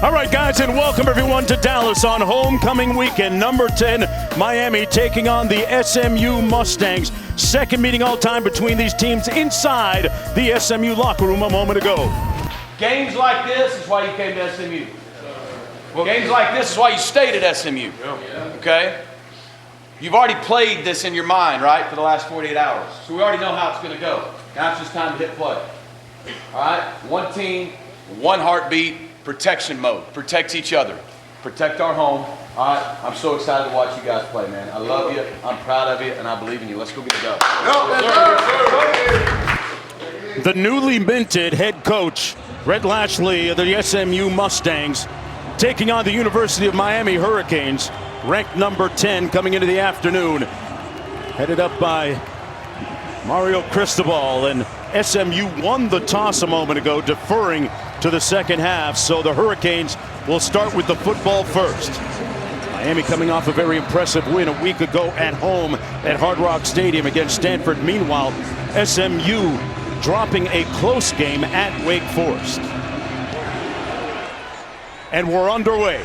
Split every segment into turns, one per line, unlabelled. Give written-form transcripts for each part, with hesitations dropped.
All right, guys, and welcome everyone to Dallas on homecoming weekend. Number 10, Miami taking on the SMU Mustangs. Second meeting all time between these teams inside the SMU locker room a moment ago.
Games like this is why you came to SMU. Games like this is why you stayed at SMU. Okay? You've already played this in your mind, right, for the last 48 hours. So we already know how it's going to go. Now it's just time to hit play. All right? One team, one heartbeat, protection mode. Protect each other. Protect our home. All right? I'm so excited to watch you guys play, man. I love you. I'm proud of you, and I believe in you. Let's go get it done.
The newly minted head coach, Rhett Lashlee of the SMU Mustangs, taking on the University of Miami Hurricanes, ranked number 10 coming into the afternoon. Headed up by Mario Cristobal, and SMU won the toss a moment ago, deferring to the second half, so the Hurricanes will start with the football first. Miami coming off a very impressive win a week ago at home at Hard Rock Stadium against Stanford. Meanwhile, SMU dropping a close game at Wake Forest. And we're underway.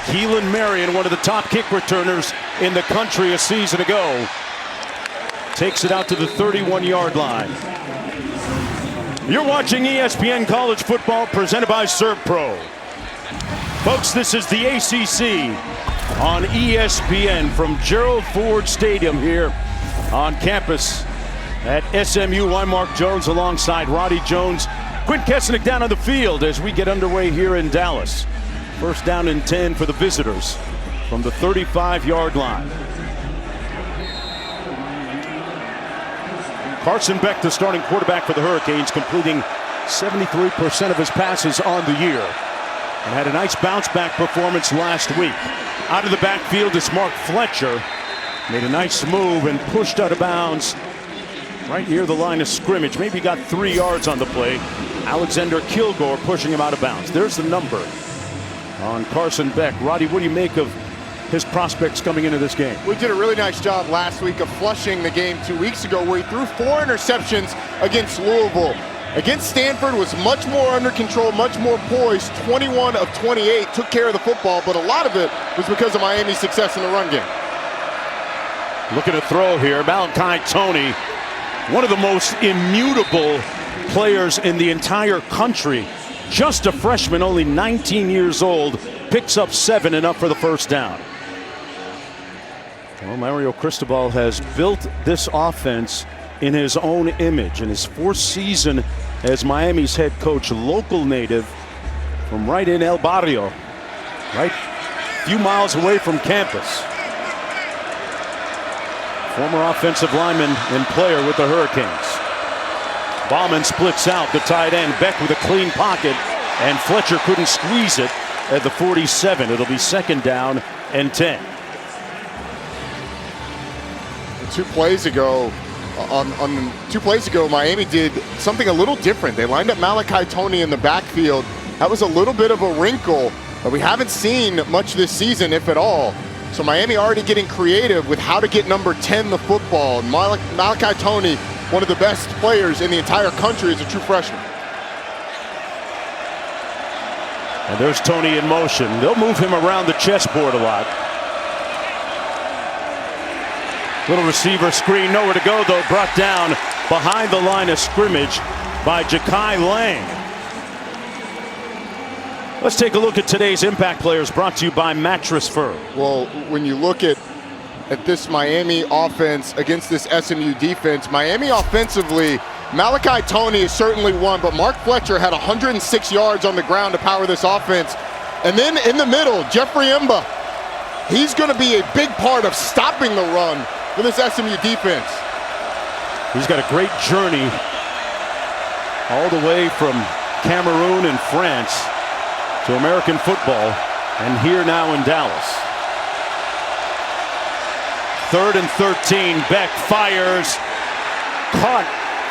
Keelan Marion, one of the top kick returners in the country a season ago, takes it out to the 31-yard line. You're watching ESPN College Football presented by ServPro. Folks, this is the ACC on ESPN from Gerald Ford Stadium here on campus at SMU. I'm Mark Jones alongside Roddy Jones. Quinn Kesnick down on the field as we get underway here in Dallas. First down and 10 for the visitors from the 35-yard line. Carson Beck, the starting quarterback for the Hurricanes, completing 73% of his passes on the year, and had a nice bounce-back performance last week. Out of the backfield is Mark Fletcher. Made a nice move and pushed out of bounds right near the line of scrimmage. Maybe got 3 yards on the play. Alexander Kilgore pushing him out of bounds. There's the number on Carson Beck. Roddy, what do you make of his prospects coming into this game?
We did a really nice job last week of flushing the game 2 weeks ago, where he threw 4 interceptions against Louisville. Against Stanford was much more under control, much more poised. 21 of 28, took care of the football, but a lot of it was because of Miami's success in the run game.
Look at a throw here. Malachi Tony, one of the most immutable players in the entire country. Just a freshman, only 19 years old, picks up 7, enough for the first down. Well, Mario Cristobal has built this offense in his own image. In his 4th season as Miami's head coach, local native from right in El Barrio, right a few miles away from campus. Former offensive lineman and player with the Hurricanes. Bauman splits out the tight end. Beck with a clean pocket, and Fletcher couldn't squeeze it at the 47. It'll be second down and 10.
2 plays ago, on 2 plays ago, Miami did something a little different. They lined up Malachi Tony in the backfield. That was a little bit of a wrinkle that we haven't seen much this season, if at all. So Miami already getting creative with how to get number 10 the football. And Malachi Tony, one of the best players in the entire country, as a true freshman.
And there's Tony in motion. They'll move him around the chessboard a lot. Little receiver screen, nowhere to go though. Brought down behind the line of scrimmage by Ja'Kai Lang. Let's take a look at today's impact players, brought to you by Mattress Firm.
Well, when you look at this Miami offense against this SMU defense, Miami offensively, Malachi Tony is certainly one, but Mark Fletcher had 106 yards on the ground to power this offense. And then in the middle, Jeffrey Emba, he's going to be a big part of stopping the run for this SMU defense.
He's got a great journey all the way from Cameroon and France to American football, and here now in Dallas. 3rd and 13, Beck fires, caught.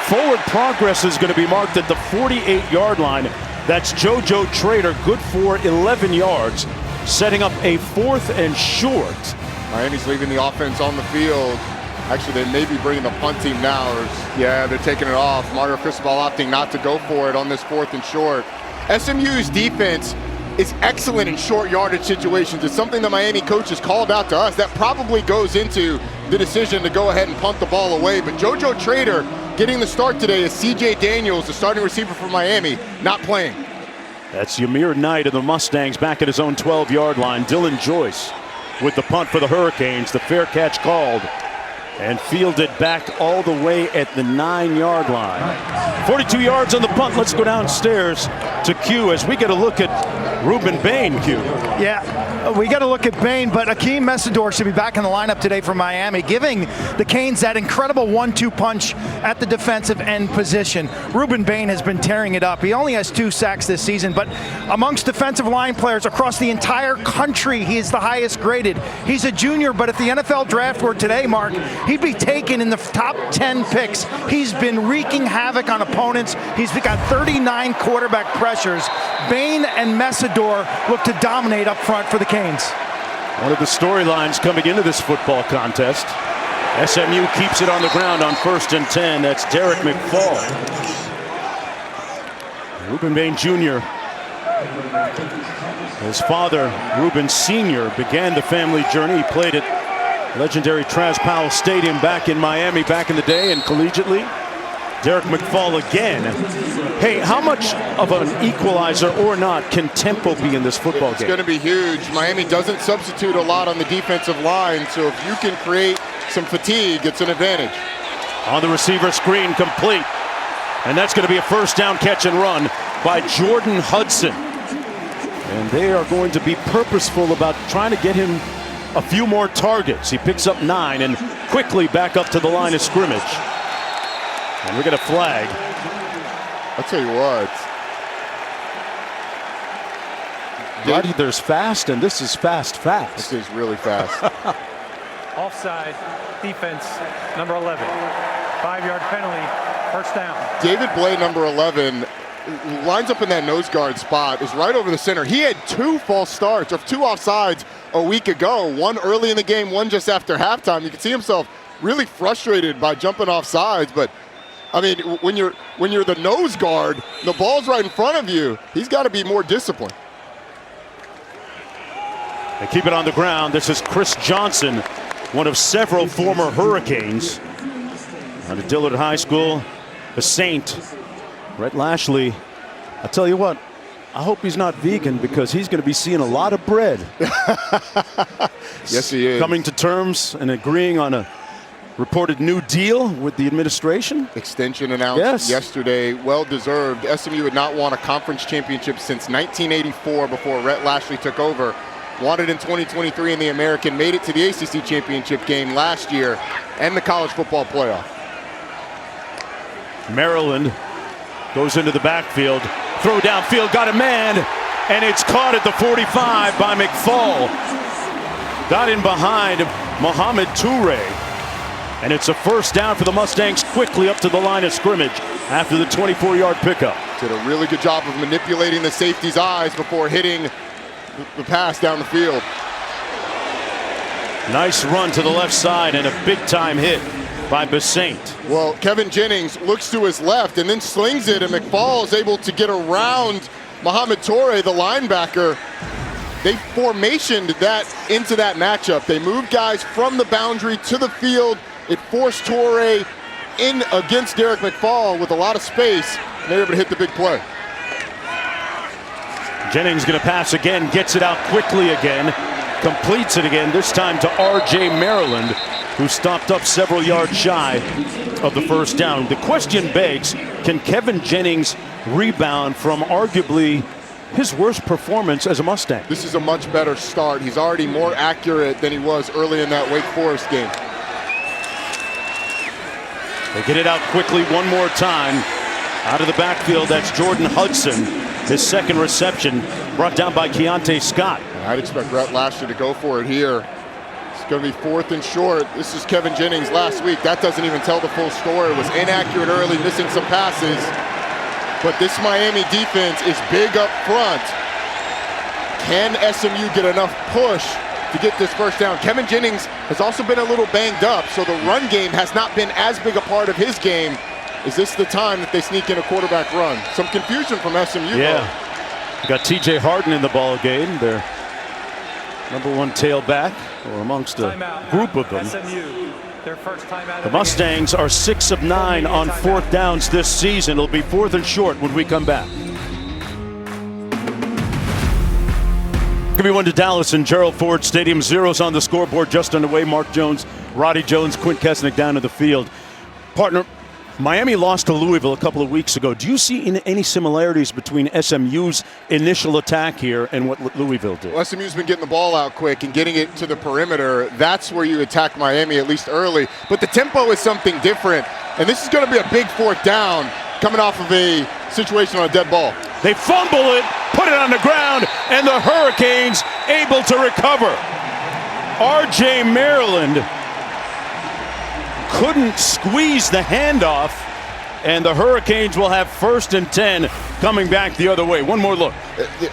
Forward progress is going to be marked at the 48-yard line. That's JoJo Trader, good for 11 yards, setting up a 4th and short.
Miami's leaving the offense on the field. Actually, they may be bringing the punt team now. Yeah, they're taking it off. Mario Cristobal opting not to go for it on this 4th and short. SMU's defense is excellent in short yardage situations. It's something that Miami coaches called out to us. That probably goes into the decision to go ahead and punt the ball away. But JoJo Trader getting the start today as C.J. Daniels, the starting receiver for Miami, not playing.
That's Ymir Knight of the Mustangs back at his own 12-yard line. Dylan Joyce with the punt for the Hurricanes. The fair catch called and fielded back all the way at the 9-yard line. 42 yards on the punt. Let's go downstairs to Q as we get a look at Ruben Bain, Q.
Yeah, we got to look at Bain, but Akeem Messidor should be back in the lineup today for Miami, giving the Canes that incredible 1-2 punch at the defensive end position. Ruben Bain has been tearing it up. He only has 2 sacks this season, but amongst defensive line players across the entire country, he is the highest graded. He's a junior, but if the NFL draft were today, Mark, he'd be taken in the top 10 picks. He's been wreaking havoc on opponents. He's got 39 quarterback pressures. Bain and Messidor look to dominate up front for the Canes.
One of the storylines coming into this football contest. SMU keeps it on the ground on 1st and 10. That's Derek McFall. Ruben Bain Jr. His father, Ruben Sr., began the family journey. He played at legendary Traz Powell Stadium back in Miami back in the day and collegiately. Derek McFall again. Hey, how much of an equalizer or not can tempo be in this football game?
It's going to be huge. Miami doesn't substitute a lot on the defensive line, so if you can create some fatigue, it's an advantage.
On the receiver screen, complete. And that's going to be a first down catch and run by Jordan Hudson. And they are going to be purposeful about trying to get him a few more targets. He picks up 9 and quickly back up to the line of scrimmage. And we get a flag.
I'll tell you what.
Buddy, there's fast, and this is fast.
This is really fast.
Offside, defense, number 11. 5-yard penalty, first down.
David Blay, number 11, lines up in that nose guard spot, is right over the center. He had 2 false starts, or 2 offsides a week ago. One early in the game, one just after halftime. You can see himself really frustrated by jumping off sides, but I mean, when you're the nose guard, the ball's right in front of you. He's got to be more disciplined.
They keep it on the ground. This is Chris Johnson, one of several former Hurricanes. Out of Dillard High School, the Saint, Rhett Lashley. I'll tell you what, I hope he's not vegan because he's going to be seeing a lot of bread.
Yes, he is.
Coming to terms and agreeing on a reported new deal with the administration.
Extension announced yesterday, well deserved. SMU had not won a conference championship since 1984 before Rhett Lashley took over. Won it in 2023 in the American, made it to the ACC championship game last year and the college football playoff.
Maryland goes into the backfield, throw downfield, got a man, and it's caught at the 45 by McFall. Got in behind Mohamed Toure. And it's a first down for the Mustangs quickly up to the line of scrimmage after the 24-yard pickup.
Did a really good job of manipulating the safety's eyes before hitting the pass down the field.
Nice run to the left side and a big-time hit by Basaint.
Well, Kevin Jennings looks to his left and then slings it, and McFall is able to get around Mohamed Toure, the linebacker. They formationed that into that matchup. They moved guys from the boundary to the field. It forced Toure in against Derek McFall with a lot of space, and they were able to hit the big play.
Jennings going to pass again, gets it out quickly again, completes it again, this time to R.J. Maryland, who stopped up several yards shy of the first down. The question begs, can Kevin Jennings rebound from arguably his worst performance as a Mustang?
This is a much better start. He's already more accurate than he was early in that Wake Forest game.
They get it out quickly one more time. Out of the backfield, that's Jordan Hudson. His second reception brought down by Keontae Scott.
I'd expect Rhett Lashley to go for it here. It's going to be 4th and short. This is Kevin Jennings last week. That doesn't even tell the full story. It was inaccurate early, missing some passes. But this Miami defense is big up front. Can SMU get enough push to get this first down? Kevin Jennings has also been a little banged up, so the run game has not been as big a part of his game. Is this the time that they sneak in a quarterback run? Some confusion from SMU.
Yeah, Got TJ Harden in the ball game. Their #1 tailback, or amongst a group of them.
SMU, their first timeout.
The Mustangs are 6 of 9 on 4th downs this season. It'll be 4th and short when we come back. Give me one to Dallas and Gerald Ford Stadium. Zeros on the scoreboard, just underway. Mark Jones, Roddy Jones, Quint Kesnick down to the field. Partner, Miami lost to Louisville a couple of weeks ago. Do you see any similarities between SMU's initial attack here and what Louisville did?
Well, SMU's been getting the ball out quick and getting it to the perimeter. That's where you attack Miami, at least early. But the tempo is something different. And this is going to be a big 4th down coming off of a situation on a dead ball.
They fumble it, put it on the ground, and the Hurricanes able to recover. R.J. Maryland couldn't squeeze the handoff, and the Hurricanes will have 1st and 10 coming back the other way. One more look.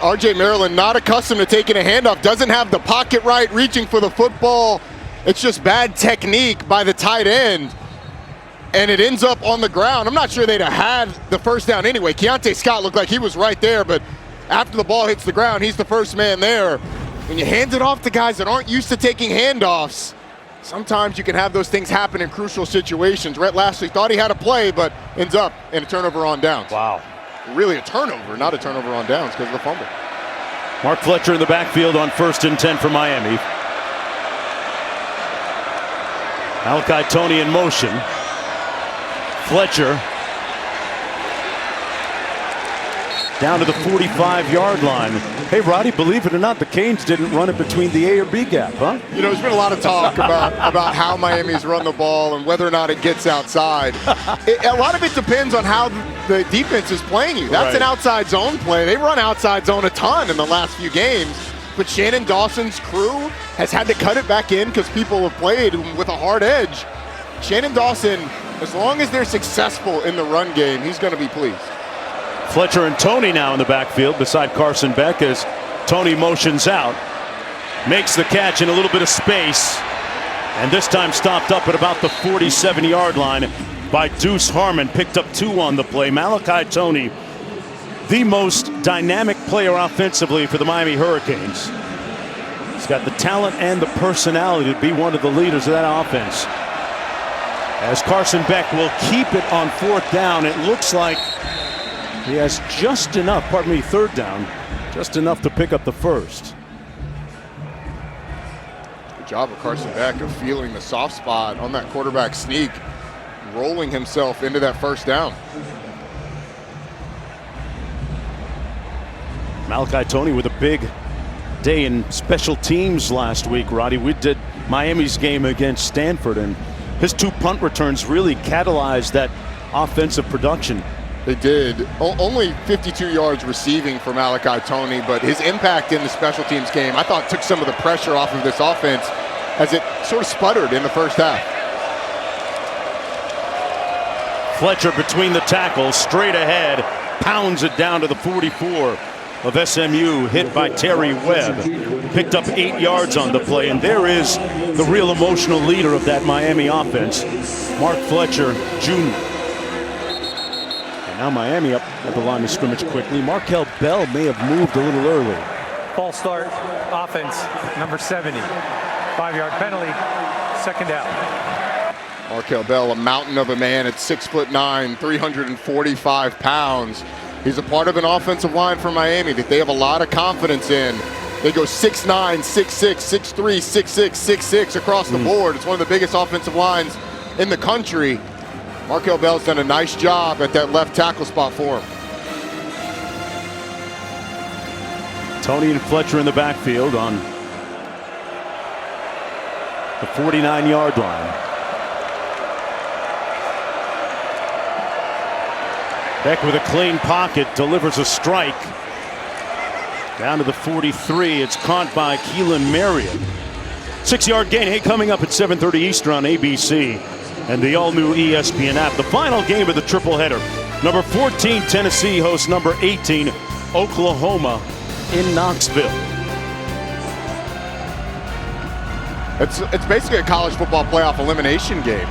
R.J. Maryland, not accustomed to taking a handoff, doesn't have the pocket right, reaching for the football. It's just bad technique by the tight end, and it ends up on the ground. I'm not sure they'd have had the 1st down anyway. Keontae Scott looked like he was right there, but after the ball hits the ground, he's the first man there. When you hand it off to guys that aren't used to taking handoffs, sometimes you can have those things happen in crucial situations. Rhett Lashley thought he had a play, but ends up in a turnover on downs.
Wow.
Really a turnover, not a turnover on downs because of the fumble.
Mark Fletcher in the backfield on 1st and 10 for Miami. Malachi Tony in motion. Fletcher down to the 45-yard line. Hey, Roddy, believe it or not, the Canes didn't run it between the A or B gap, huh?
You know, there's been a lot of talk about how Miami's run the ball and whether or not it gets outside. A lot of it depends on how the defense is playing you. That's
right.
An outside zone play. They run outside zone a ton in the last few games, but Shannon Dawson's crew has had to cut it back in because people have played with a hard edge. Shannon Dawson, as long as they're successful in the run game, he's going to be pleased.
Fletcher and Tony now in the backfield beside Carson Beck as Tony motions out. Makes the catch in a little bit of space. And this time stopped up at about the 47-yard line by Deuce Harmon. Picked up 2 on the play. Malachi Tony, the most dynamic player offensively for the Miami Hurricanes. He's got the talent and the personality to be one of the leaders of that offense. As Carson Beck will keep it on 4th down, it looks like he has just enough, 3rd down, just enough to pick up the 1st.
Good job of Carson Beck of feeling the soft spot on that quarterback sneak, rolling himself into that 1st down.
Malachi Tony with a big day in special teams last week, Roddy. We did Miami's game against Stanford, and his 2 punt returns really catalyzed that offensive production.
They did. Only 52 yards receiving for Malachi Tony, but his impact in the special teams game, I thought, took some of the pressure off of this offense as it sort of sputtered in the 1st half.
Fletcher between the tackles, straight ahead, pounds it down to the 44 of SMU, hit by Terry Webb. Picked up 8 yards on the play, and there is the real emotional leader of that Miami offense, Mark Fletcher Jr. Now Miami up at the line of scrimmage quickly. Markel Bell may have moved a little early.
False start, offense, number 70. 5-yard penalty, 2nd down.
Markel Bell, a mountain of a man at 6'9", 345 pounds. He's a part of an offensive line for Miami that they have a lot of confidence in. They go 6'9", 6'6", 6'3", 6'6", 6'6" across the board. It's one of the biggest offensive lines in the country. Markel Bell's done a nice job at that left tackle spot for him.
Tony and Fletcher in the backfield on the 49-yard line. Beck with a clean pocket delivers a strike. Down to the 43. It's caught by Keelan Marion. 6-yard gain. Hey, coming up at 7:30 Eastern on ABC and the all-new ESPN app. The final game of the triple header. Number 14, Tennessee hosts number 18, Oklahoma in Knoxville.
It's basically a college football playoff elimination game.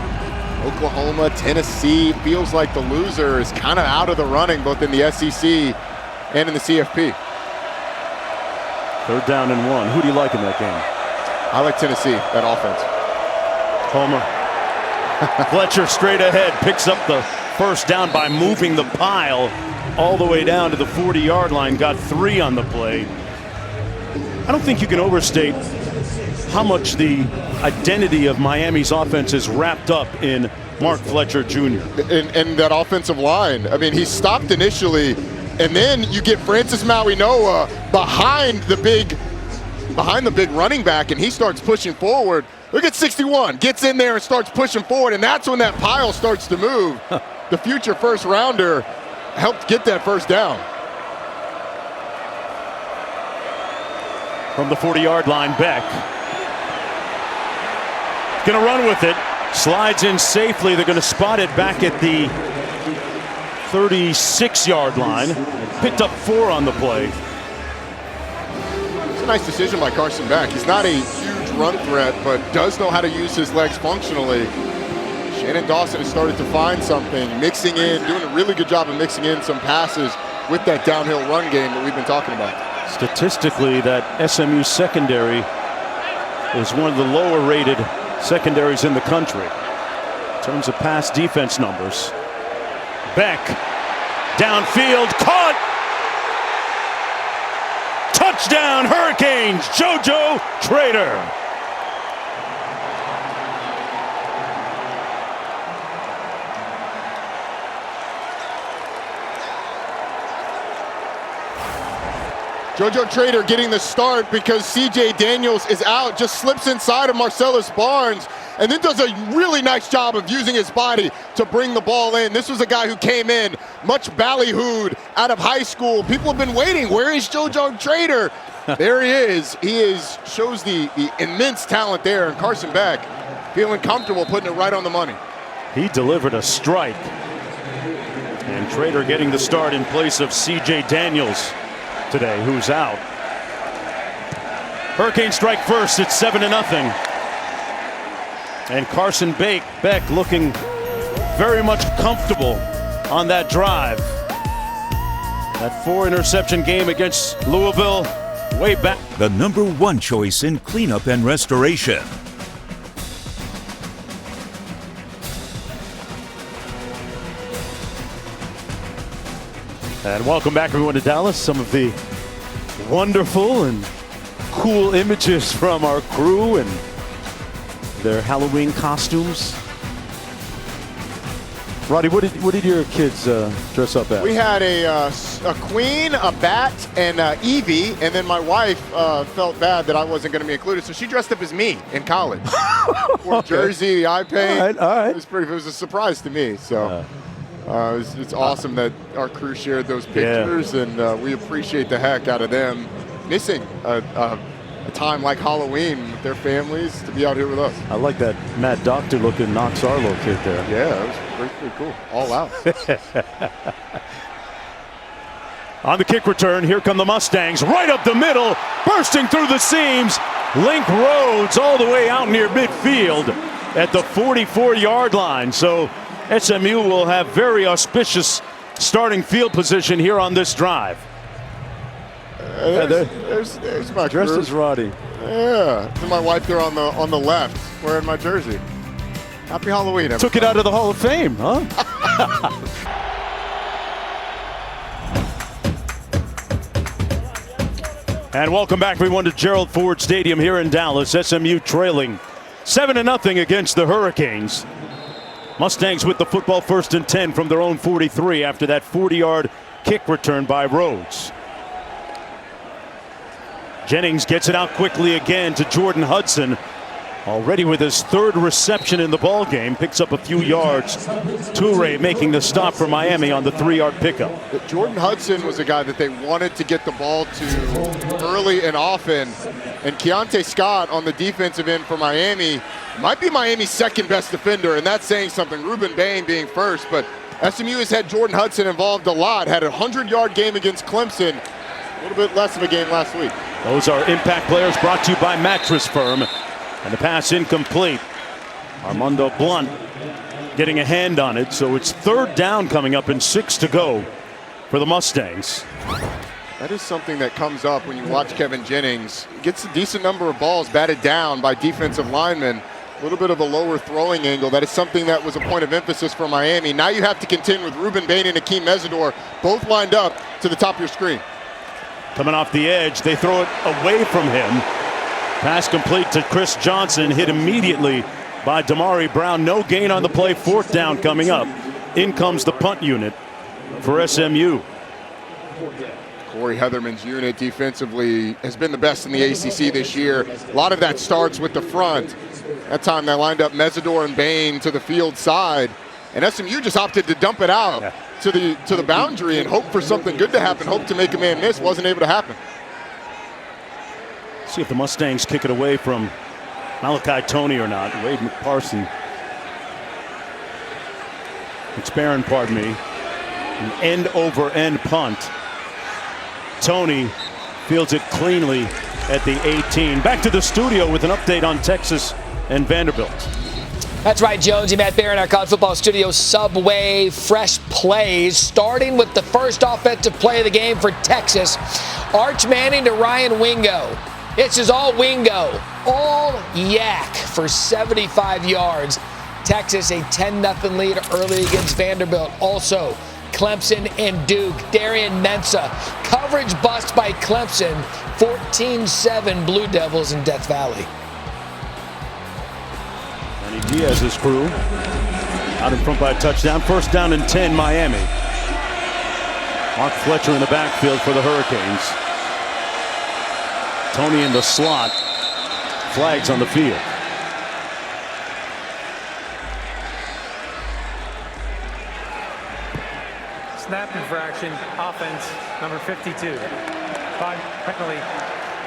Oklahoma, Tennessee, feels like the loser is kind of out of the running both in the SEC and in the CFP.
3rd down and 1. Who do you like in that game?
I like Tennessee, that offense.
Homer. Fletcher straight ahead, picks up the 1st down by moving the pile all the way down to the 40-yard line. Got 3 on the play. I don't think you can overstate how much the identity of Miami's offense is wrapped up in Mark Fletcher Jr.
And that offensive line. I mean, he stopped initially, and then you get Francis Mauigoa behind the big running back, and he starts pushing forward. Look at 61, gets in there and starts pushing forward, and that's when that pile starts to move. The future 1st rounder helped get that 1st down.
From the 40-yard line, Beck. Gonna run with it. Slides in safely. They're gonna spot it back at the 36-yard line. Picked up 4 on the play.
It's a nice decision by Carson Beck. He's not a huge run threat, but does know how to use his legs functionally. Shannon Dawson has started to find something, mixing in, doing a really good job of mixing in some passes with that downhill run game that we've been talking about.
Statistically, that SMU secondary is one of the lower-rated secondaries in the country in terms of pass defense numbers. Beck, downfield, caught! Touchdown, Hurricanes, JoJo Trader.
JoJo Trader getting the start because CJ Daniels is out, just slips inside of Marcellus Barnes, and then does a really nice job of using his body to bring the ball in. This was a guy who came in much ballyhooed out of high school. People have been waiting. Where is JoJo Trader? There he is. Shows the immense talent there, and Carson Beck feeling comfortable putting it right on the money.
He delivered a strike. And Trader getting the start in place of CJ Daniels today, who's out. Hurricanes strike first. It's 7-0. And Carson Beck looking very much comfortable on that drive. That 4-interception game against Louisville way back.
The #1 choice in cleanup and restoration.
And welcome back, everyone, to Dallas. Some of the wonderful and cool images from our crew and their Halloween costumes. Roddy, what did your kids dress up as?
We had a queen, a bat, and Evie, and then my wife felt bad that I wasn't going to be included, so she dressed up as me in college. Wore jersey, the eye paint.
All right.
It was a surprise to me. So it's awesome that our crew shared those pictures, and we appreciate the heck out of them missing a time like Halloween with their families to be out here with us.
I like that Mad Doctor looking Knox Arlo kid there.
Yeah, that was pretty cool. All out.
On the kick return, here come the Mustangs, right up the middle, bursting through the seams. Link Rhodes all the way out near midfield at the 44-yard line. So SMU will have very auspicious starting field position here on this drive.
There's my
Dressed
crew.
as Roddy.
Yeah, and my wife there on the left, wearing my jersey. Happy Halloween, everybody.
Took it out of the Hall of Fame, huh? And welcome back, everyone, to Gerald Ford Stadium here in Dallas. SMU trailing 7-0 against the Hurricanes. Mustangs with the football, 1st and 10 from their own 43 after that 40-yard kick return by Rhodes. Jennings gets it out quickly again to Jordan Hudson. Already with his 3rd reception in the ball game, picks up a few yards. Toure making the stop for Miami on the 3-yard pickup.
Jordan Hudson was a guy that they wanted to get the ball to early and often. And Keontae Scott on the defensive end for Miami might be Miami's 2nd best defender, and that's saying something. Ruben Bain being first, but SMU has had Jordan Hudson involved a lot. Had a 100-yard game against Clemson. A little bit less of a game last week.
Those are impact players brought to you by Mattress Firm. And the pass incomplete. Armando Blunt getting a hand on it. So it's 3rd down coming up and 6 to go for the Mustangs.
That is something that comes up when you watch Kevin Jennings. He gets a decent number of balls batted down by defensive linemen. A little bit of a lower throwing angle. That is something that was a point of emphasis for Miami. Now you have to contend with Ruben Bain and Akeem Mesidor, both lined up to the top of your screen.
Coming off the edge, they throw it away from him. Pass complete to Chris Johnson, hit immediately by Damari Brown. No gain on the play, 4th down coming up. In comes the punt unit for SMU.
Corey Heatherman's unit defensively has been the best in the ACC this year. A lot of that starts with the front. That time they lined up Mesidor and Bain to the field side, and SMU just opted to dump it out to the boundary and hope for something good to happen, hope to make a man miss. Wasn't able to happen.
See if the Mustangs kick it away from Malachi Toney or not. Wade McParson. McSparron, pardon me. An end-over-end punt. Toney fields it cleanly at the 18. Back to the studio with an update on Texas and Vanderbilt.
That's right, Jonesy. Matt Barron, our college football studio. Subway fresh plays, starting with the first offensive play of the game for Texas. Arch Manning to Ryan Wingo. It's just all Wingo, all yak for 75 yards. Texas a 10-0 lead early against Vanderbilt. Also, Clemson and Duke. Darian Mensah. Coverage bust by Clemson. 14-7 Blue Devils in Death Valley.
Manny Diaz's crew out in front by a touchdown. 1st down and 10, Miami. Mark Fletcher in the backfield for the Hurricanes. Toney in the slot. Flags on the field.
Snap infraction, offense, number 52. 5 penalty,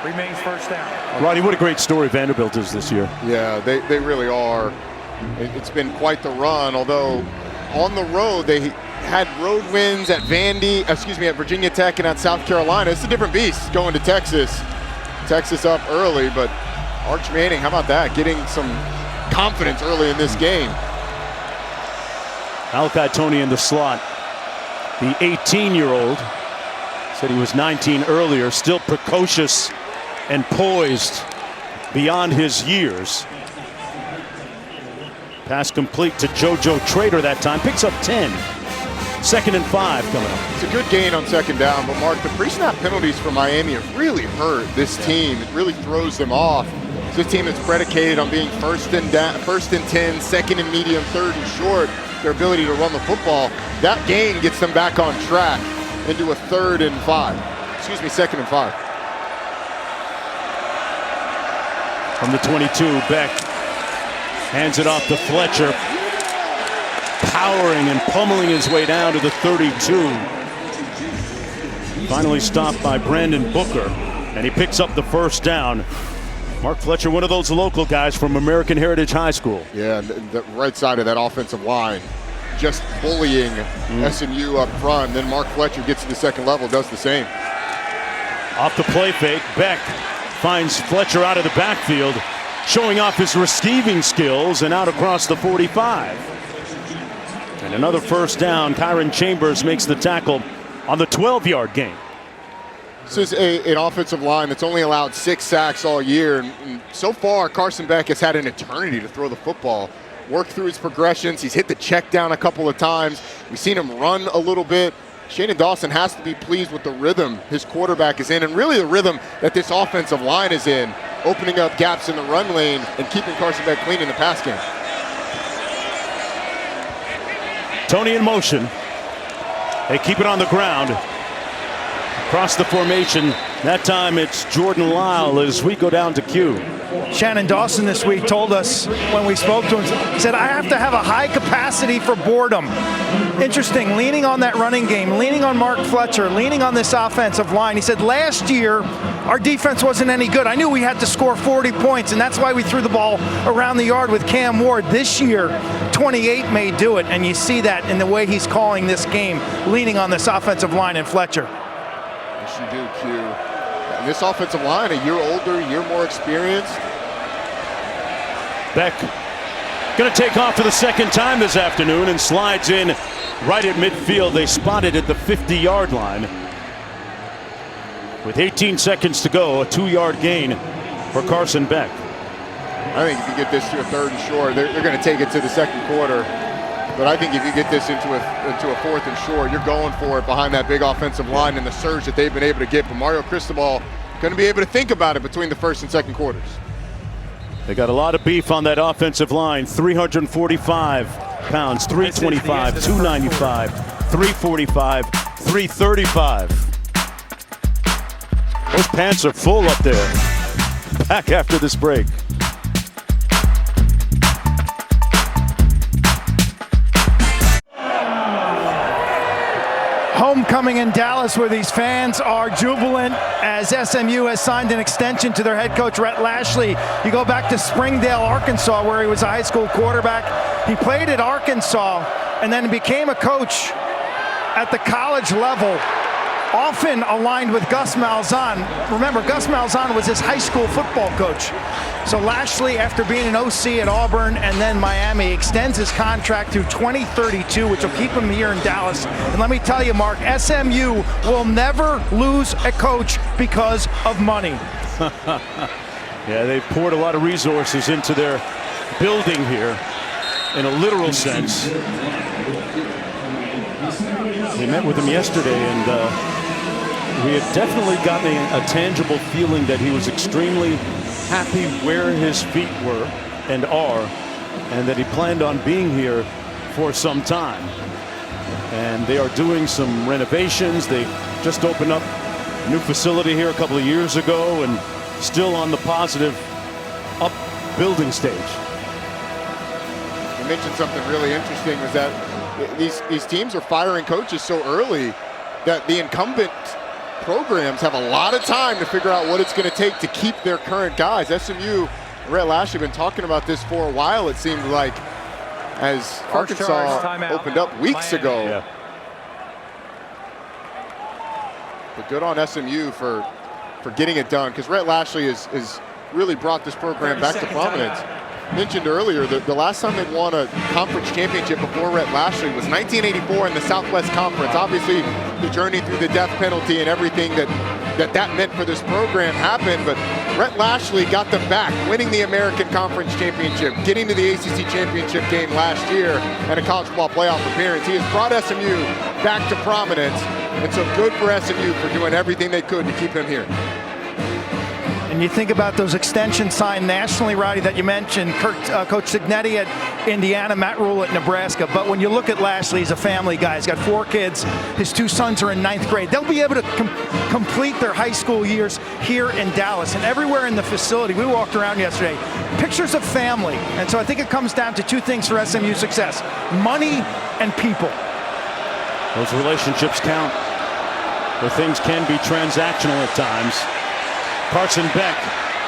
remains 1st down.
Roddy, what a great story Vanderbilt is this year.
Yeah, they really are. It's been quite the run, although on the road they had road wins at at Virginia Tech and at South Carolina. It's a different beast going to Texas. Texas up early, but Arch Manning, how about that? Getting some confidence early in this game.
Malachi Toney in the slot. The 18-year-old said he was 19 earlier, still precocious and poised beyond his years. Pass complete to JoJo Trader that time. Picks up 10. 2nd and 5 coming up.
It's a good gain on 2nd down, but Mark, the pre-snap penalties for Miami have really hurt this team. It really throws them off. It's a team that's predicated on being 1st and 10, 2nd and medium, 3rd and short. Their ability to run the football. That gain gets them back on track into a 2nd and 5.
From the 22, Beck hands it off to Fletcher. Powering and pummeling his way down to the 32. Finally stopped by Brandon Booker, and he picks up the 1st down. Mark Fletcher, one of those local guys from American Heritage High School.
Yeah, the right side of that offensive line, just bullying SMU up front. Then Mark Fletcher gets to the 2nd level, does the same.
Off the play fake, Beck finds Fletcher out of the backfield, showing off his receiving skills, and out across the 45. And another 1st down. Kyron Chambers makes the tackle on the 12-yard gain.
This is an offensive line that's only allowed 6 sacks all year. And so far, Carson Beck has had an eternity to throw the football. Worked through his progressions. He's hit the check down a couple of times. We've seen him run a little bit. Shannon Dawson has to be pleased with the rhythm his quarterback is in, and really the rhythm that this offensive line is in, opening up gaps in the run lane and keeping Carson Beck clean in the pass game.
Toney in motion. They keep it on the ground. Across the formation. That time it's Jordan Lyle as we go down to Q.
Shannon Dawson this week told us when we spoke to him, he said, I have to have a high capacity for boredom. Interesting, leaning on that running game, leaning on Mark Fletcher, leaning on this offensive line. He said, last year, our defense wasn't any good. I knew we had to score 40 points, and that's why we threw the ball around the yard with Cam Ward. This year, 28 may do it, and you see that in the way he's calling this game, leaning on this offensive line and Fletcher.
Yes, you do, Q. And this offensive line, a year older, a year more experienced.
Beck going to take off for the 2nd time this afternoon and slides in right at midfield. They spot it at the 50-yard line. with 18 seconds to go, a 2-yard gain for Carson Beck.
I think if you get this to a 3rd and short, they're going to take it to the 2nd quarter. But I think if you get this into a 4th and short, you're going for it behind that big offensive line and the surge that they've been able to get. But Mario Cristobal going to be able to think about it between the 1st and 2nd quarters.
They got a lot of beef on that offensive line. 345 pounds, 325, 295, 345, 335. Those pants are full up there. Back after this break.
Homecoming in Dallas, where these fans are jubilant as SMU has signed an extension to their head coach, Rhett Lashley. You go back to Springdale, Arkansas, where he was a high school quarterback. He played at Arkansas and then became a coach at the college level, often aligned with Gus Malzahn. Remember, Gus Malzahn was his high school football coach. So Lashley, after being an OC at Auburn and then Miami, extends his contract through 2032, which will keep him here in Dallas. And let me tell you, Mark, SMU will never lose a coach because of money.
Yeah, they've poured a lot of resources into their building here, in a literal sense. We met with him yesterday, and we had definitely gotten a tangible feeling that he was extremely happy where his feet were and are, and that he planned on being here for some time. And they are doing some renovations. They just opened up a new facility here a couple of years ago, and still on the positive up building stage.
You mentioned something really interesting, was that these teams are firing coaches so early that the incumbent programs have a lot of time to figure out what it's going to take to keep their current guys. SMU, Rhett Lashley, been talking about this for a while, it seemed like, as Arkansas opened up weeks ago.
Yeah.
But good on SMU for getting it done, because Rhett Lashley has really brought this program back to prominence. Mentioned earlier that the last time they'd won a conference championship before Rhett Lashley was 1984 in the Southwest Conference. Obviously, the journey through the death penalty and everything that meant for this program happened, but Rhett Lashley got them back, winning the American Conference Championship, getting to the ACC Championship game last year, and a college football playoff appearance. He has brought SMU back to prominence, and so good for SMU for doing everything they could to keep him here.
And you think about those extensions signed nationally, Roddy, that you mentioned, Coach Signetti at Indiana, Matt Rule at Nebraska. But when you look at Lashley, he's a family guy. He's got 4 kids. His 2 sons are in 9th grade. They'll be able to complete their high school years here in Dallas. And everywhere in the facility, we walked around yesterday, pictures of family. And so I think it comes down to 2 things for SMU success: money and people.
Those relationships count, where things can be transactional at times. Carson Beck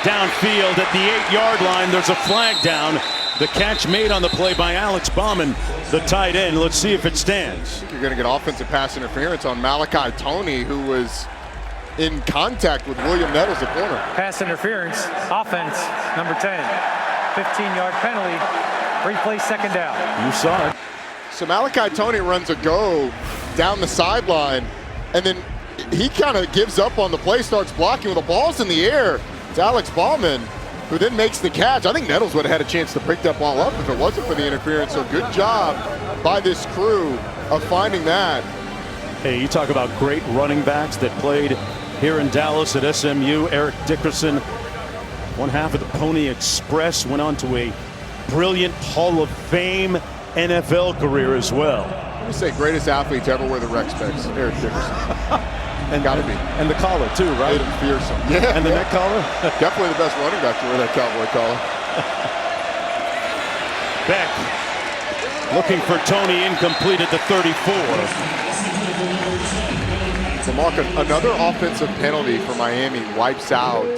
downfield at the 8-yard line. There's a flag down. The catch made on the play by Alex Bauman, the tight end. Let's see if it stands.
I think you're going to get offensive pass interference on Malachi Toney, who was in contact with William Nettles, the corner.
Pass interference, offense, number 10. 15-yard penalty, replay, 2nd down.
You saw it.
So Malachi Toney runs a go down the sideline, and then he kind of gives up on the play, starts blocking with the ball's in the air. It's Alex Bauman who then makes the catch. I think Nettles would have had a chance to pick that ball up if it wasn't for the interference. So good job by this crew of finding that.
Hey, you talk about great running backs that played here in Dallas at SMU. Eric Dickerson, one half of the Pony Express, went on to a brilliant Hall of Fame NFL career as well.
Let me say greatest athlete to ever wear the rec specs, Eric Dickerson.
And
gotta be.
And the collar too, right?
Made him fearsome. Yeah.
And the neck collar?
Definitely the best running back to wear that cowboy collar.
Beck looking for Toney, incomplete at the 34.
So Mark, another offensive penalty for Miami wipes out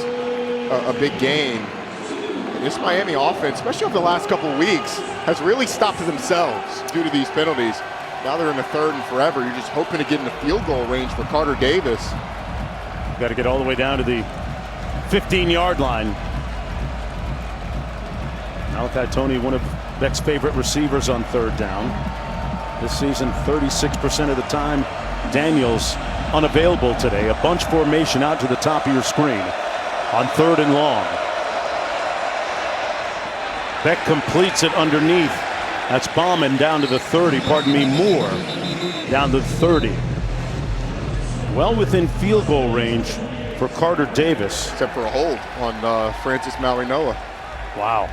a big gain. And this Miami offense, especially over the last couple of weeks, has really stopped themselves due to these penalties. Now they're in the 3rd and forever. You're just hoping to get in the field goal range for Carter Davis.
Got to get all the way down to the 15-yard line. Malachi Toney, one of Beck's favorite receivers on 3rd down. This season, 36% of the time. Daniels unavailable today. A bunch formation out to the top of your screen on 3rd and long. Beck completes it underneath. That's Bauman down to the 30. Pardon me, Moore down to the 30. Well within field goal range for Carter Davis.
Except for a hold on Francis Maui-Noa.
Wow.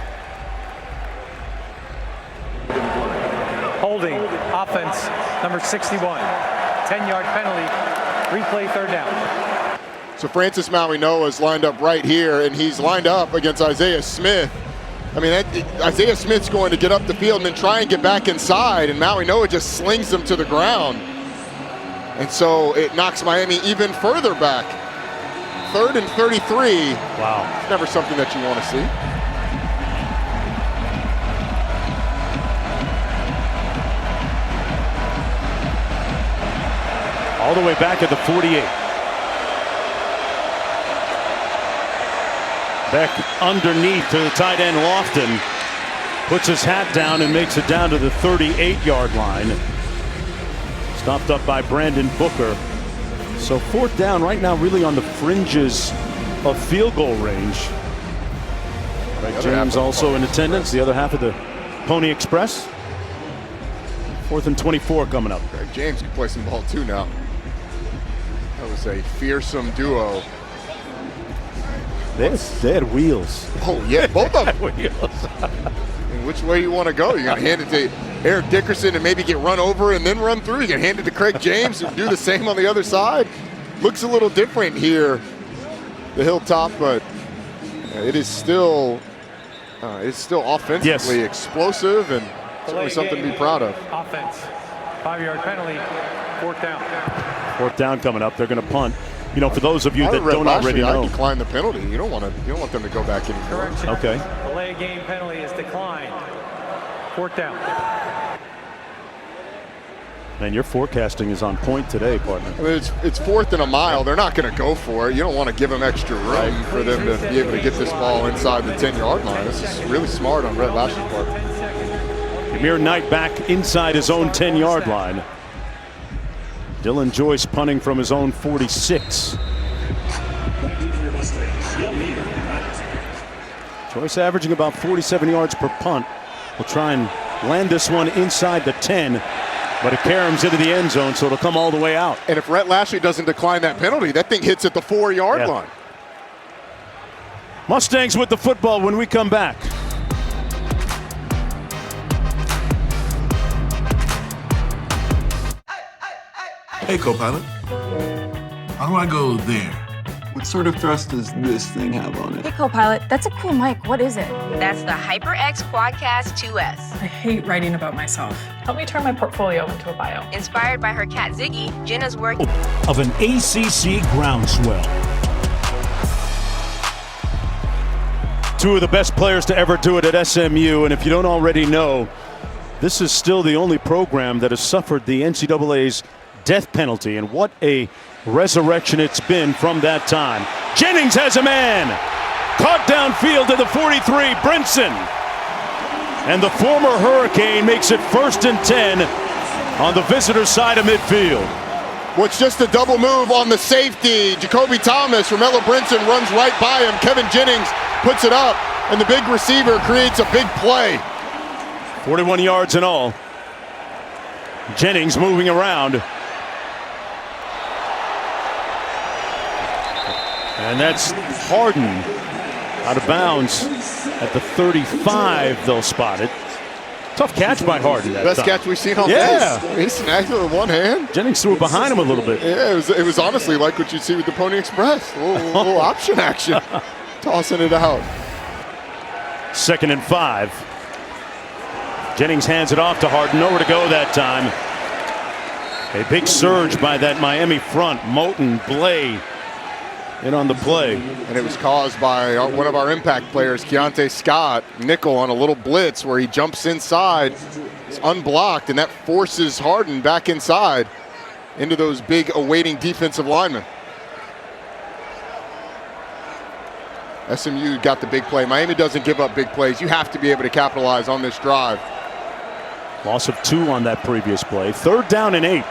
Holding, offense, number 61. 10-yard penalty, replay 3rd down.
So Francis Maui-Noa is lined up right here, and he's lined up against Isaiah Smith. I mean, Isaiah Smith's going to get up the field and then try and get back inside, and Maui-Noa just slings him to the ground. And so it knocks Miami even further back. 3rd and 33.
Wow.
It's never something that you want to see.
All the way back at the 48. Beck underneath to the tight end Lofton. Puts his hat down and makes it down to the 38-yard line. Stopped up by Brandon Booker. So 4th down right now really on the fringes of field goal range. Greg James also in attendance. The other half of the Pony Express. 4th and 24 coming up.
Greg James can play some ball too now. That was a fearsome duo.
They had wheels.
Oh yeah, both of them. And which way you want to go? You're going to hand it to Eric Dickerson and maybe get run over and then run through. You can hand it to Craig James and do the same on the other side. Looks a little different here, the Hilltop, but it is still offensively explosive and certainly something to be proud of.
Offense, 5-yard penalty, 4th down.
4th down coming up. They're going to punt. You know, for those of you that don't already know,
I decline the penalty. You don't want them to go back anymore.
Correction.
Okay.
Delay game penalty is declined. 4th down.
Man, your forecasting is on point today, partner.
I mean, it's 4th and a mile. They're not going to go for it. You don't want to give them extra room for them to be able to get this ball inside the 10-yard line. This is really smart on Rhett Lashley's part.
Amir Knight back inside his own 10-yard line. Dylan Joyce punting from his own 46. Joyce averaging about 47 yards per punt. We'll try and land this one inside the 10, but it caroms into the end zone, so it'll come all the way out.
And if Rhett Lashley doesn't decline that penalty, that thing hits at the 4-yard line.
Mustangs with the football when we come back.
Hey, co-pilot. How do I go there?
What sort of thrust does this thing have on it?
Hey, co-pilot, that's a cool mic. What is it?
That's the HyperX Quadcast 2S.
I hate writing about myself. Help me turn my portfolio into a bio.
Inspired by her cat Ziggy, Jenna's work
of an ACC groundswell.
Two of the best players to ever do it at SMU, and if you don't already know, this is still the only program that has suffered the NCAA's death penalty, and what a resurrection it's been from that time. Jennings has a man, caught downfield to the 43, Brinson, and the former Hurricane makes it 1st and 10 on the visitor side of midfield.
What's just a double move on the safety. Jacoby Thomas, Romello Brinson runs right by him. Kevin Jennings puts it up, and the big receiver creates a big play.
41 yards in all. Jennings moving around. And that's Harden out of bounds at the 35. They'll spot it. Tough catch by Harden.
Best catch we've seen all day. He snagged it with one hand.
Jennings threw it behind him a little bit.
Yeah, it was honestly like what you'd see with the Pony Express. A little option action. Tossing it out.
2nd and 5. Jennings hands it off to Harden. Nowhere to go that time. A big surge by that Miami front. Moten, Blay in on the play.
And it was caused by one of our impact players, Keontae Scott, nickel on a little blitz where he jumps inside. It's unblocked, and that forces Harden back inside into those big awaiting defensive linemen. SMU got the big play. Miami doesn't give up big plays. You have to be able to capitalize on this drive.
Loss of 2 on that previous play. 3rd down and 8.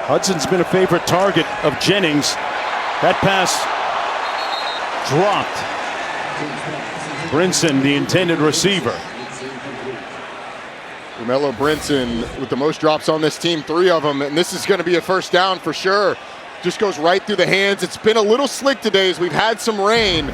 Hudson's been a favorite target of Jennings. That pass dropped. Brinson, the intended receiver.
Romello Brinson with the most drops on this team, 3 of them, and this is going to be a first down for sure. Just goes right through the hands. It's been a little slick today as we've had some rain.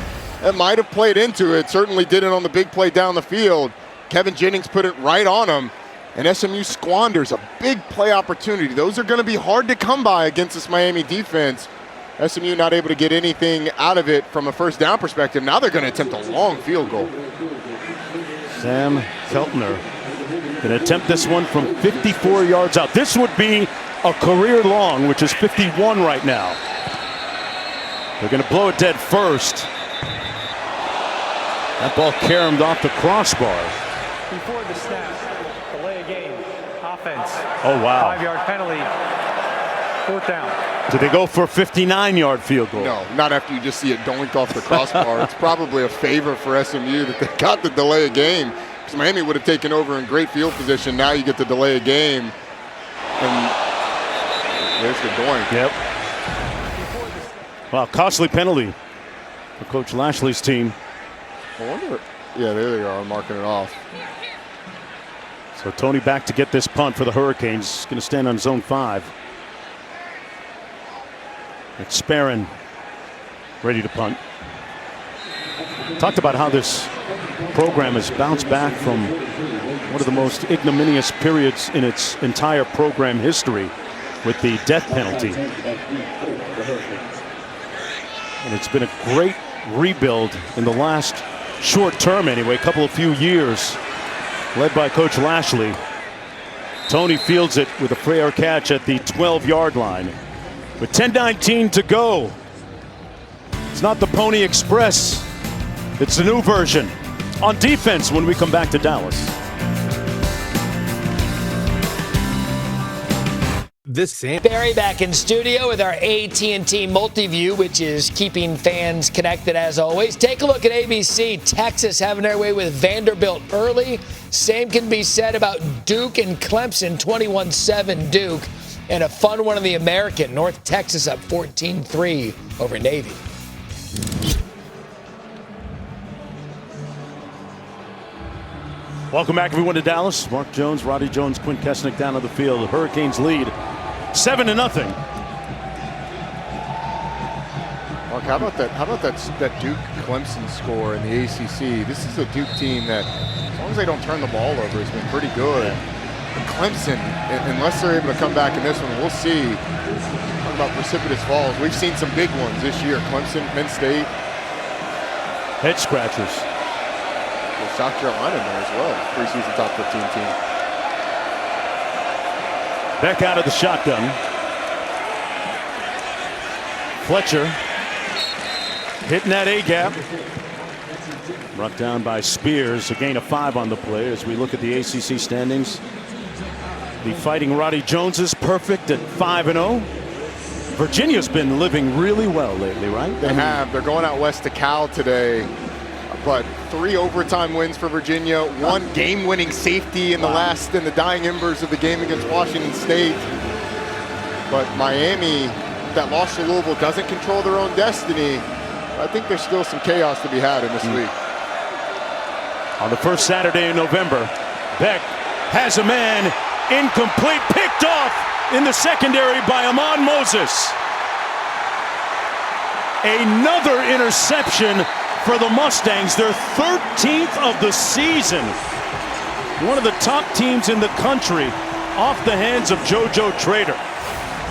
That might have played into it. Certainly didn't on the big play down the field. Kevin Jennings put it right on him, and SMU squanders a big play opportunity. Those are going to be hard to come by against this Miami defense. SMU not able to get anything out of it from a first down perspective. Now they're going to attempt a long field goal.
Sam Keltner going to attempt this one from 54 yards out. This would be a career long, which is 51 right now. They're going to blow it dead first. That ball caromed off the crossbar.
Before the snap, delay a game, offense.
Oh, wow.
5-yard penalty, 4th down.
Did they go for a 59-yard field goal?
No, not after you just see it doink off the crossbar. It's probably a favor for SMU that they got the delay a game. Because Miami would have taken over in great field position. Now you get the delay a game. And there's the doink.
Yep. Wow, costly penalty for Coach Lashley's team.
I wonder. Yeah, there they are, marking it off.
So Tony back to get this punt for the Hurricanes. Going to stand on zone 5. It's Sparron ready to punt. Talked about how this program has bounced back from one of the most ignominious periods in its entire program history with the death penalty. And it's been a great rebuild in the last short term anyway, couple of few years, led by Coach Lashley. Tony fields it with a fair catch at the 12-yard line. With 10:19 to go. It's not the Pony Express. It's the new version. On defense when we come back to Dallas.
Barry back in studio with our AT&T Multiview, which is keeping fans connected as always. Take a look at ABC. Texas having their way with Vanderbilt early. Same can be said about Duke and Clemson, 21-7 Duke. And a fun one in the American. North Texas up 14-3 over Navy.
Welcome back, everyone, to Dallas. Mark Jones, Roddy Jones, Quinn Kesnick down on the field. The Hurricanes lead 7-0.
Mark, how about that Duke Clemson score in the ACC? This is a Duke team that, as long as they don't turn the ball over, has been pretty good. And Clemson, unless they're able to come back in this one, we'll see. Talking about precipitous falls. We've seen some big ones this year. Clemson, Penn State.
Head scratchers.
Well, South Carolina in there as well. Preseason top 15 team.
Back out of the shotgun. Fletcher hitting that A-gap. Brought down by Spears. A gain of 5 on the play as we look at the ACC standings. The Fighting Roddy Jones is perfect at 5-0. Virginia's been living really well lately, right?
They have. They're going out west to Cal today. But 3 overtime wins for Virginia, 1 game-winning safety in the dying embers of the game against Washington State. But Miami, that loss to Louisville, doesn't control their own destiny. I think there's still some chaos to be had in this league.
On the first Saturday in November, Beck has a man incomplete, picked off in the secondary by Ahmad Moses. Another interception for the Mustangs, their 13th of the season. One of the top teams in the country off the hands of JoJo Trader.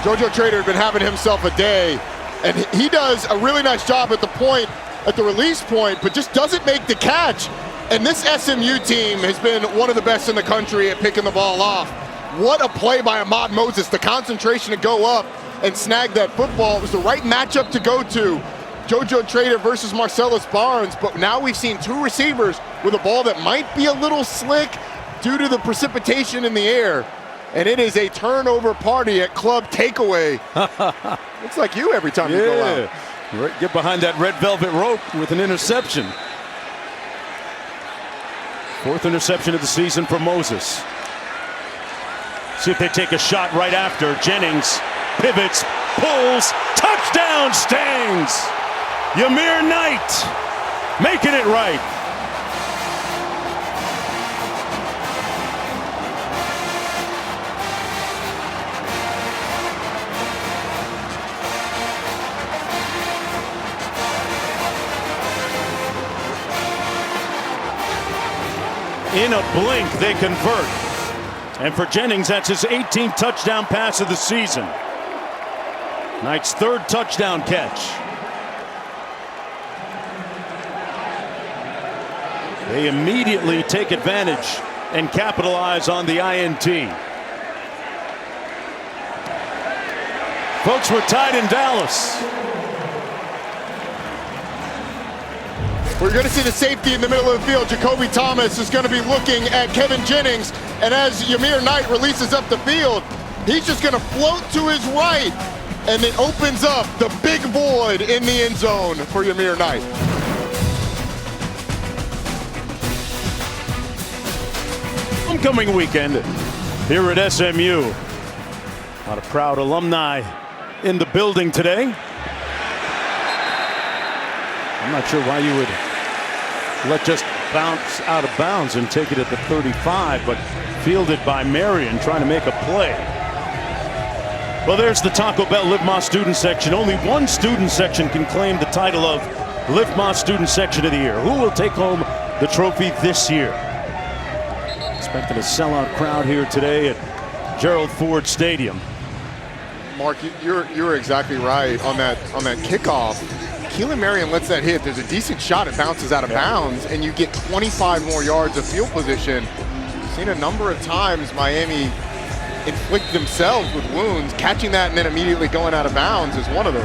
JoJo Trader has been having himself a day, and he does a really nice job at the release point, but just doesn't make the catch. And this SMU team has been one of the best in the country at picking the ball off. What a play by Ahmad Moses, the concentration to go up and snag that football. It was the right matchup to go to. JoJo Trader versus Marcellus Barnes, but now we've seen 2 receivers with a ball that might be a little slick due to the precipitation in the air. And it is a turnover party at Club Takeaway. Looks like you every time you go out.
Get behind that red velvet rope with an interception. 4th interception of the season for Moses. See if they take a shot right after. Jennings pivots, pulls, touchdown Stangs! Yamir Knight making it right. In a blink, they convert. And for Jennings, that's his 18th touchdown pass of the season. Knight's 3rd touchdown catch. They immediately take advantage and capitalize on the INT. Folks, we're tied in Dallas.
We're going to see the safety in the middle of the field. Jacoby Thomas is going to be looking at Kevin Jennings. And as Yamir Knight releases up the field, he's just going to float to his right. And it opens up the big void in the end zone for Yamir Knight.
Homecoming weekend here at SMU. A lot of proud alumni in the building today. I'm not sure why you would let just bounce out of bounds and take it at the 35, but fielded by Marion trying to make a play. Well, there's the Taco Bell Live Más student section. Only one student section can claim the title of Live Más student section of the year. Who will take home the trophy this year? Expecting a sellout crowd here today at Gerald Ford Stadium.
Mark, you're exactly right on that kickoff. Keelan Marion lets that hit. There's a decent shot. It bounces out of bounds, and you get 25 more yards of field position. Seen a number of times Miami inflict themselves with wounds. Catching that and then immediately going out of bounds is one of those.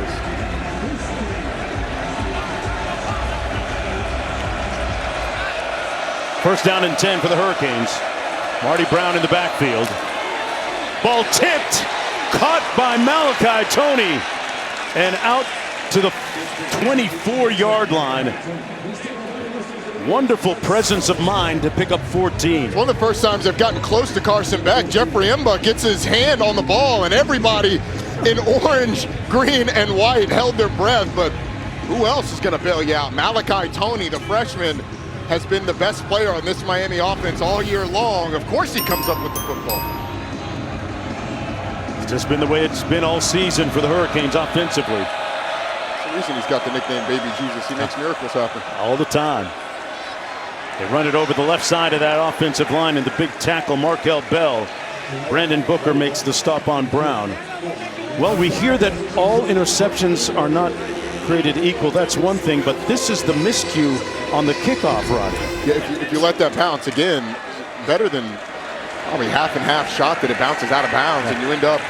First down and 10 for the Hurricanes. Marty Brown in the backfield. Ball tipped, caught by Malachi Tony, and out to the 24-yard line. Wonderful presence of mind to pick up 14.
One of the first times they've gotten close to Carson Beck. Jeffrey Emba gets his hand on the ball, and everybody in orange, green, and white held their breath. But who else is going to bail you out? Malachi Tony, the freshman, has been the best player on this Miami offense all year long. Of course he comes up with the football.
It's just been the way it's been all season for the Hurricanes offensively.
That's the reason he's got the nickname Baby Jesus. He makes miracles happen.
All the time. They run it over the left side of that offensive line, and the big tackle, Markel Bell. Brandon Booker makes the stop on Brown. Well, we hear that all interceptions are not created equal. That's one thing, but this is the miscue on the kickoff, Roddy.
Yeah, if you let that bounce, again, better than probably half and half shot that it bounces out of bounds and you end up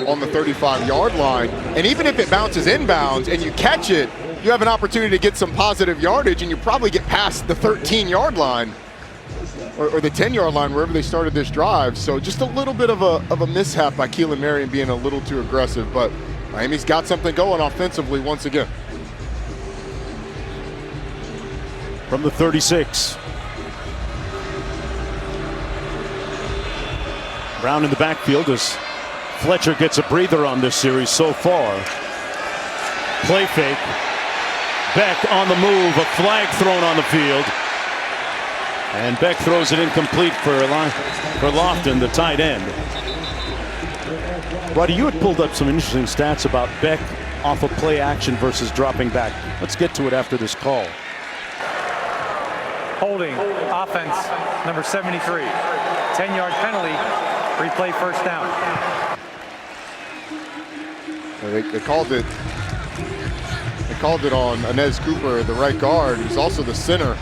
on the 35-yard line. And even if it bounces inbounds and you catch it, you have an opportunity to get some positive yardage, and you probably get past the 13-yard line or the 10-yard line, wherever they started this drive. So just a little bit of a mishap by Keelan Marion being a little too aggressive, but Miami's got something going offensively once again.
From the 36. Brown in the backfield as Fletcher gets a breather on this series so far. Play fake. Beck on the move, a flag thrown on the field. And Beck throws it incomplete for Lofton, the tight end. Roddy, you had pulled up some interesting stats about Beck off of play action versus dropping back. Let's get to it after this call.
Holding, offense, number 73. 10-yard penalty, replay first down.
They called it. They called it on Inez Cooper, the right guard, who's also the center.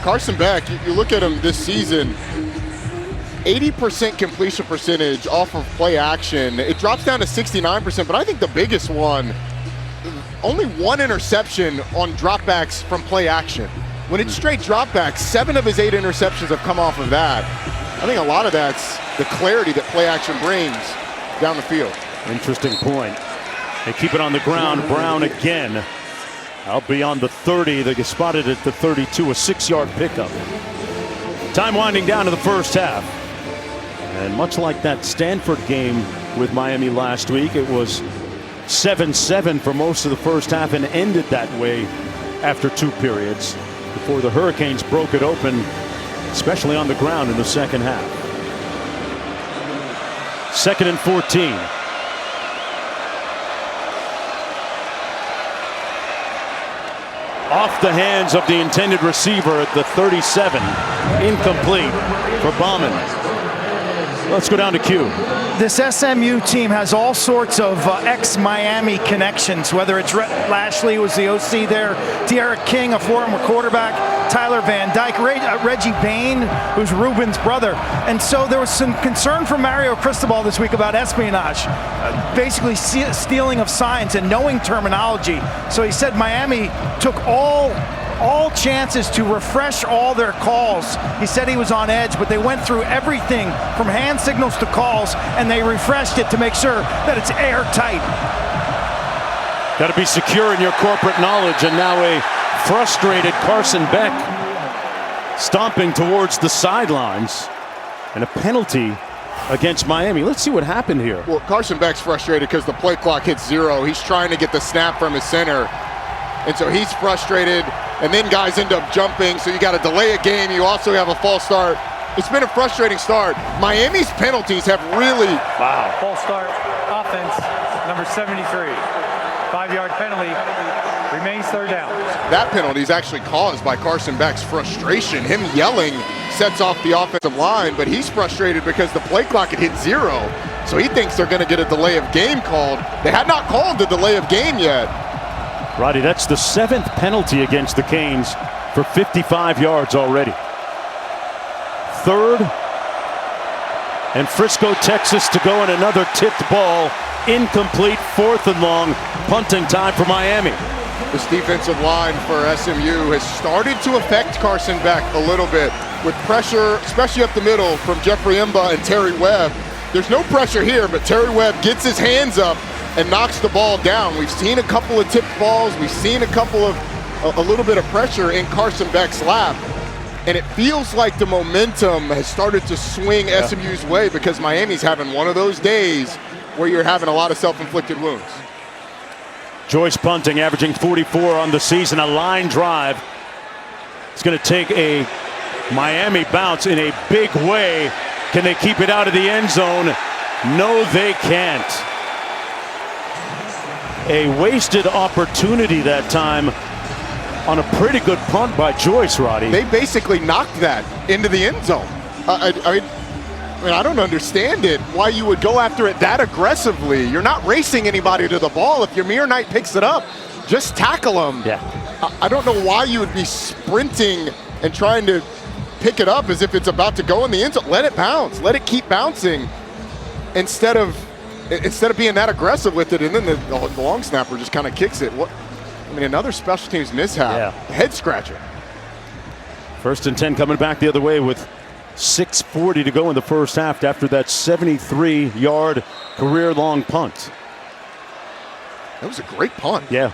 Carson Beck, you look at him this season, 80% completion percentage off of play action. It drops down to 69%, but I think the biggest one, only one interception on dropbacks from play action. When it's straight dropbacks, 7 of his 8 interceptions have come off of that. I think a lot of that's the clarity that play action brings down the field.
Interesting point. They keep it on the ground. Brown again. Out beyond the 30. They get spotted at the 32, a 6-yard pickup. Time winding down to the first half. And much like that Stanford game with Miami last week, it was 7-7 for most of the first half and ended that way after 2 periods before the Hurricanes broke it open, especially on the ground in the second half. 2nd and 14. Off the hands of the intended receiver at the 37. Incomplete for Bauman. Let's go down to Q.
This SMU team has all sorts of ex-Miami connections, whether it's Rhett Lashley, who was the OC there, De'Ara King, a former quarterback, Tyler Van Dyke, Reggie Bain, who's Ruben's brother. And so there was some concern from Mario Cristobal this week about espionage, basically stealing of signs and knowing terminology. So he said Miami took all chances to refresh all their calls. He said he was on edge, but they went through everything from hand signals to calls, and they refreshed it to make sure that it's airtight.
Got to be secure in your corporate knowledge, and now a frustrated Carson Beck stomping towards the sidelines, and a penalty against Miami. Let's see what happened here.
Well, Carson Beck's frustrated because the play clock hits 0. He's trying to get the snap from his center, and so he's frustrated. And then guys end up jumping, so you got to delay a game. You also have a false start. It's been a frustrating start. Miami's penalties have really...
Wow. False start, offense, number 73. 5-yard penalty, remains 3rd down.
That penalty is actually caused by Carson Beck's frustration. Him yelling sets off the offensive line, but he's frustrated because the play clock had hit 0. So he thinks they're going to get a delay of game called. They had not called the delay of game yet.
Roddy, that's the 7th penalty against the Canes for 55 yards already. 3rd and Frisco, Texas to go, and another tipped ball. Incomplete, 4th and long. Punting time for Miami.
This defensive line for SMU has started to affect Carson Beck a little bit with pressure, especially up the middle from Jeffrey Imba and Terry Webb. There's no pressure here, but Terry Webb gets his hands up and knocks the ball down. We've seen a couple of tipped balls. We've seen a little bit of pressure in Carson Beck's lap. And it feels like the momentum has started to swing SMU's way because Miami's having one of those days where you're having a lot of self-inflicted wounds.
Joyce punting, averaging 44 on the season. A line drive. It's going to take a Miami bounce in a big way. Can they keep it out of the end zone? No, they can't. A wasted opportunity that time on a pretty good punt by Joyce, Roddy.
They basically knocked that into the end zone. I mean, I don't understand it, why you would go after it that aggressively. You're not racing anybody to the ball. If Yamir Knight picks it up, just tackle him.
Yeah.
I don't know why you would be sprinting and trying to pick it up as if it's about to go in the end zone. Let it bounce. Let it keep bouncing instead of being that aggressive with it, and then the long snapper just kind of kicks it. I mean, another special teams mishap.
Yeah.
Head scratcher.
1st and 10 coming back the other way with 6:40 to go in the first half after that 73-yard career-long punt.
That was a great punt.
Yeah.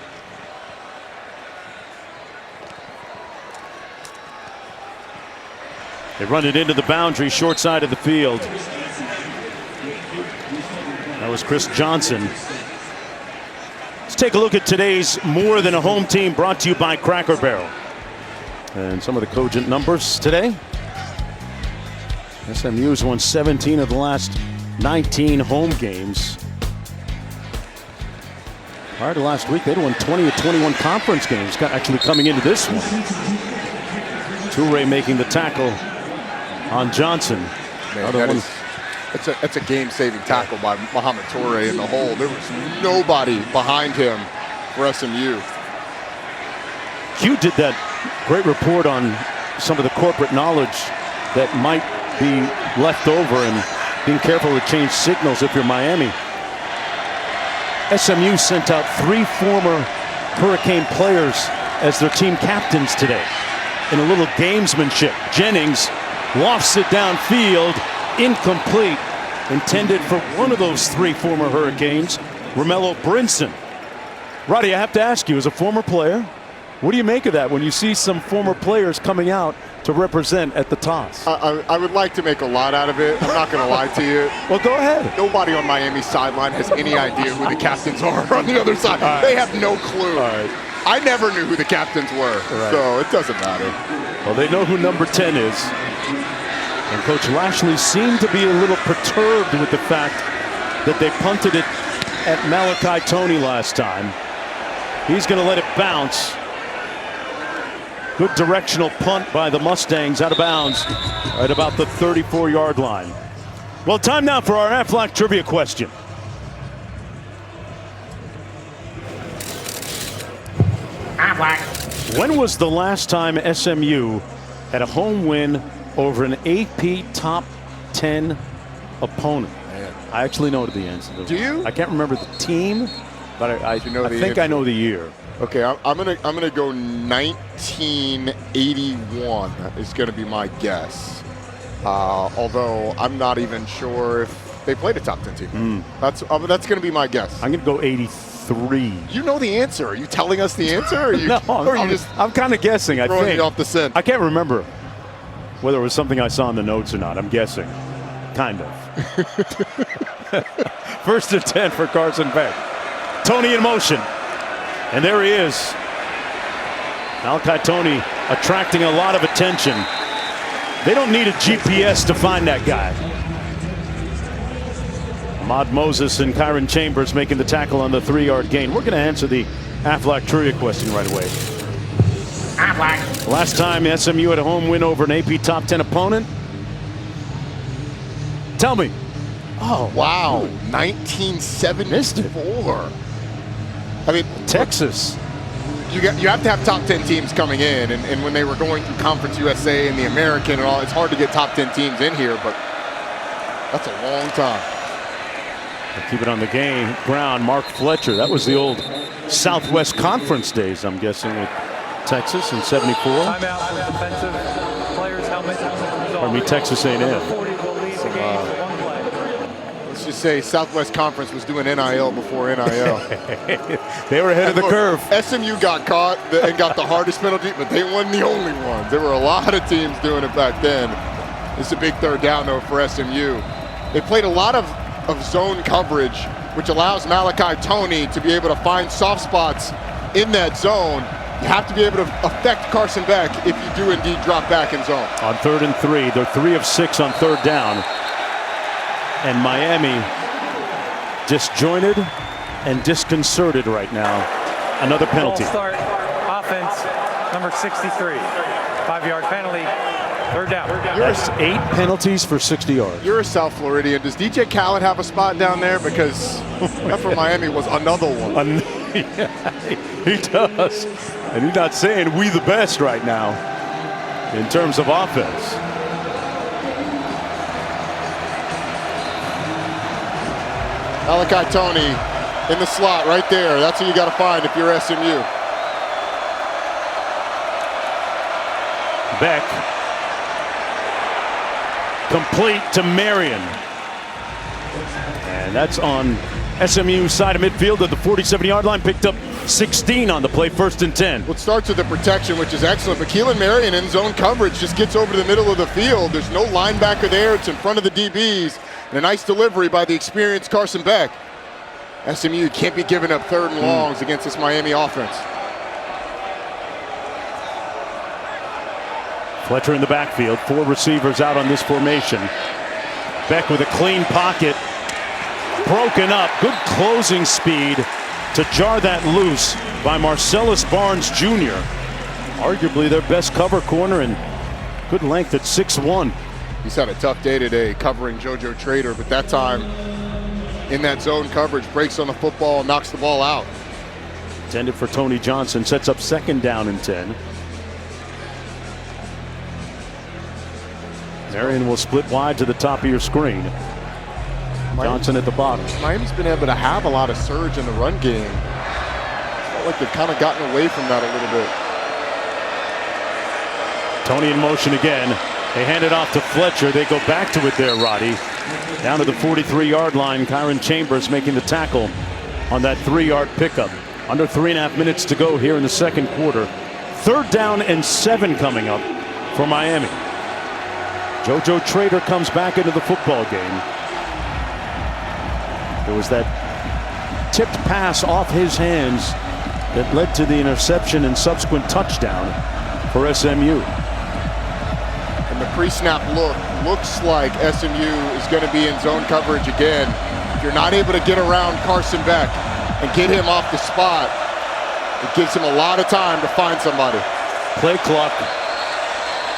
They run it into the boundary, short side of the field. That was Chris Johnson. Let's take a look at today's More Than a Home team, brought to you by Cracker Barrel. And some of the cogent numbers today. SMU's won 17 of the last 19 home games. Prior to last week, they'd won 20 of 21 conference games, actually coming into this one. Toure making the tackle on Johnson.
Man, that's a game-saving tackle by Mohamed Toure in the hole. There was nobody behind him for SMU.
Q did that great report on some of the corporate knowledge that might be left over and being careful to change signals if you're Miami. SMU sent out 3 former Hurricane players as their team captains today in a little gamesmanship. Jennings lofts it downfield, incomplete, intended for one of those 3 former Hurricanes, Romello Brinson. Roddy, I have to ask you, as a former player, What do you make of that when you see some former players coming out to represent at the toss?
I would like to make a lot out of it. I'm not going to lie to you.
Well, go ahead.
Nobody on Miami's sideline has any idea who the captains are on the other side. They have no clue. I never knew who the captains were, so it doesn't matter.
Well, they know who number 10 is. And Coach Lashley seemed to be a little perturbed with the fact that they punted it at Malachi Toney last time. He's going to let it bounce. Good directional punt by the Mustangs, out of bounds at about the 34-yard line. Well, time now for our Aflac trivia question. Aflac. When was the last time SMU had a home win over an AP top 10 opponent? I actually know the answer.
Do you?
I can't remember the team, but I think I know the year.
Okay, I'm gonna go 1981 is gonna be my guess. Although I'm not even sure if they played a top 10 team. That's gonna be my guess.
I'm gonna go 83.
You know the answer. Are you telling us the answer? Or are you,
No, I'm kind of guessing. I
throwing
think
me off the scent?
I can't remember whether it was something I saw in the notes or not. I'm guessing, kind of. First and 10 for Carson Beck. Toney in motion. And there he is. Malachi Toney attracting a lot of attention. They don't need a GPS to find that guy. Ahmad Moses and Kyron Chambers making the tackle on the 3-yard gain. We're going to answer the Aflac trivia question right away. Aflac. Last time SMU had a home win over an AP top 10 opponent. Tell me.
Oh, wow. 1974. I mean,
Texas.
You have to have top 10 teams coming in, and when they were going through Conference USA and the American and all, it's hard to get top 10 teams in here, but that's a long time.
They'll keep it on the ground. Mark Fletcher. That was the old Southwest Conference days, I'm guessing, at Texas in '74.
Timeout for defensive players' helmet.
Pardon me, Texas A&M.
Let's just say Southwest Conference was doing NIL before NIL.
They were ahead of the curve.
SMU got caught and got the hardest penalty, but they weren't the only ones. There were a lot of teams doing it back then. It's a big third down, though, for SMU. They played a lot of zone coverage, which allows Malachi Toney to be able to find soft spots in that zone. You have to be able to affect Carson Beck if you do indeed drop back in zone.
On 3rd and 3, they're 3 of 6 on 3rd down. And Miami disjointed and disconcerted right now. Another penalty.
Start offense, number 63. 5-yard penalty. 3rd down.
That's 8 penalties for 60 yards.
You're a South Floridian. Does DJ Khaled have a spot down there? Because that for Miami was another one.
Yeah, he does. And he's not saying we the best right now in terms of offense.
Malachi Toney in the slot right there. That's who you got to find if you're SMU.
Beck. Complete to Marion. And that's on SMU's side of midfield at the 47-yard line. Picked up 16 on the play, 1st and 10.
Well, it starts with the protection, which is excellent. But Keelan Marion in zone coverage just gets over to the middle of the field. There's no linebacker there. It's in front of the DBs. And a nice delivery by the experienced Carson Beck. SMU can't be giving up 3rd and longs against this Miami offense.
Fletcher in the backfield. 4 receivers out on this formation. Beck with a clean pocket. Broken up. Good closing speed to jar that loose by Marcellus Barnes Jr. Arguably their best cover corner and good length at 6'1".
He's had a tough day today covering JoJo Trader, but that time in that zone coverage, breaks on the football, knocks the ball out.
Intended for Tony Johnson, sets up 2nd down and 10. Marion will split wide to the top of your screen. Johnson at the bottom.
Miami's been able to have a lot of surge in the run game. It's felt like they've kind of gotten away from that a little bit.
Toney in motion again. They hand it off to Fletcher. They go back to it there, Roddy. Down to the 43-yard line. Kyron Chambers making the tackle on that 3-yard pickup. Under 3.5 minutes to go here in the 2nd quarter. 3rd down and 7 coming up for Miami. JoJo Trader comes back into the football game. There was that tipped pass off his hands that led to the interception and subsequent touchdown for SMU.
And the pre-snap look looks like SMU is going to be in zone coverage again. If you're not able to get around Carson Beck and get him off the spot, it gives him a lot of time to find somebody.
Play clock.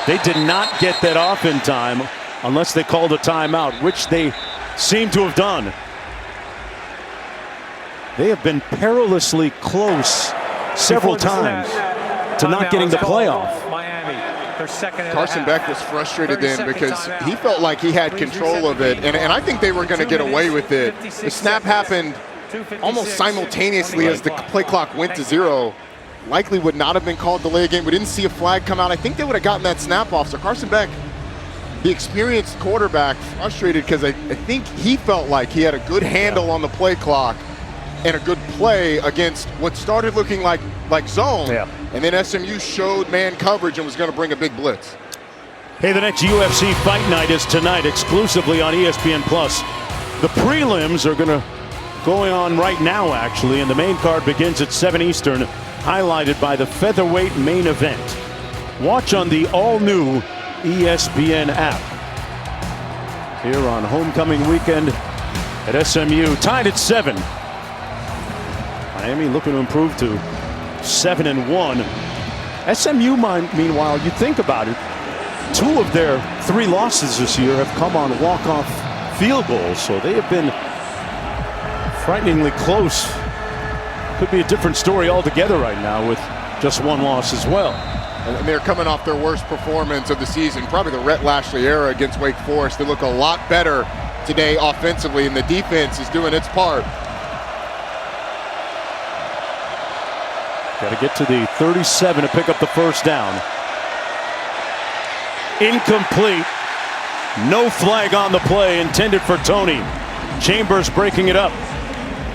They did not get that off in time unless they called a timeout, which they seem to have done. They have been perilously close several times to not getting the play off.
Miami, their second.
Carson Beck was frustrated then because he felt like he had control of it, and I think they were going to get away with it. The snap happened almost simultaneously as the play clock went to 0. Likely would not have been called delay of game. We didn't see a flag come out. I think they would have gotten that snap off. So Carson Beck, the experienced quarterback, frustrated because I think he felt like he had a good handle on the play clock and a good play against what started looking like zone.
Yeah.
And then SMU showed man coverage and was going to bring a big blitz.
Hey, the next UFC Fight Night is tonight exclusively on ESPN+. The prelims are going on right now, actually, and the main card begins at 7 Eastern, highlighted by the featherweight main event. Watch on the all-new ESPN app. Here on homecoming weekend at SMU, tied at 7. Miami looking to improve to 7-1. SMU, meanwhile, you think about it, 2 of their 3 losses this year have come on walk-off field goals, so they have been frighteningly close. Could be a different story altogether right now with just 1 loss as well.
And they're coming off their worst performance of the season, probably the Rhett Lashley era against Wake Forest. They look a lot better today offensively, and the defense is doing its part.
Got to get to the 37 to pick up the first down. Incomplete. No flag on the play intended for Tony. Chambers breaking it up.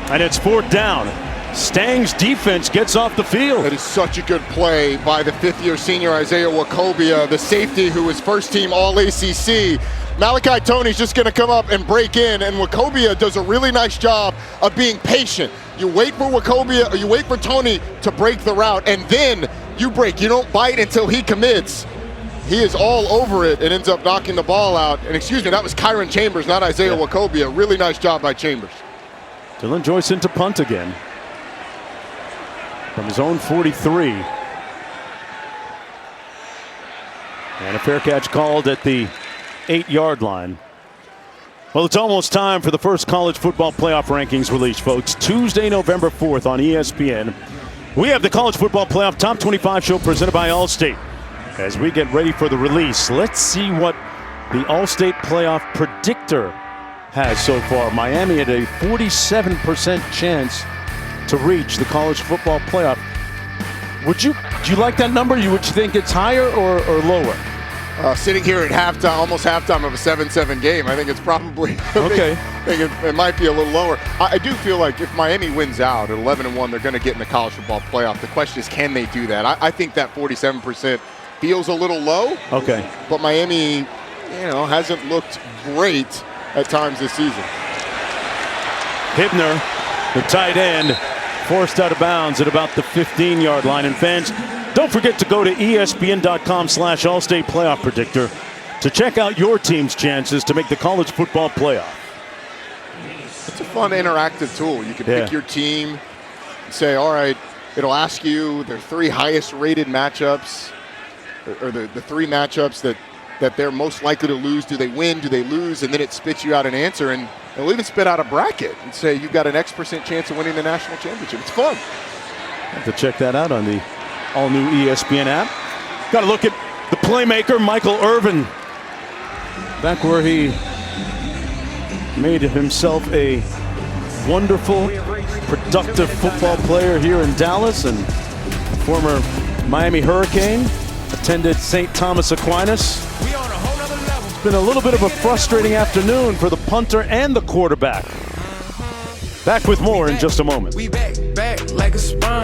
And it's 4th down. Stang's defense gets off the field.
That is such a good play by the 5th-year senior Isaiah Wacobia, the safety who was first-team All-ACC. Malachi Tony's just going to come up and break in, and Wacobia does a really nice job of being patient. You wait for Wacobia, or you wait for Tony to break the route, and then you break. You don't bite until he commits. He is all over it and ends up knocking the ball out. And excuse me, that was Kyron Chambers, not Isaiah Wacobia. Really nice job by Chambers.
Dylan Joyce into punt again from his own 43. And a fair catch called at the 8-yard line. Well, it's almost time for the first college football playoff rankings release, folks. Tuesday, November 4th on ESPN. We have the College Football Playoff Top 25 show presented by Allstate. As we get ready for the release, let's see what the Allstate Playoff Predictor has so far. Miami had a 47% chance to reach the college football playoff. Do you like that number? Would you think it's higher or lower?
Sitting here at halftime, almost halftime of a 7-7 game, I think it's probably
okay.
I think it might be a little lower. I do feel like if Miami wins out at 11-1, they're going to get in the college football playoff. The question is, can they do that? I think that 47% feels a little low.
Okay.
But Miami, hasn't looked great at times this season.
Hibner, the tight end, forced out of bounds at about the 15-yard line. And fans, don't forget to go to ESPN.com/Allstate Playoff Predictor to check out your team's chances to make the college football playoff.
It's a fun interactive tool. You can pick your team and say, all right, it'll ask you their 3 highest rated matchups, or the 3 matchups that they're most likely to lose. Do they win? Do they lose? And then it spits you out an answer, and it'll even spit out a bracket and say you've got an X% chance of winning the national championship. It's fun.
Have to check that out on the all-new ESPN app. Got to look at the playmaker, Michael Irvin. Back where he made himself a wonderful, productive football player here in Dallas, and former Miami Hurricane, attended St. Thomas Aquinas. It's been a little bit of a frustrating afternoon for the punter and the quarterback. Back with more in just a moment.
We back like a spine,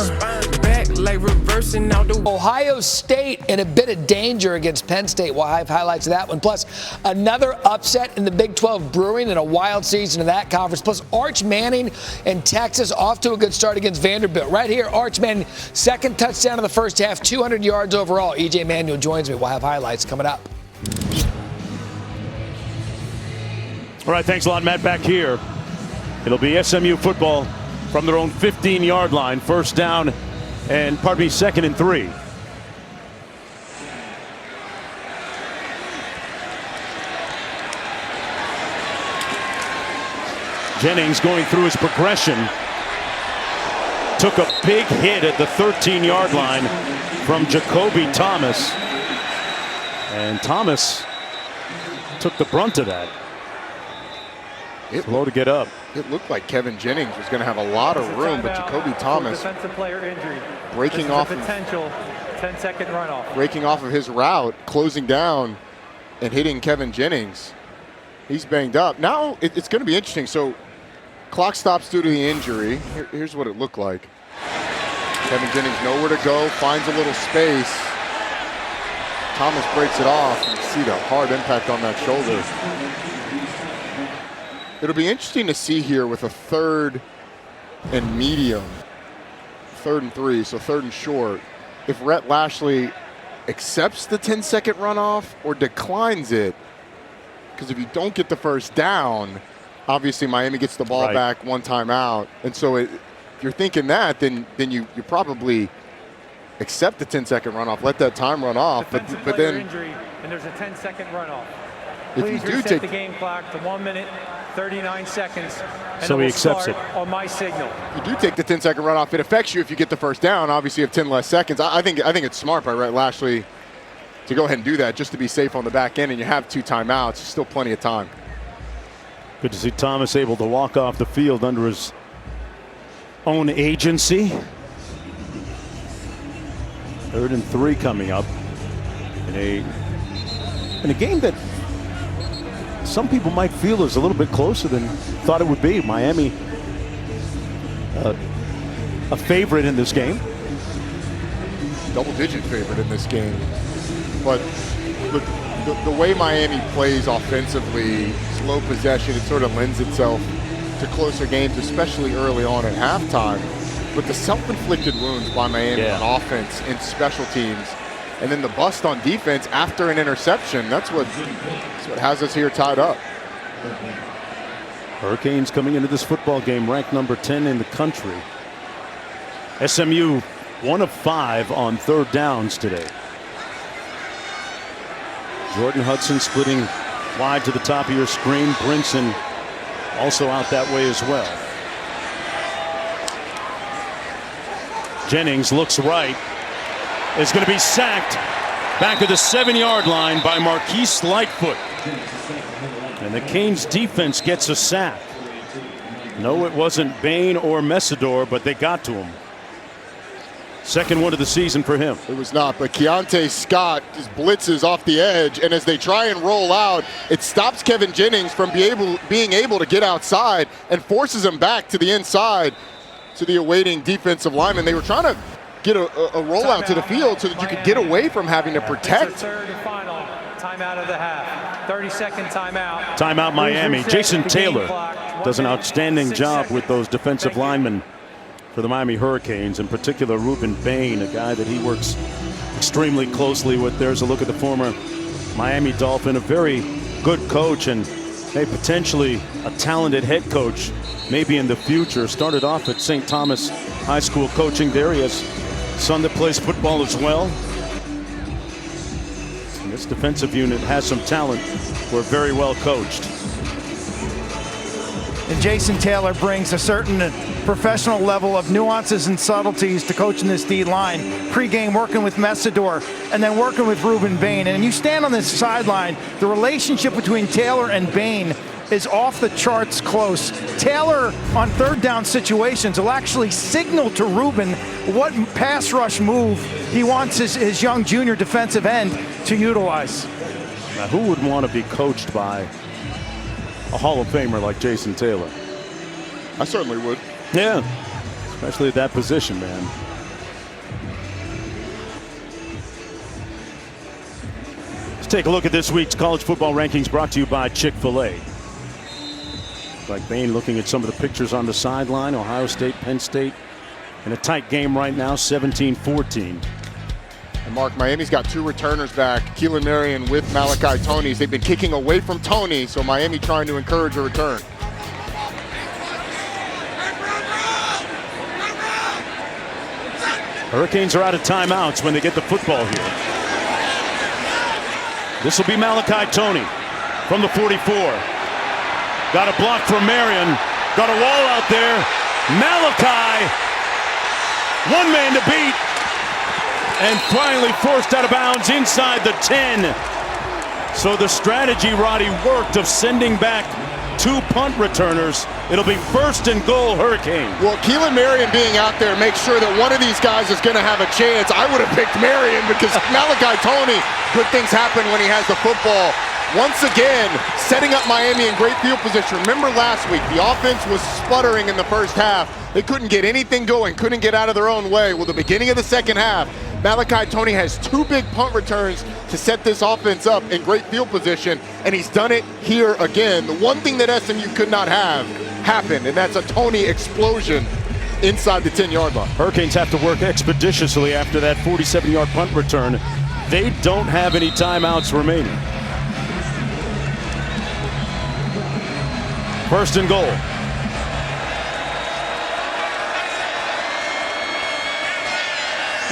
back like reversing out the.
Ohio State in a bit of danger against Penn State. We'll have highlights of that one. Plus, another upset in the Big 12 brewing and a wild season of that conference. Plus, Arch Manning and Texas off to a good start against Vanderbilt. Right here, Arch Manning, second touchdown in the first half, 200 yards overall. EJ Manuel joins me. We'll have highlights coming up.
All right, thanks a lot, Matt. Back here, it'll be SMU football from their own 15-yard line. First down and, second and 3. Jennings going through his progression. Took a big hit at the 13-yard line from Jacoby Thomas. And Thomas took the brunt of that. Slow to get up.
It looked like Kevin Jennings was going to have a lot of room, but Jacoby Thomas
defensive player injury.
breaking off
potential 10-second runoff.
Breaking off of his route, closing down, and hitting Kevin Jennings. He's banged up. Now it's going to be interesting. So clock stops due to the injury. Here's what it looked like. Kevin Jennings nowhere to go, finds a little space. Thomas breaks it off. You see the hard impact on that shoulder. It'll be interesting to see here with a 3rd and medium, 3rd and 3, so 3rd and short, if Rhett Lashley accepts the 10-second runoff or declines it. Because if you don't get the first down, obviously Miami gets the ball back, 1 timeout. And so if you're thinking that, then you probably accept the 10-second runoff, let that time run off. But then
injury, and there's a 10-second runoff.
If
Please
you do
reset
take
the game clock to 1 minute, 39 seconds, and
so he accepts it
on my signal.
You do take the 10-second runoff. It affects you if you get the first down. Obviously, you have 10 less seconds. I think it's smart by Rhett Lashley to go ahead and do that just to be safe on the back end, and you have 2 timeouts. Still plenty of time.
Good to see Thomas able to walk off the field under his own agency. 3rd and 3 coming up in a game that some people might feel is a little bit closer than thought it would be. Miami a favorite in this game.
Double-digit favorite in this game. But the way Miami plays offensively, slow possession, it sort of lends itself to closer games, especially early on at halftime. But the self-inflicted wounds by Miami on offense and special teams, and then the bust on defense after an interception, that's what has us here tied up.
Hurricanes coming into this football game ranked number 10 in the country. SMU 1 of 5 on 3rd downs today. Jordan Hudson splitting wide to the top of your screen. Brinson also out that way as well. Jennings looks right. Is going to be sacked back to the 7-yard line by Marquise Lightfoot. And the Canes defense gets a sack. No, it wasn't Bain or Messidor, but they got to him. Second one of the season for him.
It was not, but Keontae Scott just blitzes off the edge, and as they try and roll out, it stops Kevin Jennings from being able to get outside and forces him back to the inside to the awaiting defensive lineman. They were trying to get a rollout to the field so that you could get away from having to protect.
It's third and final timeout of the half. 30-second timeout.
Timeout Miami. Jason Taylor does an outstanding job with those defensive linemen for the Miami Hurricanes, in particular Ruben Bain, a guy that he works extremely closely with. There's a look at the former Miami Dolphin, a very good coach and potentially a talented head coach maybe in the future. Started off at St. Thomas High School coaching there. He has a son that plays football as well. And this defensive unit has some talent. We're very well coached.
And Jason Taylor brings a certain professional level of nuances and subtleties to coaching this D-line. Pre-game working with Messidor and then working with Ruben Bain. And you stand on this sideline, the relationship between Taylor and Bain is off the charts close. Taylor on 3rd down situations will actually signal to Ruben what pass rush move he wants his young junior defensive end to utilize.
Now, who would want to be coached by a Hall of Famer like Jason Taylor?
I certainly would.
Yeah, especially at that position, man. Let's take a look at this week's college football rankings brought to you by Chick-fil-A. Like Bain looking at some of the pictures on the sideline. Ohio State, Penn State in a tight game right now, 17-14.
And Mark, Miami's got 2 returners back, Keelan Marion with Malachi Tony. They've been kicking away from Tony, so Miami trying to encourage a return.
Hurricanes are out of timeouts when they get the football here. This will be Malachi Tony from the 44. Got a block from Marion. Got a wall out there. Malachi, one man to beat. And finally forced out of bounds inside the 10. So the strategy, Roddy, worked of sending back 2 punt returners. It'll be 1st and goal Hurricane.
Well, Keelan Marion being out there makes sure that one of these guys is going to have a chance. I would have picked Marion because Malachi Tony, good things happen when he has the football. Once again, setting up Miami in great field position. Remember last week, the offense was sputtering in the first half. They couldn't get anything going, couldn't get out of their own way. Well, the beginning of the second half, Malachi Tony has 2 big punt returns to set this offense up in great field position, and he's done it here again. The one thing that SMU could not have happened, and that's a Tony explosion inside the 10-yard line.
Hurricanes have to work expeditiously after that 47-yard punt return. They don't have any timeouts remaining. 1st and goal.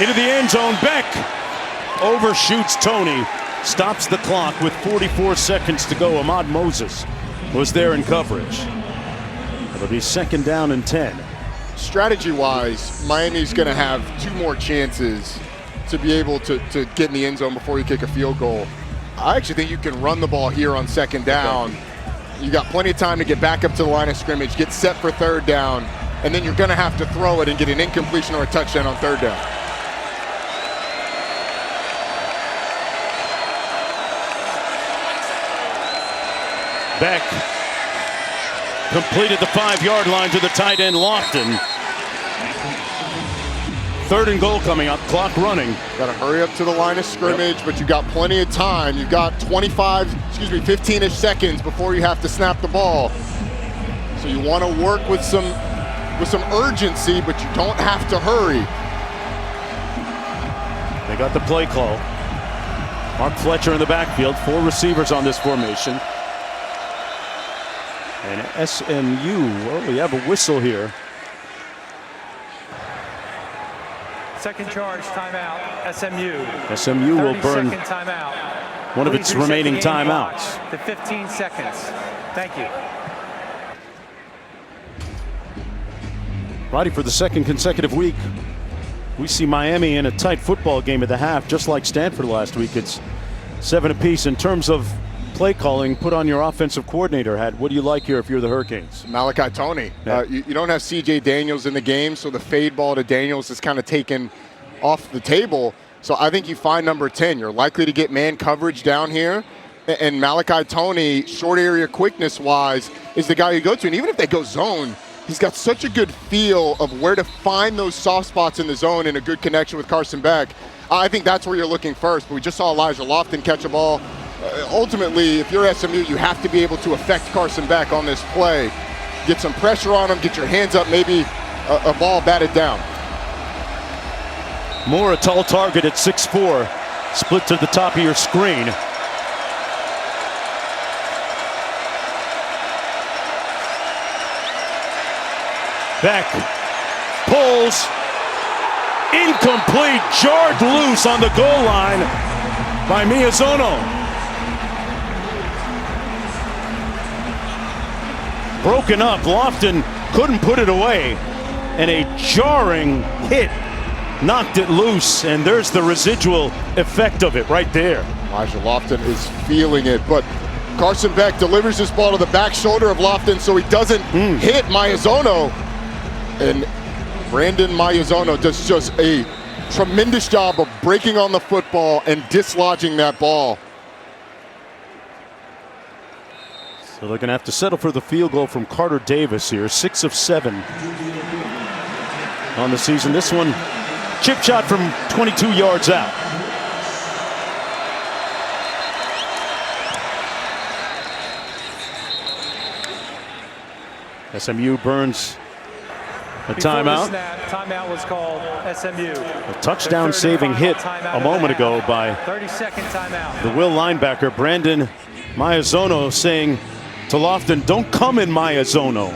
Into the end zone, Beck overshoots Tony, stops the clock with 44 seconds to go. Ahmad Moses was there in coverage. It'll be 2nd down and 10.
Strategy-wise, Miami's going to have 2 more chances to be able to get in the end zone before you kick a field goal. I actually think you can run the ball here on 2nd down. Okay. You got plenty of time to get back up to the line of scrimmage, get set for 3rd down, and then you're going to have to throw it and get an incompletion or a touchdown on 3rd down.
Beck completed the 5-yard line to the tight end Lofton. 3rd and goal coming up, clock running.
Got to hurry up to the line of scrimmage, but you got plenty of time. You've got 15-ish seconds before you have to snap the ball. So you want to work with some urgency, but you don't have to hurry.
They got the play call. Mark Fletcher in the backfield, 4 receivers on this formation. And SMU, well, we have a whistle here.
2nd charge, timeout, SMU.
SMU will burn
timeout.
One of its remaining timeouts.
To 15 seconds. Thank you.
Roddy, for the 2nd consecutive week, we see Miami in a tight football game at the half, just like Stanford last week. It's 7 apiece. In terms of play calling, put on your offensive coordinator hat. What do you like here if you're the Hurricanes?
Malachi Tony.
Yeah.
You don't have C.J. Daniels in the game, so the fade ball to Daniels is kind of taken off the table. So I think you find number 10. You're likely to get man coverage down here. And Malachi Tony, short area quickness-wise, is the guy you go to. And even if they go zone, he's got such a good feel of where to find those soft spots in the zone and a good connection with Carson Beck. I think that's where you're looking first. But we just saw Elijah Lofton catch a ball. Ultimately, if you're SMU, you have to be able to affect Carson Beck on this play. Get some pressure on him, get your hands up, maybe a ball batted down.
Moore, a tall target at 6'4", split to the top of your screen. Beck pulls, incomplete, jarred loose on the goal line by Miyazono. Broken up, Lofton couldn't put it away, and a jarring hit knocked it loose, and there's the residual effect of it right there.
Elijah Lofton is feeling it, but Carson Beck delivers this ball to the back shoulder of Lofton so he doesn't hit Miyazono, and Brandon Miyazono does just a tremendous job of breaking on the football and dislodging that ball.
So they're going to have to settle for the field goal from Carter Davis here. 6 of 7 on the season. This one, chip shot from 22 yards out. SMU burns a
Before the
timeout.
snap, timeout was called SMU.
A touchdown saving hit a moment ago by
30-second timeout.
the Will linebacker, Brandon Maiazono, saying to Lofton, don't come in Maiazono.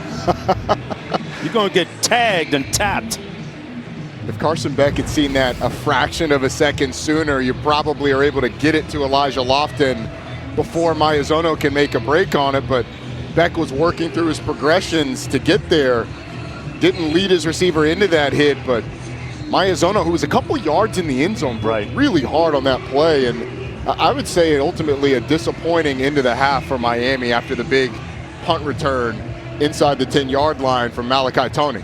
You're going to get tagged and tapped.
If Carson Beck had seen that a fraction of a second sooner, you probably are able to get it to Elijah Lofton before Maiazono can make a break on it, but Beck was working through his progressions to get there. Didn't lead his receiver into that hit, but Maiazono, who was a couple yards in the end zone, really hard on that play. And I would say ultimately a disappointing end of the half for Miami after the big punt return inside the 10-yard line from Malachi Toney.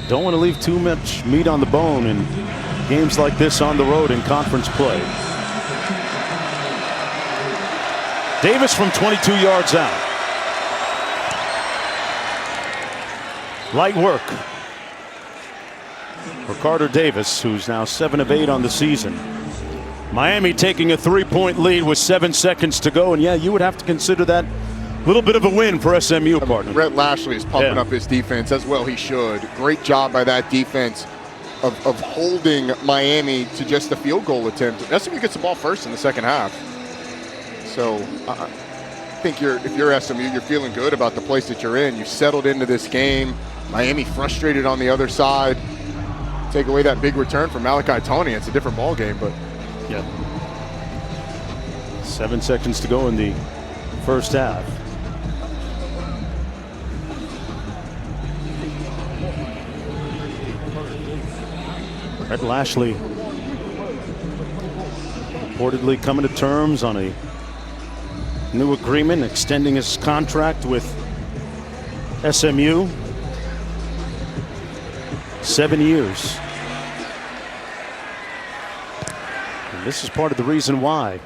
Don't want to leave too much meat on the bone in games like this on the road in conference play. Davis from 22 yards out. Light work for Carter Davis, who's now 7 of 8 on the season. Miami taking a 3-point lead with 7 seconds to go, and yeah, you would have to consider that a little bit of a win for SMU, partner.
Brett Lashley is pumping up his defense, as well he should. Great job by that defense of holding Miami to just the field goal attempt. SMU gets the ball first in the second half. So I think if you're SMU, you're feeling good about the place that you're in. You settled into this game. Miami frustrated on the other side. Take away that big return from Malachi Toney, it's a different ball game, but
yeah. 7 seconds to go in the first half. Brett Lashley reportedly coming to terms on a new agreement, extending his contract with SMU. 7 years. And this is part of the reason why.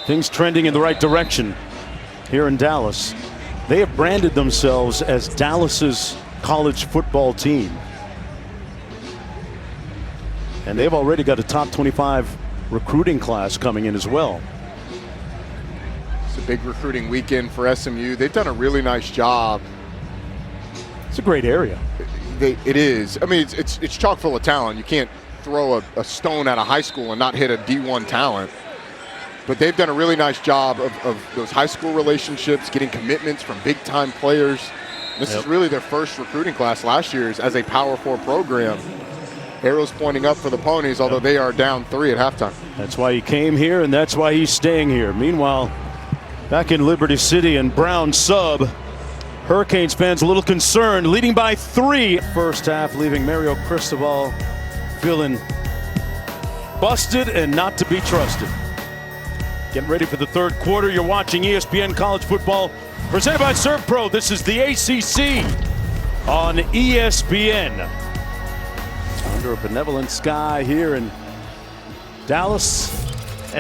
Things trending in the right direction here in Dallas. They have branded themselves as Dallas's college football team. And they've already got a top 25 recruiting class coming in as well.
It's a big recruiting weekend for SMU. They've done a really nice job.
It's a great area.
It is. I mean, it's chock full of talent. You can't throw a stone at a high school and not hit a D1 talent. But they've done a really nice job of those high school relationships, getting commitments from big-time players. This is really their first recruiting class last year's as a Power 4 program. Arrows pointing up for the Ponies, although they are down 3 at halftime.
That's why he came here, and that's why he's staying here. Meanwhile, back in Liberty City and Brown sub, Hurricanes fans a little concerned, leading by 3. First half, leaving Mario Cristobal feeling busted and not to be trusted. Getting ready for the third quarter. You're watching ESPN College Football, presented by ServPro. This is the ACC on ESPN. Under a benevolent sky here in Dallas.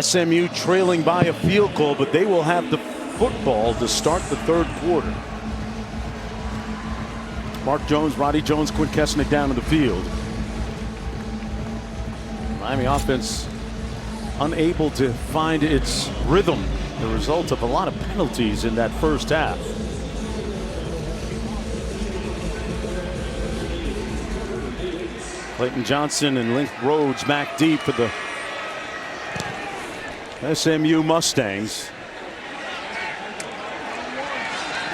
SMU trailing by a field goal, but they will have the football to start the third quarter. Mark Jones, Roddy Jones, Quinn Kesnick down in the field. Miami offense unable to find its rhythm, the result of a lot of penalties in that first half. Clayton Johnson and Link Rhodes back deep for the SMU Mustangs.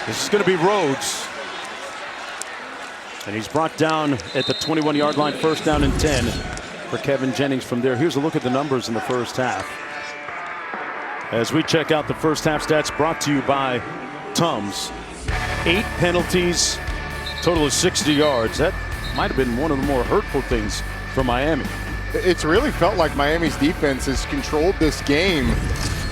This is going to be Rhodes. And he's brought down at the 21-yard line, first down and 10 for Kevin Jennings from there. Here's a look at the numbers in the first half. As we check out the first half stats brought to you by Tums. 8 penalties, total of 60 yards. That might have been one of the more hurtful things for Miami.
It's really felt like Miami's defense has controlled this game,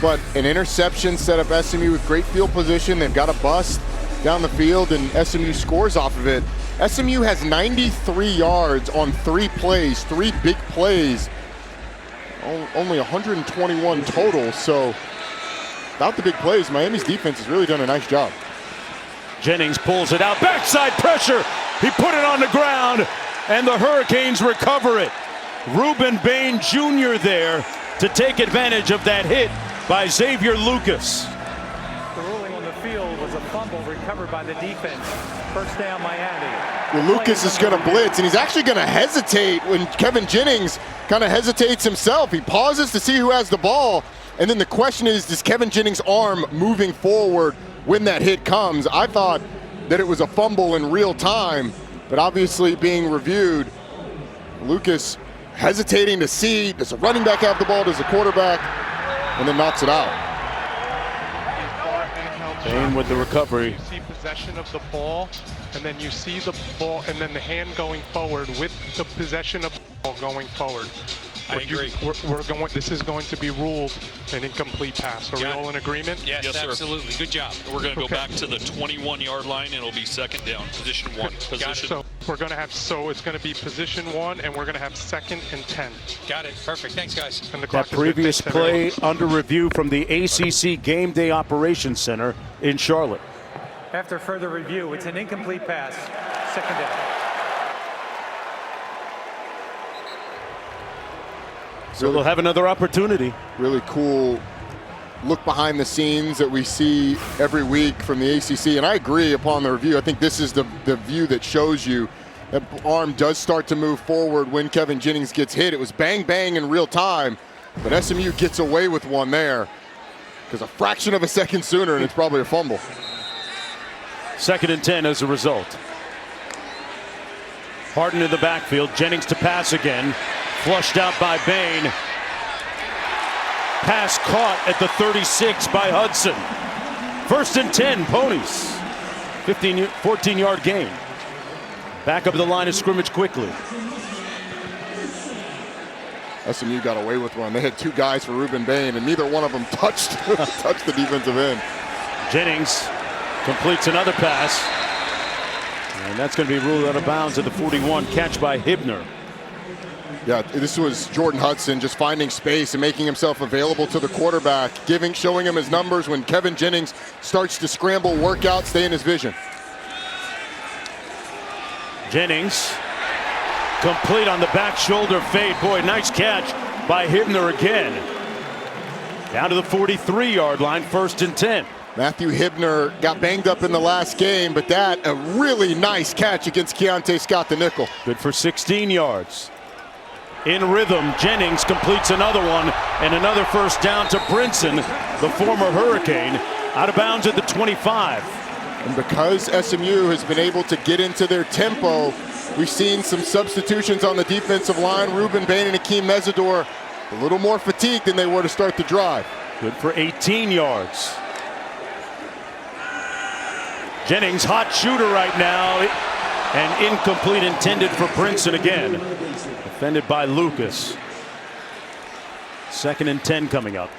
but an interception set up SMU with great field position. They've got a bust down the field, and SMU scores off of it. SMU has 93 yards on 3 plays, 3 big plays, only 121 total. So without the big plays, Miami's defense has really done a nice job.
Jennings pulls it out, backside pressure. He put it on the ground, and the Hurricanes recover it. Ruben Bain Jr. there to take advantage of that hit by Xavier Lucas.
The ruling on the field by the defense. First down, Miami.
Well, Lucas is going to blitz, and he's actually going to hesitate when Kevin Jennings kind of hesitates himself. He pauses to see who has the ball, and then the question is Kevin Jennings' arm moving forward when that hit comes? I thought that it was a fumble in real time, but obviously being reviewed, Lucas hesitating to see, does the running back have the ball, does the quarterback, and then knocks it out.
Bain with the recovery.
You see possession of the ball, and then you see the ball, and then the hand going forward with the possession of the ball going forward.
I agree.
This is going to be ruled an incomplete pass. Are we all in agreement?
Yes, absolutely. Good job. We're going to go back to the 21-yard line, and it'll be second down. Position 1. Position.
So we're going to have. So it's going to be position 1, and we're going to have 2nd and 10.
Got it. Perfect. Thanks, guys.
And the
That previous play under review from the ACC Game Day Operations Center in Charlotte.
After further review, it's an incomplete pass. Second down.
So they'll have another opportunity.
Really cool look behind the scenes that we see every week from the ACC. And I agree upon the review. I think this is the view that shows you that arm does start to move forward when Kevin Jennings gets hit. It was bang, bang in real time, but SMU gets away with one there because a fraction of a second sooner, and it's probably a fumble.
2nd and 10 as a result. Harden in the backfield. Jennings to pass again. Flushed out by Bain. Pass caught at the 36 by Hudson. 1st and 10, Ponies. 14-yard gain. Back up to the line of scrimmage quickly.
SMU got away with one. They had 2 guys for Ruben Bain, and neither one of them touched the defensive end.
Jennings completes another pass. And that's going to be ruled out of bounds at the 41. Catch by Hibner.
Yeah, this was Jordan Hudson just finding space and making himself available to the quarterback, showing him his numbers when Kevin Jennings starts to scramble, work out, stay in his vision.
Jennings, complete on the back shoulder fade. Boy, nice catch by Hibner again. Down to the 43-yard line, 1st and 10.
Matthew Hibner got banged up in the last game, but a really nice catch against Keontae Scott, the nickel.
Good for 16 yards. In rhythm, Jennings completes another one, and another first down to Brinson, the former Hurricane, out of bounds at the 25.
And because SMU has been able to get into their tempo, we've seen some substitutions on the defensive line. Ruben Bain and Akeem Mesidor a little more fatigued than they were to start the drive.
Good for 18 yards. Jennings, hot shooter right now, and incomplete, intended for Brinson again. Defended by Lucas. 2nd and 10 coming up.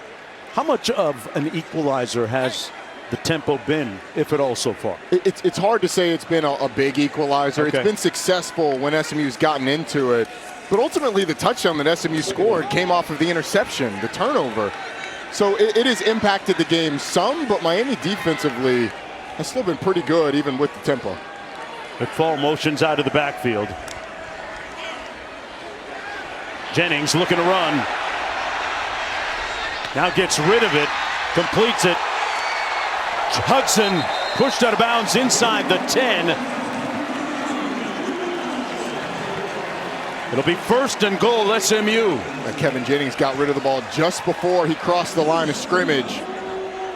How much of an equalizer has the tempo been, if at all, so far?
It's hard to say it's been a big equalizer.
Okay.
It's been successful when SMU's gotten into it. But ultimately, the touchdown that SMU scored came off of the interception, the turnover. So it has impacted the game some, but Miami defensively has still been pretty good, even with the tempo.
McFall motions out of the backfield. Jennings looking to run. Now gets rid of it, completes it. Hudson pushed out of bounds inside the 10. It'll be 1st and goal, SMU.
And Kevin Jennings got rid of the ball just before he crossed the line of scrimmage.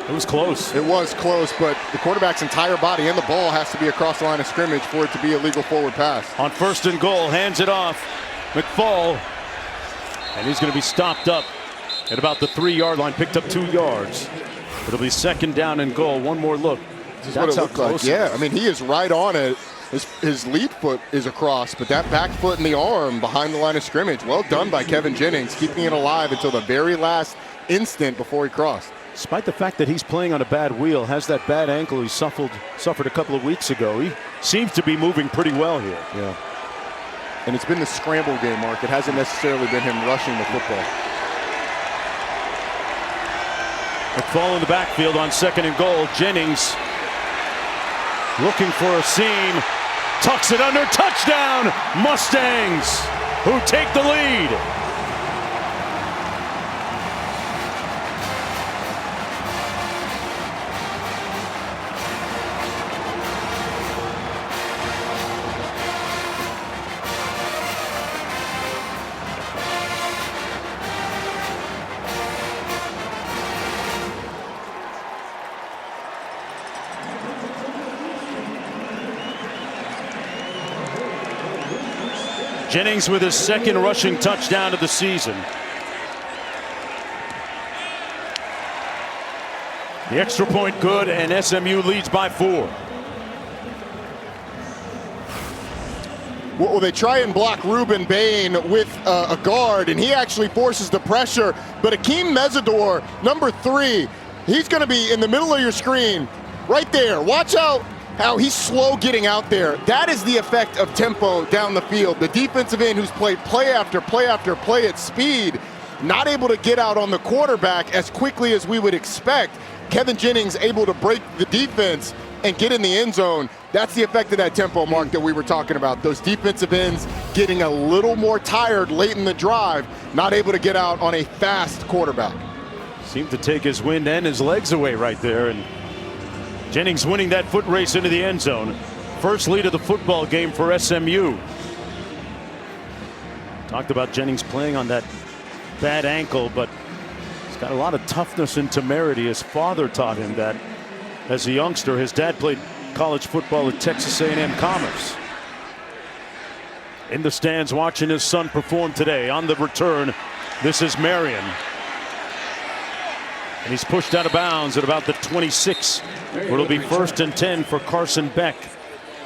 It was close.
It was close, but the quarterback's entire body and the ball has to be across the line of scrimmage for it to be a legal forward pass.
On 1st and goal, hands it off. McFall. And he's going to be stopped up at about the 3-yard line, picked up 2 yards. It'll be 2nd down and goal. One more look.
This is what it looked like. Yeah, I mean, he is right on it. His lead foot is across, but that back foot and the arm behind the line of scrimmage, well done by Kevin Jennings, keeping it alive until the very last instant before he crossed.
Despite the fact that he's playing on a bad wheel, has that bad ankle he suffered a couple of weeks ago, he seems to be moving pretty well here.
Yeah. And it's been the scramble game, Mark. It hasn't necessarily been him rushing the football.
McFall in the backfield on 2nd and goal. Jennings looking for a seam. Tucks it under. Touchdown, Mustangs, who take the lead. Jennings with his second rushing touchdown of the season. The extra point good, and SMU leads by 4.
Well, they try and block Ruben Bain with a guard, and he actually forces the pressure. But Akeem Mesidor, number 3, he's going to be in the middle of your screen right there. Watch out how he's slow getting out there. That is the effect of tempo down the field. The defensive end who's played play after play after play at speed, not able to get out on the quarterback as quickly as we would expect. Kevin Jennings able to break the defense and get in the end zone. That's the effect of that tempo, Mark, that we were talking about. Those defensive ends getting a little more tired late in the drive, not able to get out on a fast quarterback.
Seemed to take his wind and his legs away right there, and Jennings winning that foot race into the end zone. First lead of the football game for SMU. Talked about Jennings playing on that bad ankle, but he's got a lot of toughness and temerity. His father taught him that as a youngster. His dad played college football at Texas A&M Commerce. In the stands watching his son perform today. On the return, this is Marion. And he's pushed out of bounds at about the 26, where it'll be 1st and 10 for Carson Beck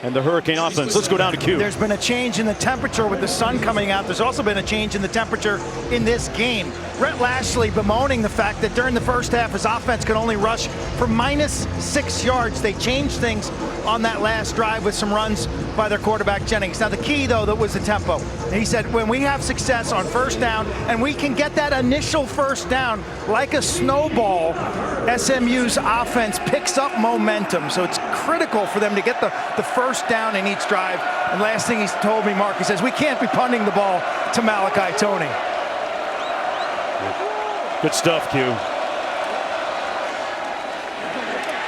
and the Hurricane offense. Let's go down to Q.
There's been a change in the temperature with the sun coming out. There's also been a change in the temperature in this game. Rhett Lashley bemoaning the fact that during the first half his offense could only rush for -6 yards. They changed things on that last drive with some runs by their quarterback Jennings. Now the key though, that was the tempo. And he said when we have success on first down and we can get that initial first down like a snowball, SMU's offense picks up momentum. So it's critical for them to get the first down in each drive. And last thing he's told me, Mark, he says we can't be punting the ball to Malachi Tony.
Good stuff, Q.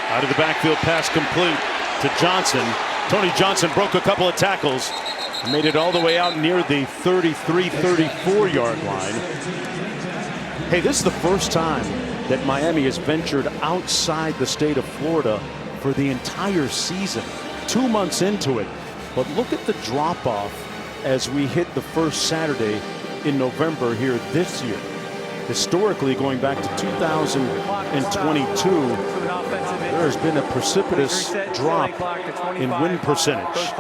Out of the backfield, pass complete to Johnson. Tony Johnson broke a couple of tackles and made it all the way out near the 33-34 yard line. Hey, this is the first time that Miami has ventured outside the state of Florida for the entire season. 2 months into it. But look at the drop off as we hit the first Saturday in November here this year. Historically, going back to 2022, there has been a precipitous drop in win percentage.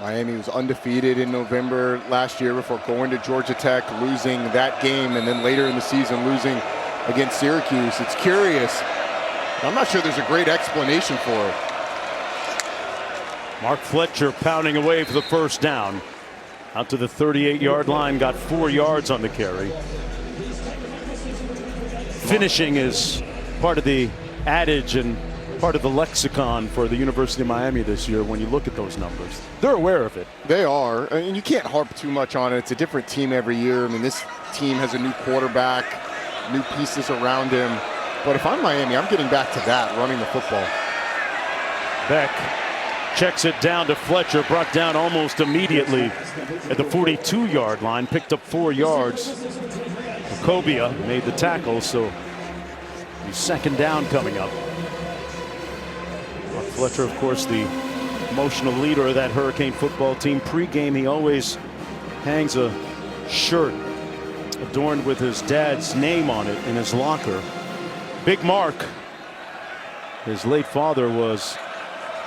Miami was undefeated in November last year before going to Georgia Tech, losing that game, and then later in the season losing against Syracuse. It's curious. I'm not sure there's a great explanation for it.
Mark Fletcher pounding away for the first down. Out to the 38-yard line, got 4 yards on the carry. Finishing is part of the adage and part of the lexicon for the University of Miami this year when you look at those numbers. They're aware of it.
They are, and you can't harp too much on it. It's a different team every year. I mean, this team has a new quarterback, new pieces around him. But if I'm Miami, I'm getting back to that, running the football.
Beck checks it down to Fletcher, brought down almost immediately at the 42-yard line, picked up 4 yards. Cobia made the tackle, so the second down coming up. Mark Fletcher, of course, the emotional leader of that Hurricane football team. Pre-game, he always hangs a shirt adorned with his dad's name on it in his locker. Big Mark, his late father, was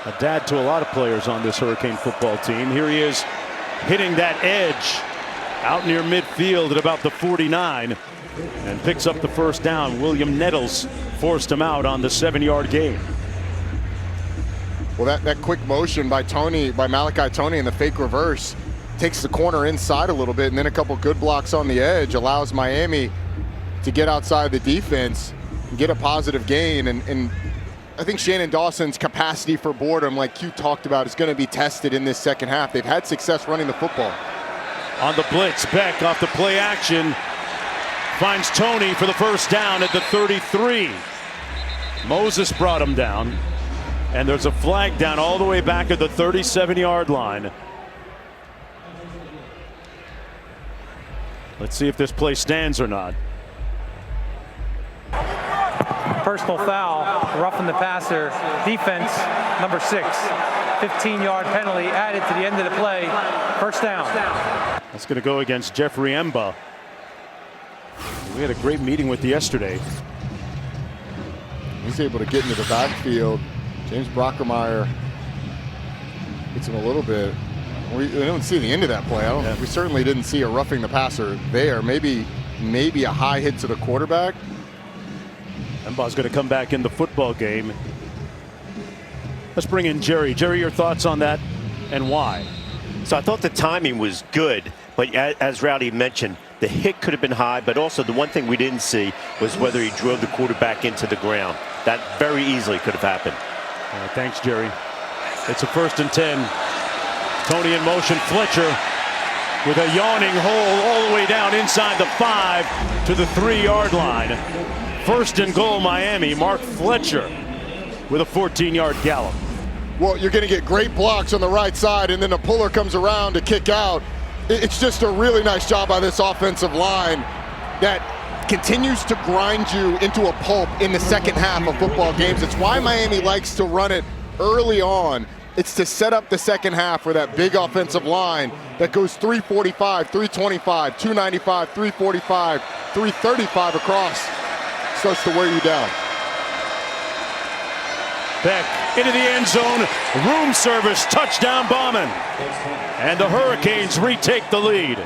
a dad to a lot of players on this Hurricane football team. Here he is hitting that edge out near midfield at about the 49 and picks up the first down. William Nettles forced him out on the 7-yard gain.
Well, that quick motion by Malachi Tony in the fake reverse takes the corner inside a little bit, and then a couple good blocks on the edge allows Miami to get outside the defense and get a positive gain. And I think Shannon Dawson's capacity for boredom, like Q talked about, is going to be tested in this second half. They've had success running the football.
On the blitz, Beck off the play action finds Tony for the first down at the 33. Moses brought him down, and there's a flag down all the way back at the 37-yard line. Let's see if this play stands or not.
personal foul, roughing the passer, defense, number 6. 15-yard penalty added to the end of the play. First down.
That's going to go against Jeffrey Emba. We had a great meeting with yesterday.
He's able to get into the backfield. James Brockermeyer hits him a little bit. We don't see the end of that play. We certainly didn't see a roughing the passer there. Maybe a high hit to the quarterback.
Emba's going to come back in the football game. Let's bring in Jerry. Jerry, your thoughts on that and why?
So I thought the timing was good, but as Rowdy mentioned, the hit could have been high, but also the one thing we didn't see was whether he drove the quarterback into the ground. That very easily could have happened.
Thanks, Jerry. It's a 1st and 10. Tony in motion. Fletcher with a yawning hole all the way down inside the 5 to the 3-yard line. 1st and goal, Miami. Mark Fletcher with a 14-yard gallop.
Well, you're going to get great blocks on the right side, and then a puller comes around to kick out. It's just a really nice job by this offensive line that continues to grind you into a pulp in the second half of football games. It's why Miami likes to run it early on. It's to set up the second half for that big offensive line that goes 345, 325, 295, 345, 335 across. Starts to wear you down.
Beck into the end zone. Room service. Touchdown Bauman. And the Hurricanes retake the lead.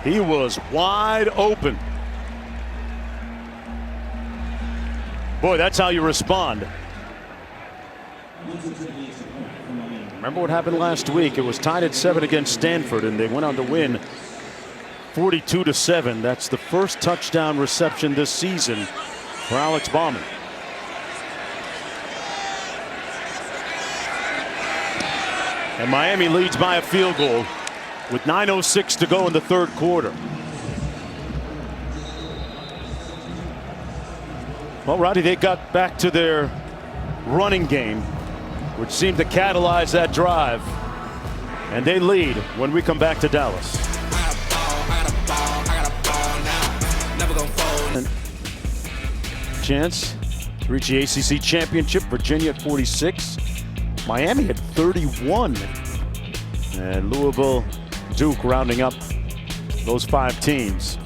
He was wide open. Boy, that's how you respond. Remember what happened last week? It was tied at 7 against Stanford, and they went on to win 42-7. That's the first touchdown reception this season for Alex Bauman. And Miami leads by a field goal with 9:06 to go in the 3rd quarter. Well, Roddy, they got back to their running game, which seemed to catalyze that drive. And they lead when we come back to Dallas. Chance to reach the ACC championship. Virginia at 46. Miami at 31. And Louisville, Duke rounding up those 5 teams.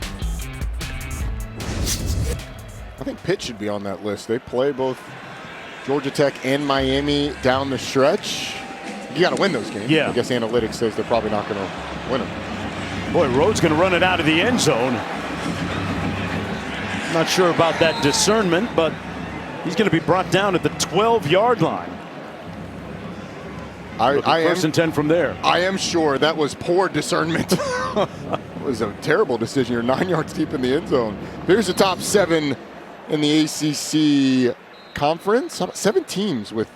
I think Pitt should be on that list. They play both Georgia Tech and Miami down the stretch. You got to win those games.
Yeah.
I guess analytics says they're probably not going to win them.
Boy, Rhodes going to run it out of the end zone. Not sure about that discernment, but he's going to be brought down at the 12-yard line.
I am
1st and 10 from there.
I am sure that was poor discernment. It was a terrible decision. You're 9 yards deep in the end zone. Here's the top 7 in the ACC conference. 7 teams with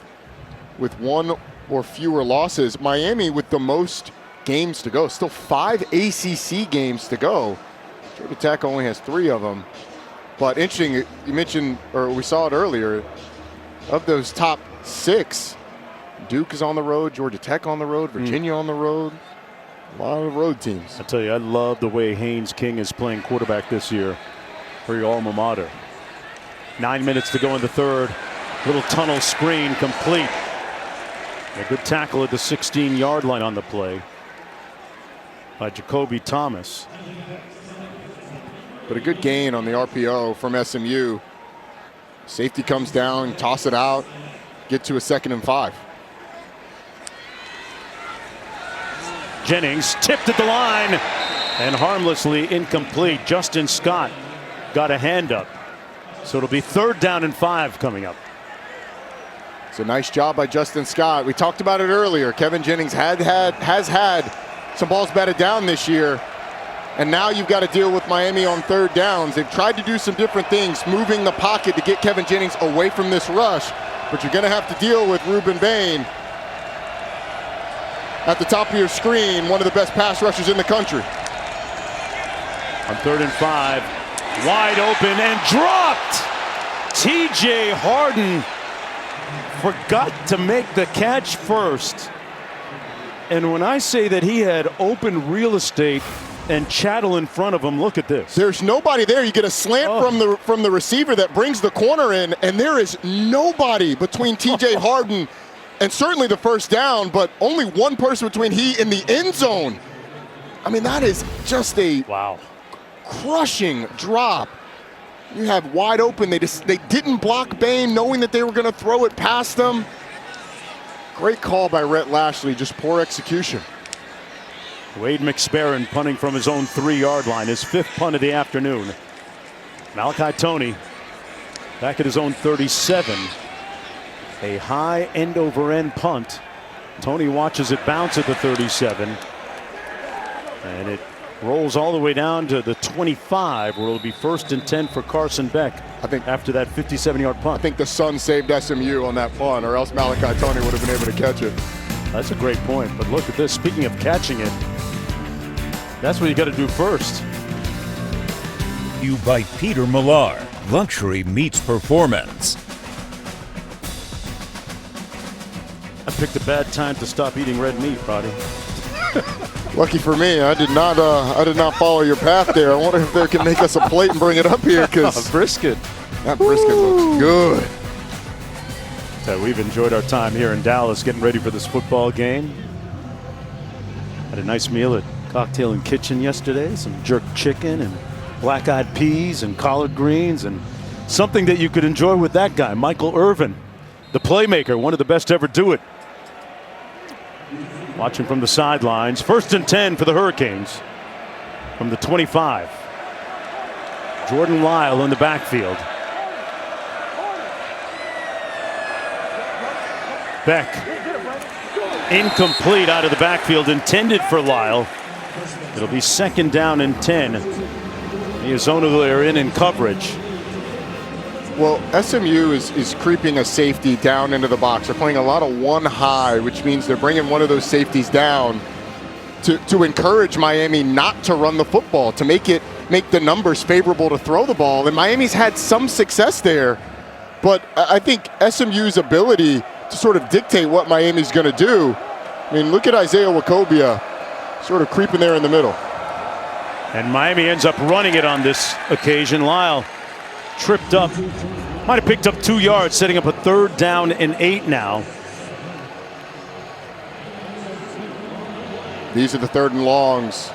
1 or fewer losses. Miami with the most games to go. Still 5 ACC games to go. Georgia Tech only has 3 of them. But interesting, you mentioned, or we saw it earlier, of those top 6, Duke is on the road, Georgia Tech on the road, Virginia on the road. A lot of road teams.
I tell you, I love the way Haynes King is playing quarterback this year for your alma mater. 9 minutes to go in the 3rd. Little tunnel screen complete. A good tackle at the 16-yard line on the play by Jacoby Thomas.
But a good gain on the RPO from SMU. Safety comes down, toss it out, get to a 2nd and 5.
Jennings tipped at the line and harmlessly incomplete. Justin Scott got a hand up. So it'll be 3rd down and 5 coming up.
It's a nice job by Justin Scott. We talked about it earlier. Kevin Jennings has had some balls batted down this year. And now you've got to deal with Miami on 3rd downs. They've tried to do some different things, moving the pocket to get Kevin Jennings away from this rush. But you're going to have to deal with Ruben Bain. At the top of your screen, one of the best pass rushers in the country.
On 3rd and 5, wide open and dropped. TJ Harden forgot to make the catch first. And when I say that he had open real estate and chattel in front of him, look at this.
There's nobody there. You get a slant from the receiver that brings the corner in, and there is nobody between TJ Harden and certainly the first down, but only one person between he and the end zone. I mean, that is just a crushing drop. You have wide open. They didn't block Bain, knowing that they were going to throw it past them. Great call by Rhett Lashley, just poor execution.
Wade McSparron punting from his own 3-yard line, his 5th punt of the afternoon. Malachi Toney back at his own 37. A high end-over-end punt. Toney watches it bounce at the 37. And it rolls all the way down to the 25, where it'll be 1st and 10 for Carson Beck.
I think
after that 57-yard punt.
I think the sun saved SMU on that punt, or else Malachi Toney would have been able to catch it.
That's a great point, but look at this. Speaking of catching it, that's what you got to do first.
You by Peter Millar. Luxury meets performance.
I picked a bad time to stop eating red meat, Roddy.
Lucky for me, I did not follow your path there. I wonder if they can make us a plate and bring it up here, because
brisket.
That brisket looks good.
So we've enjoyed our time here in Dallas, getting ready for this football game. Had a nice meal at Cocktail and Kitchen yesterday. Some jerk chicken and black-eyed peas and collard greens, and something that you could enjoy with that guy, Michael Irvin, the playmaker, one of the best to ever do it. Watching from the sidelines. 1st and 10 for the Hurricanes from the 25. Jordan Lyle in the backfield. Beck incomplete out of the backfield, intended for Lyle. It'll be 2nd down and 10. Iazona there in coverage.
Well, SMU is creeping a safety down into the box. They're playing a lot of one high, which means they're bringing one of those safeties down to encourage Miami not to run the football, to make the numbers favorable to throw the ball. And Miami's had some success there, but I think SMU's ability to sort of dictate what Miami's going to do. I mean, look at Isaiah Wacobia sort of creeping there in the middle.
And Miami ends up running it on this occasion. Lyle tripped up, might have picked up 2 yards, setting up a 3rd down and 8 now.
These are the 3rd and longs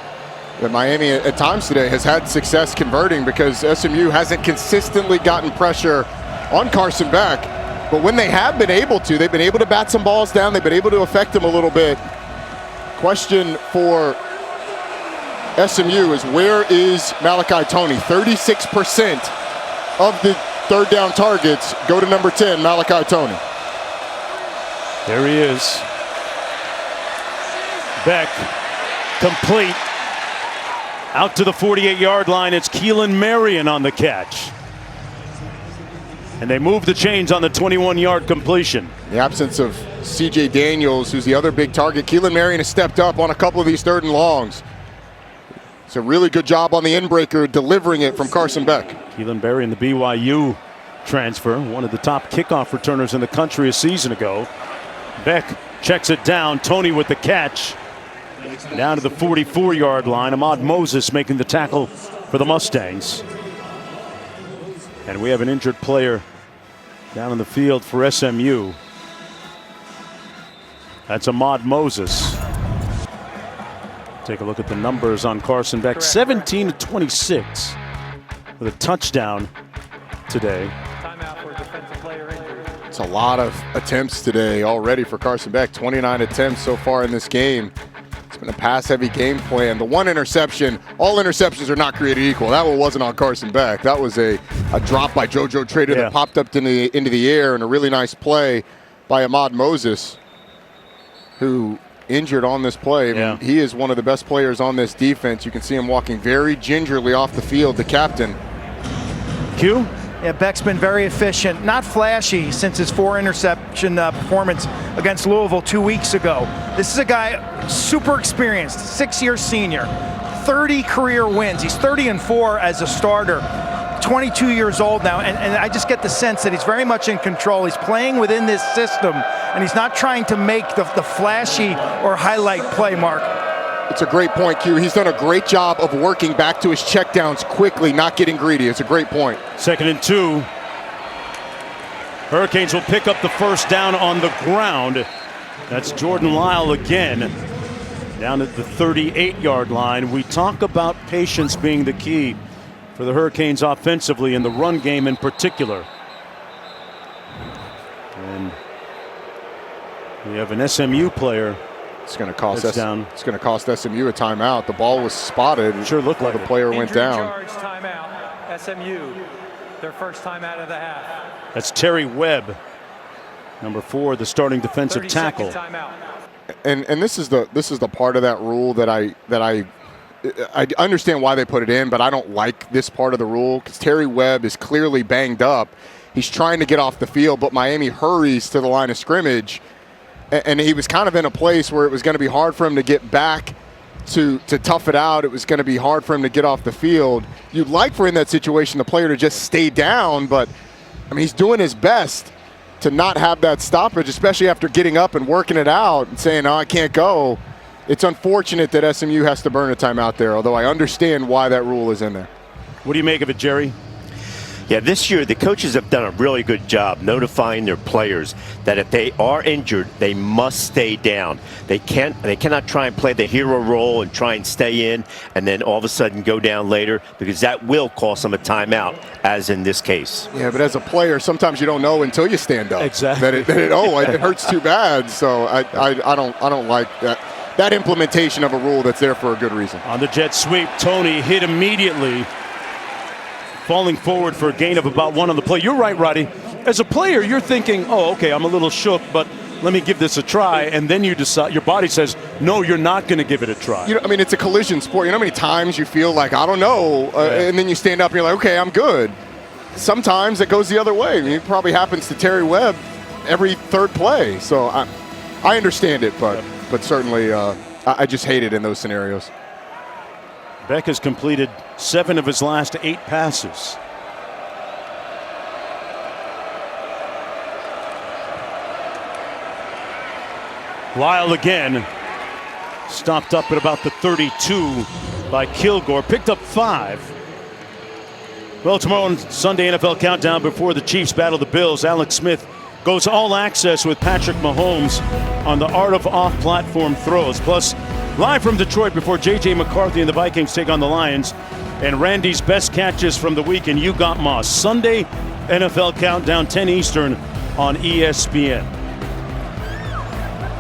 that Miami at times today has had success converting, because SMU hasn't consistently gotten pressure on Carson Beck. But when they have been able to, they've been able to bat some balls down. They've been able to affect him a little bit. Question for SMU is, where is Malachi Toney? 36% of the 3rd down targets go to number 10, Malachi Toney.
There he is. Beck, complete. Out to the 48-yard line. It's Keelan Marion on the catch. And they move the chains on the 21-yard completion.
The absence of C.J. Daniels, who's the other big target. Keelan Marion has stepped up on a couple of these 3rd and longs. It's a really good job on the end-breaker, delivering it from Carson Beck.
Keelan Berry in the BYU transfer, one of the top kickoff returners in the country a season ago. Beck checks it down. Toney with the catch. Down to the 44-yard line. Ahmad Moses making the tackle for the Mustangs. And we have an injured player down in the field for SMU. That's Ahmad Moses. Take a look at the numbers on Carson Beck. 17 to 26 with a touchdown today.
It's a lot of attempts today already for Carson Beck. 29 attempts so far in this game. It's been a pass-heavy game plan. The one interception, all interceptions are not created equal. That one wasn't on Carson Beck. That was a drop by JoJo Trader that popped up into the air, and a really nice play by Ahmad Moses, who injured on this play. I mean, he is one of the best players on this defense. You can see him walking very gingerly off the field, the captain.
Q?
Yeah, Beck's been very efficient, not flashy since his 4-interception performance against Louisville 2 weeks ago. This is a guy super experienced, 6-year senior, 30 career wins. He's 30-4 as a starter. 22 years old now, and I just get the sense that he's very much in control. He's playing within this system, and he's not trying to make the flashy or highlight play, Mark.
It's a great point, Q. He's done a great job of working back to his checkdowns quickly, not getting greedy. It's a great point.
2nd and 2. Hurricanes will pick up the first down on the ground. That's Jordan Lyle again, down at the 38-yard line. We talk about patience being the key for the Hurricanes offensively, in the run game in particular. And we have an SMU player.
It's going to cost
down.
It's going to cost SMU a timeout. The ball was spotted.
Sure looked like
the player went down.
Charge timeout. SMU, their first time out of the half.
That's Terry Webb, number 4, the starting defensive tackle.
And this is the part of that rule that I understand why they put it in, but I don't like this part of the rule because Terry Webb is clearly banged up. He's trying to get off the field, but Miami hurries to the line of scrimmage, and he was kind of in a place where it was going to be hard for him to get back to tough it out. It was going to be hard for him to get off the field. You'd like for in that situation the player to just stay down, but I mean he's doing his best to not have that stoppage, especially after getting up and working it out and saying, "Oh, I can't go." It's unfortunate that SMU has to burn a timeout there, although I understand why that rule is in there.
What do you make of it, Jerry?
Yeah, this year the coaches have done a really good job notifying their players that if they are injured, they must stay down. They cannot try and play the hero role and try and stay in and then all of a sudden go down later, because that will cost them a timeout, as in this case.
Yeah, but as a player, sometimes you don't know until you stand up.
Exactly.
It hurts too bad. So I don't like that implementation of a rule that's there for a good reason.
On the jet sweep, Tony hit immediately, falling forward for a gain of about 1 on the play. You're right, Roddy. As a player, you're thinking, oh, okay, I'm a little shook, but let me give this a try. And then you decide, your body says, no, you're not going to give it a try.
I mean, it's a collision sport. You know how many times you feel like, I don't know, and then you stand up and you're like, okay, I'm good. Sometimes it goes the other way. I mean, it probably happens to Terry Webb every 3rd play. So I understand it, but certainly I just hate it in those scenarios.
Beck has completed 7 of his last 8 passes. Lyle again, stopped up at about the 32 by Kilgore, picked up 5. Well, tomorrow on Sunday NFL Countdown, before the Chiefs battle the Bills, Alex Smith goes all access with Patrick Mahomes on the art of off-platform throws. Plus, live from Detroit before J.J. McCarthy and the Vikings take on the Lions, and Randy's best catches from the week in You Got Moss. Sunday NFL Countdown, 10 Eastern on ESPN.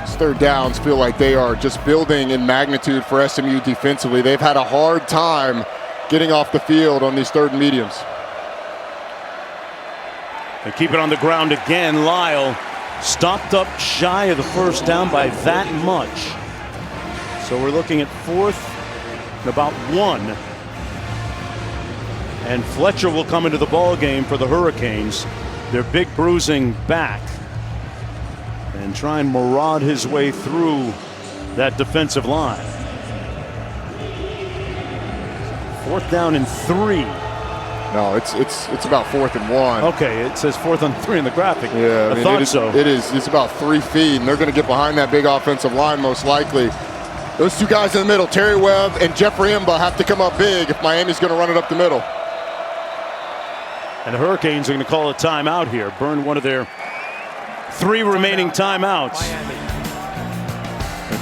These 3rd downs feel like they are just building in magnitude for SMU defensively. They've had a hard time getting off the field on these 3rd and mediums.
They keep it on the ground again. Lyle stopped up shy of the first down by that much. So we're looking at 4th and about 1. And Fletcher will come into the ball game for the Hurricanes. Their big bruising back. And try and maraud his way through that defensive line. 4th down and 3.
No, it's about 4th and 1.
Okay, it says 4th and 3 in the graphic.
Yeah,
I thought so.
It's about 3 feet, and they're going to get behind that big offensive line most likely. Those 2 guys in the middle, Terry Webb and Jeffrey Imba, have to come up big if Miami's going to run it up the middle.
And the Hurricanes are going to call a timeout here. Burn one of their 3 remaining timeouts.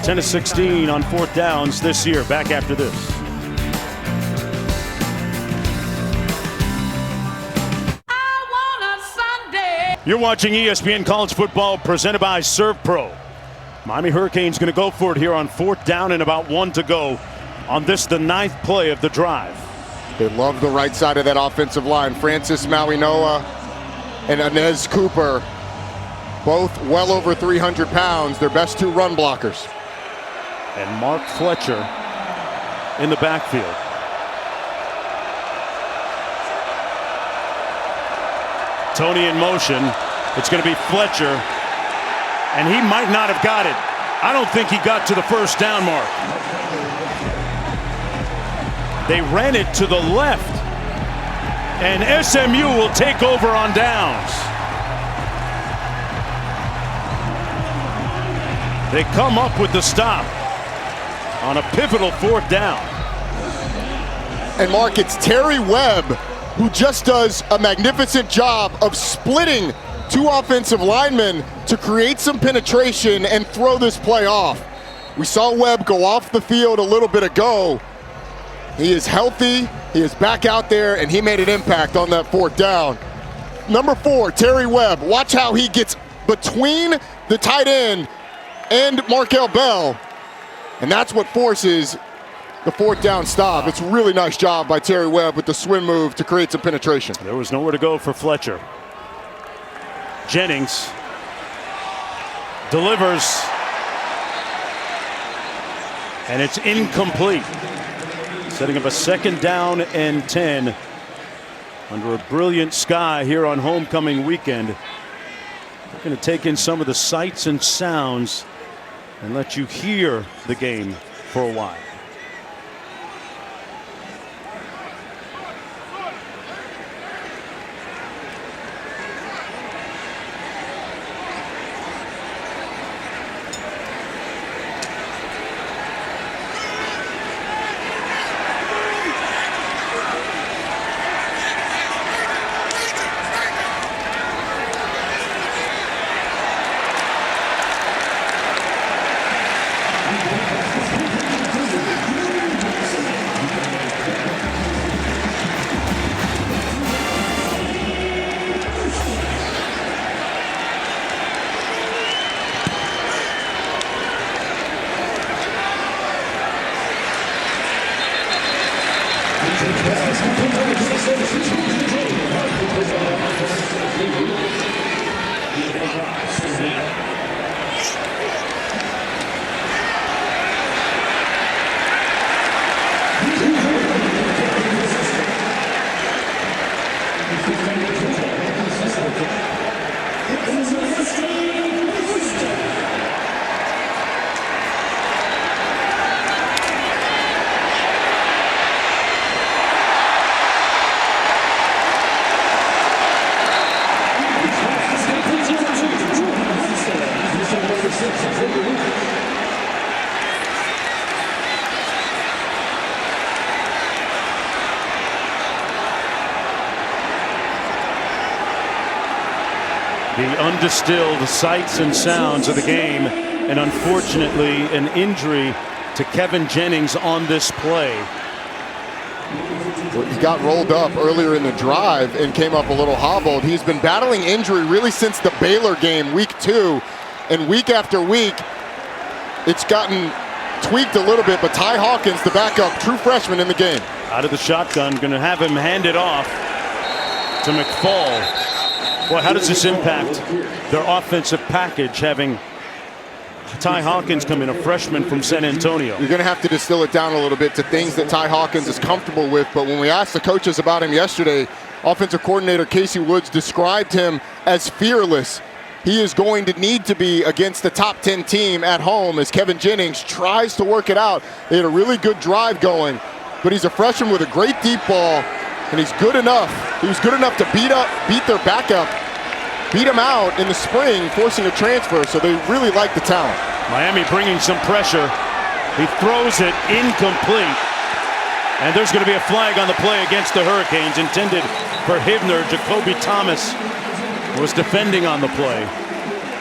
10-16 on 4th downs this year. Back after this. You're watching ESPN College Football presented by ServPro. Miami Hurricanes going to go for it here on 4th down and about 1 to go on this, the 9th play of the drive.
They love the right side of that offensive line. Francis Mauinoa and Inez Cooper, both well over 300 pounds. Their best 2 run blockers.
And Mark Fletcher in the backfield. Tony in motion. It's going to be Fletcher, and he might not have got it. I don't think he got to the first down mark. They ran it to the left. And SMU will take over on downs. They come up with the stop on a pivotal 4th down.
And Mark, it's Terry Webb who just does a magnificent job of splitting 2 offensive linemen to create some penetration and throw this play off. We saw Webb go off the field a little bit ago. He is healthy, he is back out there, and he made an impact on that 4th down. Number 4, Terry Webb. Watch how he gets between the tight end and Markel Bell, and that's what forces the 4th down stop. It's a really nice job by Terry Webb with the swim move to create some penetration.
There was nowhere to go for Fletcher. Jennings delivers, and it's incomplete. Setting up a 2nd down and 10 under a brilliant sky here on homecoming weekend. We're going to take in some of the sights and sounds and let you hear the game for a while. The undistilled sights and sounds of the game, and unfortunately an injury to Kevin Jennings on this play.
Well, he got rolled up earlier in the drive and came up a little hobbled. He's been battling injury really since the Baylor game, week 2, and week after week it's gotten tweaked a little bit, but Ty Hawkins, the backup, true freshman in the game.
Out of the shotgun, going to have him hand it off to McFall. Boy, how does this impact their offensive package, having Ty Hawkins come in, a freshman from San Antonio?
You're going to have to distill it down a little bit to things that Ty Hawkins is comfortable with, but when we asked the coaches about him yesterday, offensive coordinator Casey Woods described him as fearless. He is going to need to be against the top 10 team at home as Kevin Jennings tries to work it out. They had a really good drive going, but he's a freshman with a great deep ball, and he's good enough. He was good enough to beat their backup, beat him out in the spring, forcing a transfer, so they really like the talent.
Miami bringing some pressure. He throws it incomplete. And there's going to be a flag on the play against the Hurricanes, intended for Hibner. Jacoby Thomas was defending on the play.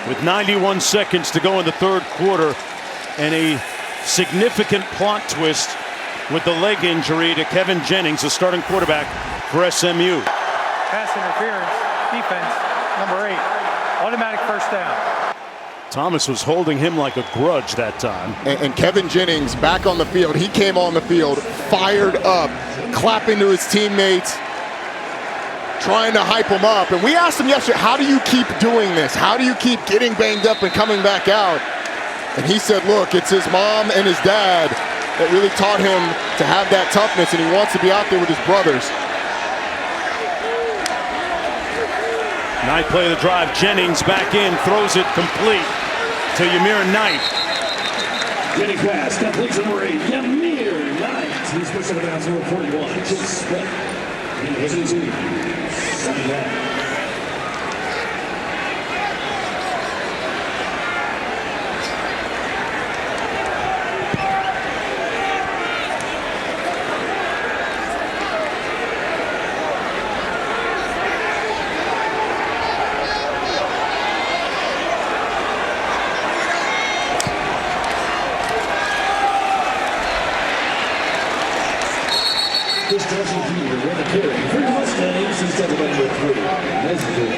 With 91 seconds to go in the 3rd quarter, and a significant plot twist with the leg injury to Kevin Jennings, the starting quarterback for SMU.
Pass interference, defense, number 8. Automatic 1st down.
Thomas was holding him like a grudge that time.
And Kevin Jennings back on the field. He came on the field fired up, clapping to his teammates, trying to hype him up. And we asked him yesterday, how do you keep doing this? How do you keep getting banged up and coming back out? And he said, look, it's his mom and his dad that really taught him to have that toughness, and he wants to be out there with his brothers.
Knight play of the drive. Jennings back in, throws it complete to Ymir Knight.
Getting pass, complete to number 8, Ymir Knight. He's pushing it down to 41. University team, second down. This Johnson Jr. with the carry for the Mustangs is double number 3. Nesbitt.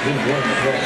He won the play.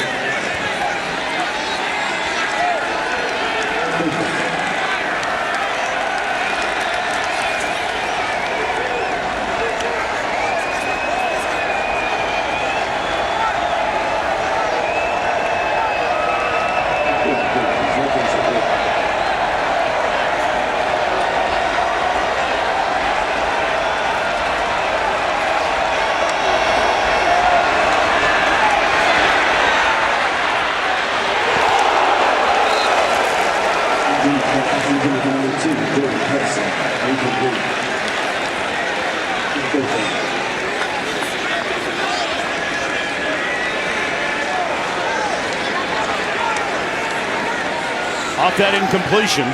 Off that incompletion,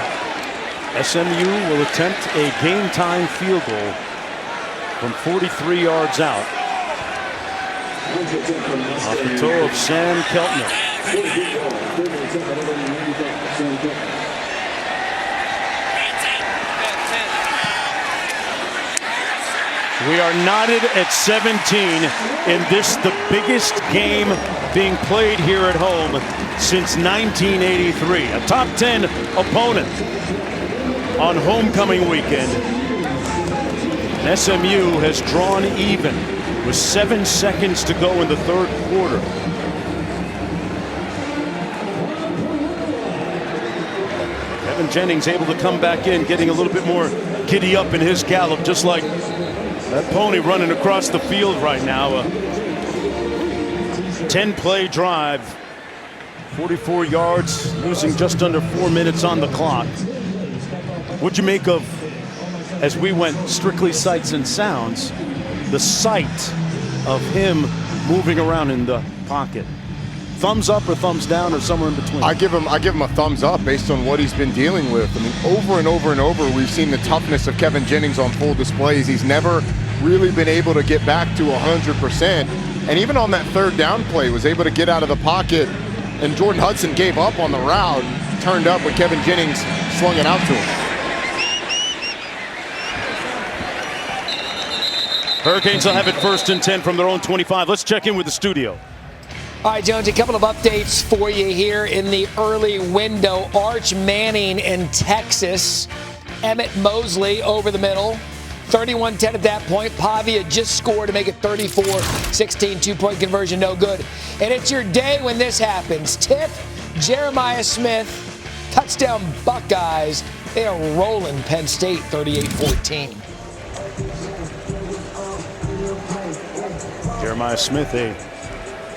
SMU will attempt a game-time field goal from 43 yards out. Off the toe of Sam Keltner. We are knotted at 17 in this, the biggest game being played here at home since 1983. A top 10 opponent on homecoming weekend. And SMU has drawn even with 7 seconds to go in the third quarter. Kevin Jennings able to come back in, getting a little bit more giddy up in his gallop, just like that pony running across the field right now. A 10-play drive, 44 yards, losing just under 4 minutes on the clock. What'd you make of, as we went strictly sights and sounds, the sight of him moving around in the pocket? Thumbs up or thumbs down or somewhere in between?
I give him a thumbs up based on what he's been dealing with. I mean, over and over and over, we've seen the toughness of Kevin Jennings on full displays. He's never really been able to get back to 100%. And even on that third down play, was able to get out of the pocket. And Jordan Hudson gave up on the route, turned up when Kevin Jennings swung it out to him.
Hurricanes will have it 1st and 10 from their own 25. Let's check in with the studio.
All right, Jones, a couple of updates for you here in the early window. Arch Manning in Texas. Emmett Mosley over the middle. 31-10 at that point. Pavia just scored to make it 34-16. 2-point conversion, no good. And it's your day when this happens. Tip, Jeremiah Smith, touchdown Buckeyes. They are rolling Penn State 38-14.
Jeremiah Smith, a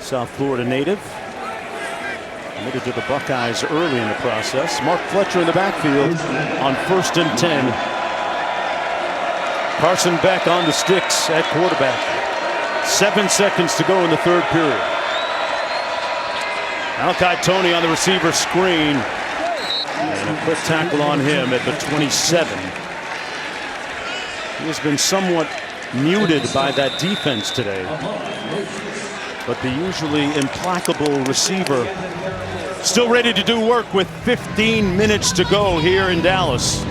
South Florida native, committed to the Buckeyes early in the process. Mark Fletcher in the backfield on 1st and 10. Carson Beck on the sticks at quarterback. 7 seconds to go in the third period. Malachi Tony on the receiver screen. And a quick tackle on him at the 27. He has been somewhat muted by that defense today. But the usually implacable receiver still ready to do work with 15 minutes to go here in Dallas.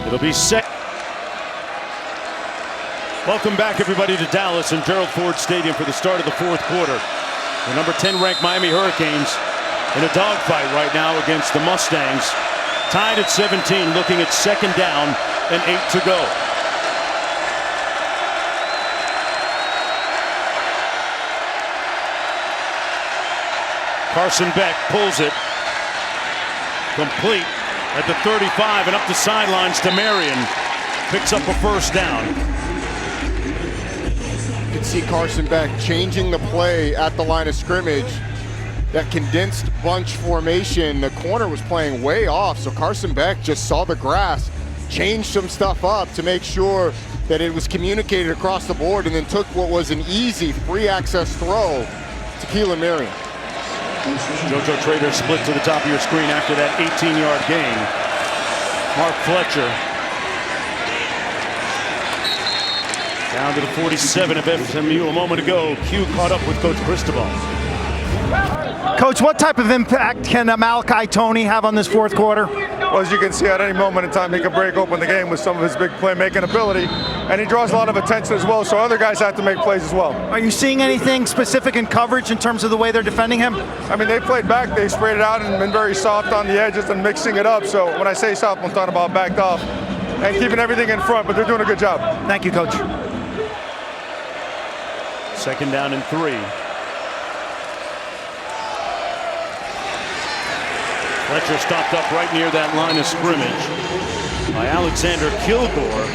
It'll be set. Welcome back, everybody, to Dallas and Gerald Ford Stadium for the start of the fourth quarter. The number 10 ranked Miami Hurricanes in a dogfight right now against the Mustangs. Tied at 17, looking at 2nd down and 8 to go. Carson Beck pulls it. Complete at the 35 and up the sidelines to Marion. Picks up a 1st down.
You can see Carson Beck changing the play at the line of scrimmage. that condensed bunch formation. The corner was playing way off, so Carson Beck just saw the grass, changed some stuff up to make sure that it was communicated across the board, and then took what was an easy free access throw to Keelan Marion.
JoJo Trader split to the top of your screen after that 18-yard gain. Mark Fletcher down to the 47 of SMU a moment ago. Q caught up with Coach Cristobal.
Coach, what type of impact can Malachi Toney have on this fourth quarter?
Well, as you can see, at any moment in time, he can break open the game with some of his big playmaking ability, and he draws a lot of attention as well, so other guys have to make plays as well.
Are you seeing anything specific in coverage in terms of the way they're defending him?
I mean, they played back, they sprayed it out and been very soft on the edges and mixing it up, so when I say soft, I'm talking about backed off and keeping everything in front, but they're doing a good job.
Thank you, Coach.
Second down and 3. Fletcher stopped up right near that line of scrimmage by Alexander Kilgore.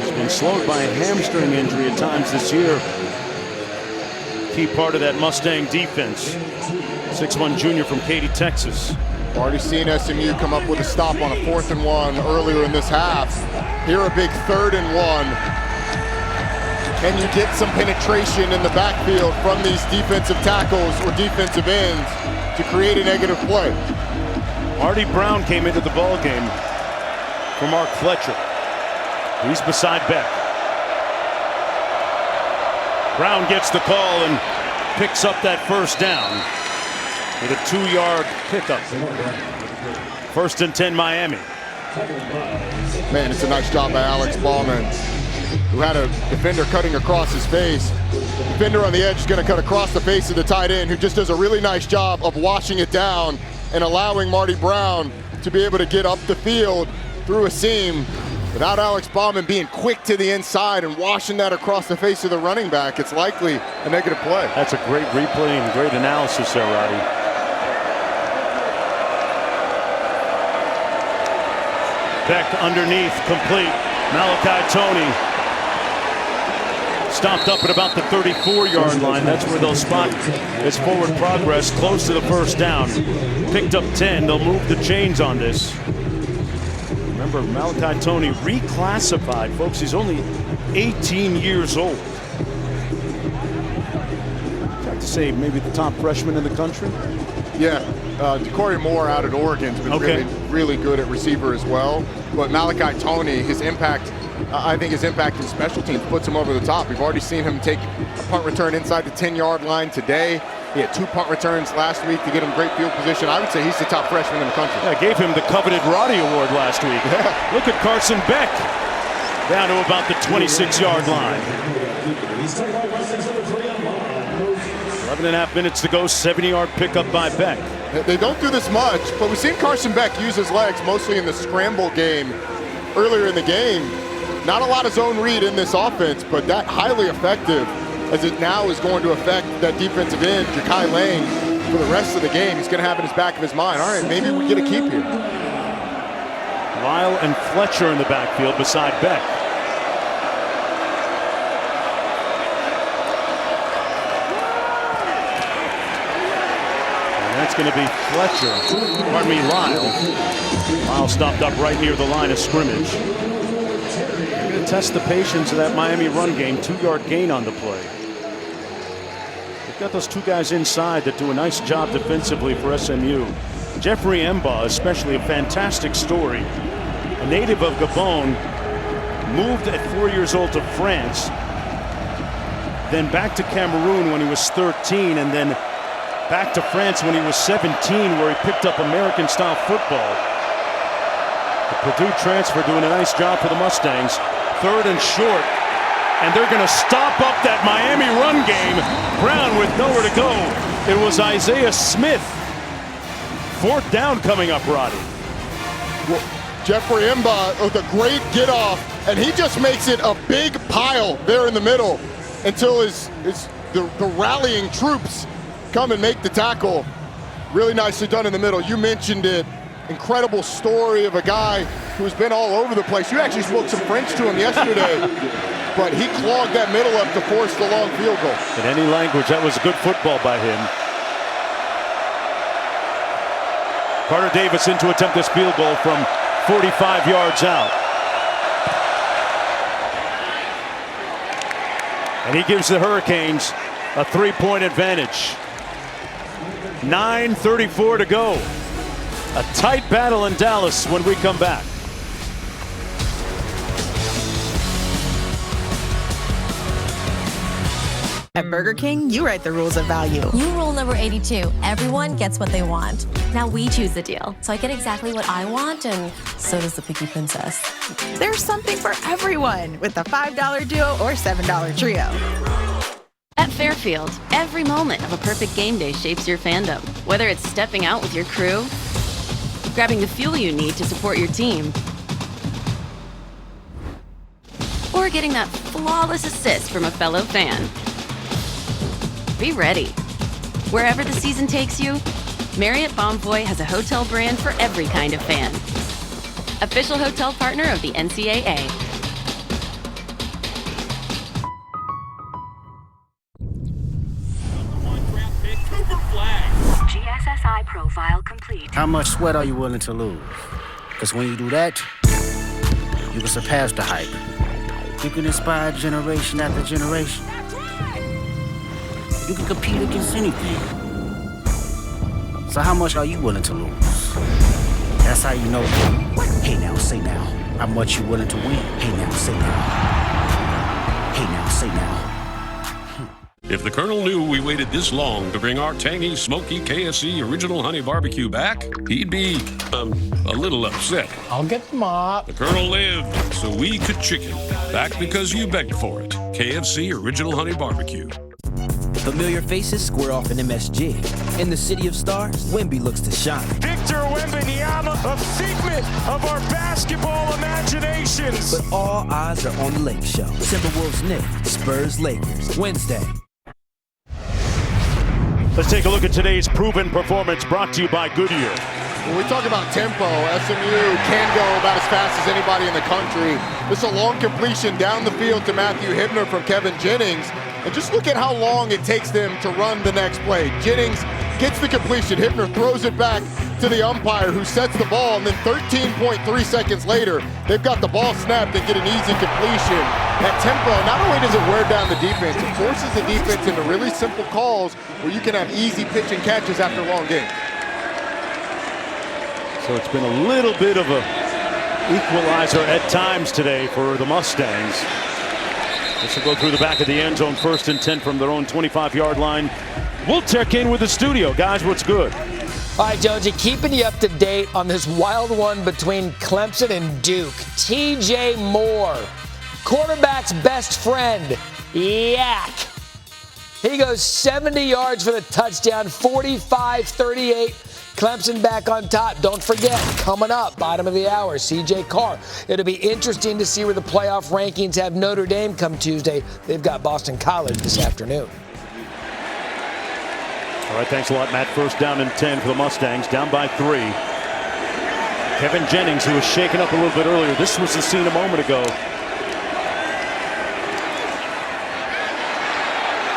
He's been slowed by a hamstring injury at times this year. Key part of that Mustang defense. 6'1" junior from Katy, Texas.
Already seen SMU come up with a stop on a 4th and 1 earlier in this half. Here a big 3rd and 1. Can you get some penetration in the backfield from these defensive tackles or defensive ends to create a negative play?
Marty Brown came into the ball game for Mark Fletcher. He's beside Beck. Brown gets the call and picks up that first down with a 2-yard pickup. 1st and 10 Miami.
Man, it's a nice job by Alex Ballman, who had a defender cutting across his face. The defender on the edge is going to cut across the face of the tight end, who just does a really nice job of washing it down and allowing Marty Brown to be able to get up the field through a seam. Without Alex Bauman being quick to the inside and washing that across the face of the running back, it's likely a negative play.
That's a great replay and great analysis there, Roddy. Beck underneath, complete. Malachi Toney stopped up at about the 34-yard line. That's where they'll spot his forward progress close to the first down. Picked up 10. They'll move the chains on this. Remember, Malachi Toney reclassified, folks. He's only 18 years old. I'd like to say maybe the top freshman in the country.
Yeah, DeCorey Moore out at Oregon's been really good at receiver as well. But Malachi Toney, his impact, I think his impact in special teams puts him over the top. We've already seen him take a punt return inside the 10-yard line today. He had 2 punt returns last week to get him great field position. I would say he's the top freshman in the country.
Yeah, I gave him the coveted Roddy Award last week.
Yeah.
Look at Carson Beck down to about the 26-yard line. 11.5 minutes to go, 70-yard pickup by Beck.
They don't do this much, but we've seen Carson Beck use his legs mostly in the scramble game earlier in the game. Not a lot of zone read in this offense, but that highly effective, as it now is going to affect that defensive end, Ja'Kai Lane, for the rest of the game. He's going to have in his back of his mind, all right, maybe we get a keep here.
Lyle and Fletcher in the backfield beside Beck. And that's going to be Fletcher, pardon me, Lyle. Lyle stopped up right near the line of scrimmage. They're going to test the patience of that Miami run game. 2-yard gain on the play. They've got those 2 guys inside that do a nice job defensively for SMU. Jeffrey Emba, especially, a fantastic story. A native of Gabon, moved at 4 years old to France, then back to Cameroon when he was 13, and then back to France when he was 17, where he picked up American-style football. The Purdue transfer doing a nice job for the Mustangs. 3rd and short, and they're going to stop up that Miami run game. Brown with nowhere to go. It was Isaiah Smith. 4th down coming up, Roddy.
Well, Jeffrey Emba with a great get off, and he just makes it a big pile there in the middle until the rallying troops come and make the tackle. Really nicely done in the middle. You mentioned it. Incredible story of a guy who's been all over the place. You actually spoke some French to him yesterday, but he clogged that middle up to force the long field goal.
In any language, that was good football by him. Carter Davis in to attempt this field goal from 45 yards out. And he gives the Hurricanes a 3-point advantage. 9:34 to go. A tight battle in Dallas when we come back.
At Burger King, you write the rules of value.
New rule number 82, everyone gets what they want. Now we choose the deal. So I get exactly what I want, and so does the picky princess.
There's something for everyone with the $5 duo or $7 trio.
At Fairfield, every moment of a perfect game day shapes your fandom. Whether it's stepping out with your crew, grabbing the fuel you need to support your team, or getting that flawless assist from a fellow fan. Be ready. Wherever the season takes you, Marriott Bonvoy has a hotel brand for every kind of fan. Official hotel partner of the NCAA.
GSSI profile complete.
How much sweat are you willing to lose? Because when you do that, you can surpass the hype. You can inspire generation after generation. You can compete against anything. So how much are you willing to lose? That's how you know. Hey now, say now. How much you willing to win? Hey now, say now. Hey now, say now.
If the Colonel knew we waited this long to bring our tangy, smoky KFC Original Honey Barbecue back, he'd be, a little upset.
I'll get the mop.
The Colonel lived so we could chicken. Back because you begged for it. KFC Original Honey Barbecue.
Familiar faces square off in MSG. In the city of stars, Wemby looks to shine.
Victor Wembanyama, a figment of our basketball imaginations.
But all eyes are on the Lake Show. Timberwolves Knicks, Spurs Lakers, Wednesday.
Let's take a look at today's proven performance brought to you by Goodyear.
When we talk about tempo, SMU can go about as fast as anybody in the country. This is a long completion down the field to Matthew Hibner from Kevin Jennings. And just look at how long it takes them to run the next play. Jennings gets the completion. Hibner throws it back to the umpire who sets the ball. And then 13.3 seconds later, they've got the ball snapped and get an easy completion. That tempo, not only does it wear down the defense, it forces the defense into really simple calls where you can have easy pitch and catches after long games.
So it's been a little bit of a equalizer at times today for the Mustangs. This will go through the back of the end zone, 1st and 10 from their own 25-yard line. We'll check in with the studio. Guys, what's good?
All right, Jonesy, keeping you up to date on this wild one between Clemson and Duke. TJ Moore, quarterback's best friend, Yak. He goes 70 yards for the touchdown, 45-38. Clemson back on top. Don't forget, coming up, bottom of the hour, CJ Carr. It'll be interesting to see where the playoff rankings have Notre Dame come Tuesday. They've got Boston College this afternoon.
All right, thanks a lot, Matt. 1st down and 10 for the Mustangs, down by 3. Kevin Jennings, who was shaken up a little bit earlier. This was the scene a moment ago.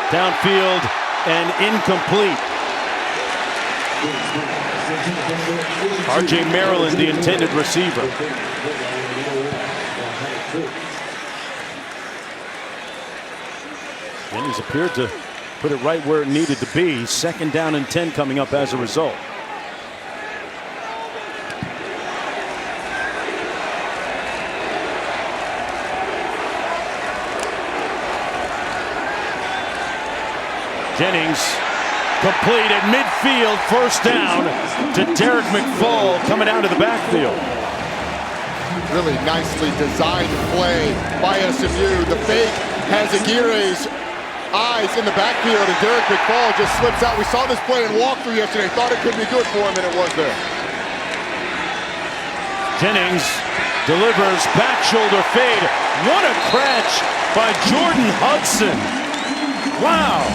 Downfield and incomplete. R.J. Maryland, the intended receiver. Jennings appeared to put it right where it needed to be. 2nd down and 10 coming up as a result. Jennings complete at midfield, 1st down to Derek McFall coming out of the backfield.
Really nicely designed play by SMU. The fake has Aguirre's eyes in the backfield, and Derek McFall just slips out. We saw this play in walkthrough yesterday. Thought it could be good for him, and it was there.
Jennings delivers back shoulder fade. What a catch by Jordan Hudson. Wow.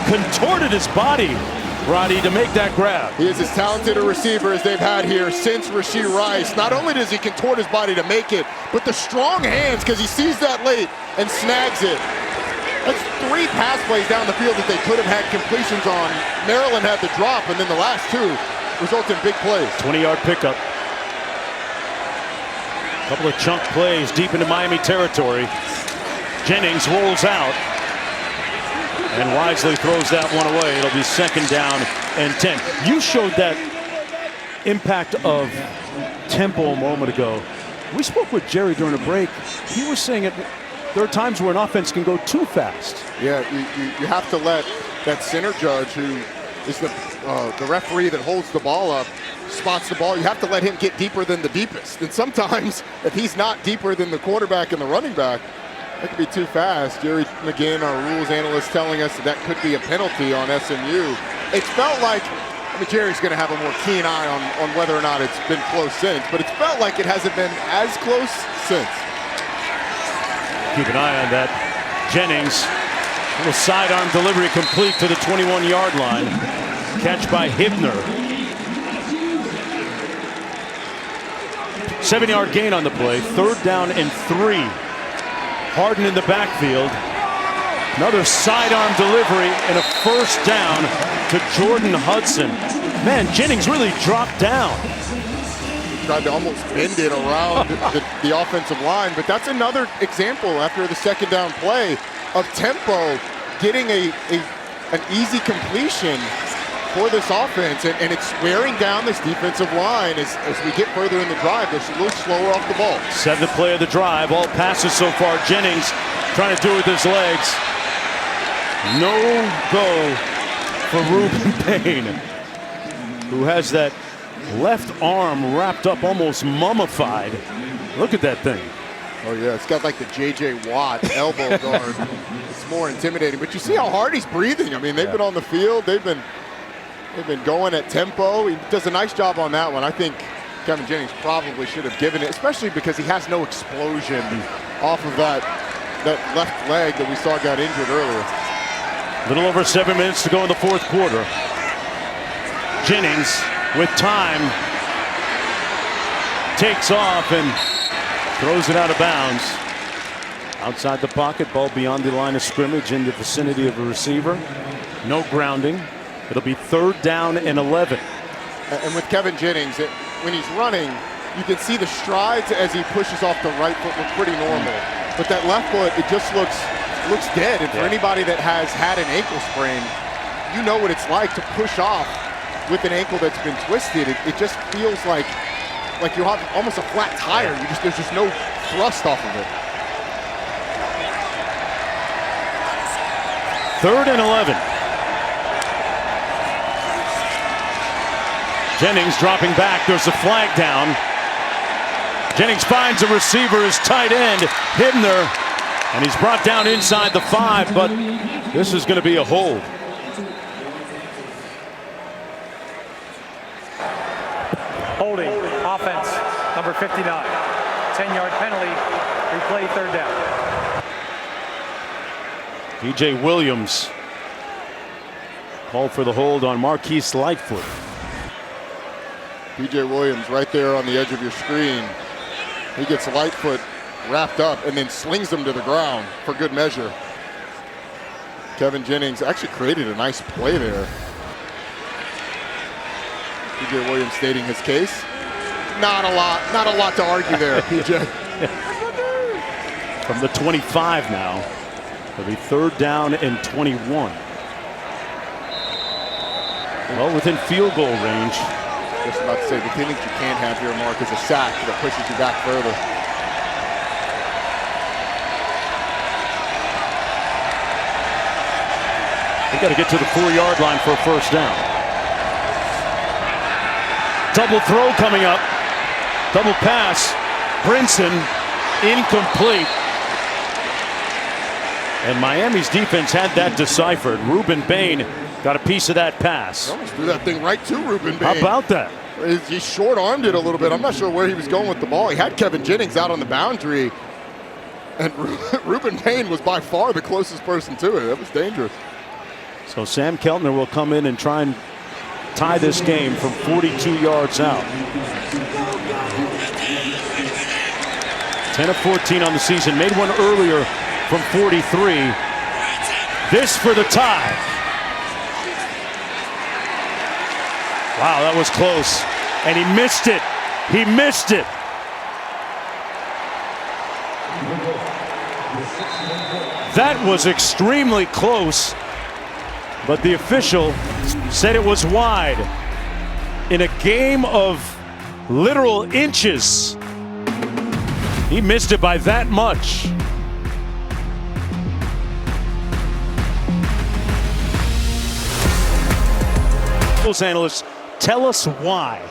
Contorted his body, Roddy, to make that grab.
He is as talented a receiver as they've had here since Rashee Rice. Not only does he contort his body to make it, but the strong hands, because he sees that late and snags it. That's 3 pass plays down the field that they could have had completions on. Maryland had the drop, and then the last 2, result in big plays.
20-yard pickup. Couple of chunk plays deep into Miami territory. Jennings rolls out and wisely throws that one away. It'll be 2nd down and 10. You showed that impact of tempo a moment ago. We spoke with Jerry during a break. He was saying there are times where an offense can go too fast.
Yeah, you have to let that center judge, who is the referee that holds the ball up, spots the ball. You have to let him get deeper than the deepest. And sometimes, if he's not deeper than the quarterback and the running back, that could be too fast. Jerry McGinn, our rules analyst, telling us that could be a penalty on SMU. It felt like, I mean, Jerry's going to have a more keen eye on whether or not it's been close since, but it's felt like it hasn't been as close since.
Keep an eye on that. Jennings, little sidearm delivery complete to the 21-yard line. Catch by Hibner. 7-yard gain on the play. 3rd down and 3. Harden in the backfield. Another sidearm delivery and a 1st down to Jordan Hudson. Man, Jennings really dropped down.
Tried to almost bend it around the offensive line, but that's another example after the 2nd down play of tempo, getting an easy completion for this offense, and it's wearing down this defensive line as we get further in the drive. They're a little slower off the ball.
7th play of the drive, all passes so far. Jennings trying to do it with his legs. No go for Ruben Payne, who has that left arm wrapped up, almost mummified. Look at that thing.
Oh yeah, it's got like the J.J. Watt elbow guard. It's more intimidating, but you see how hard he's breathing. I mean, they've been on the field. They've been going at tempo. He does a nice job on that one. I think Kevin Jennings probably should have given it, especially because he has no explosion off of that left leg that we saw got injured earlier.
A little over 7 minutes to go in the 4th quarter. Jennings with time takes off and throws it out of bounds. Outside the pocket, ball beyond the line of scrimmage in the vicinity of a receiver. No grounding. It'll be 3rd down and 11.
And with Kevin Jennings, when he's running, you can see the strides as he pushes off the right foot look pretty normal. But that left foot, it just looks dead. And for anybody that has had an ankle sprain, you know what it's like to push off with an ankle that's been twisted. It just feels like you have almost a flat tire. There's just no thrust off of it.
3rd and 11. Jennings dropping back. There's a flag down. Jennings finds a receiver, his tight end, Hibner, and he's brought down inside the 5, but this is going to be a hold.
Holding, offense, number 59. 10-yard penalty, replay 3rd down.
P.J. Williams called for the hold on Marquise Lightfoot.
P.J. Williams right there on the edge of your screen. He gets Lightfoot wrapped up and then slings him to the ground for good measure. Kevin Jennings actually created a nice play there. P.J. Williams stating his case. Not a lot to argue there, P.J.
From the 25 now. It'll be 3rd down and 21. Well, within field goal range.
Just about to say, the thing that you can't have here, Mark, is a sack that pushes you back further.
They got to get to the 4-yard line for a 1st down. Double throw coming up. Double pass. Brinson incomplete. And Miami's defense had that deciphered. Ruben Payne got a piece of that pass.
Almost threw that thing right to Ruben Payne.
How about that?
He short-armed it a little bit. I'm not sure where he was going with the ball. He had Kevin Jennings out on the boundary, and Ruben Payne was by far the closest person to it. That was dangerous.
So Sam Keltner will come in and try and tie this game from 42 yards out. 10 of 14 on the season. Made one earlier from 43. This for the tie. Wow, that was close. And he missed it. He missed it. That was extremely close, but the official said it was wide. In a game of literal inches, he missed it by that much. Analysts, tell us why.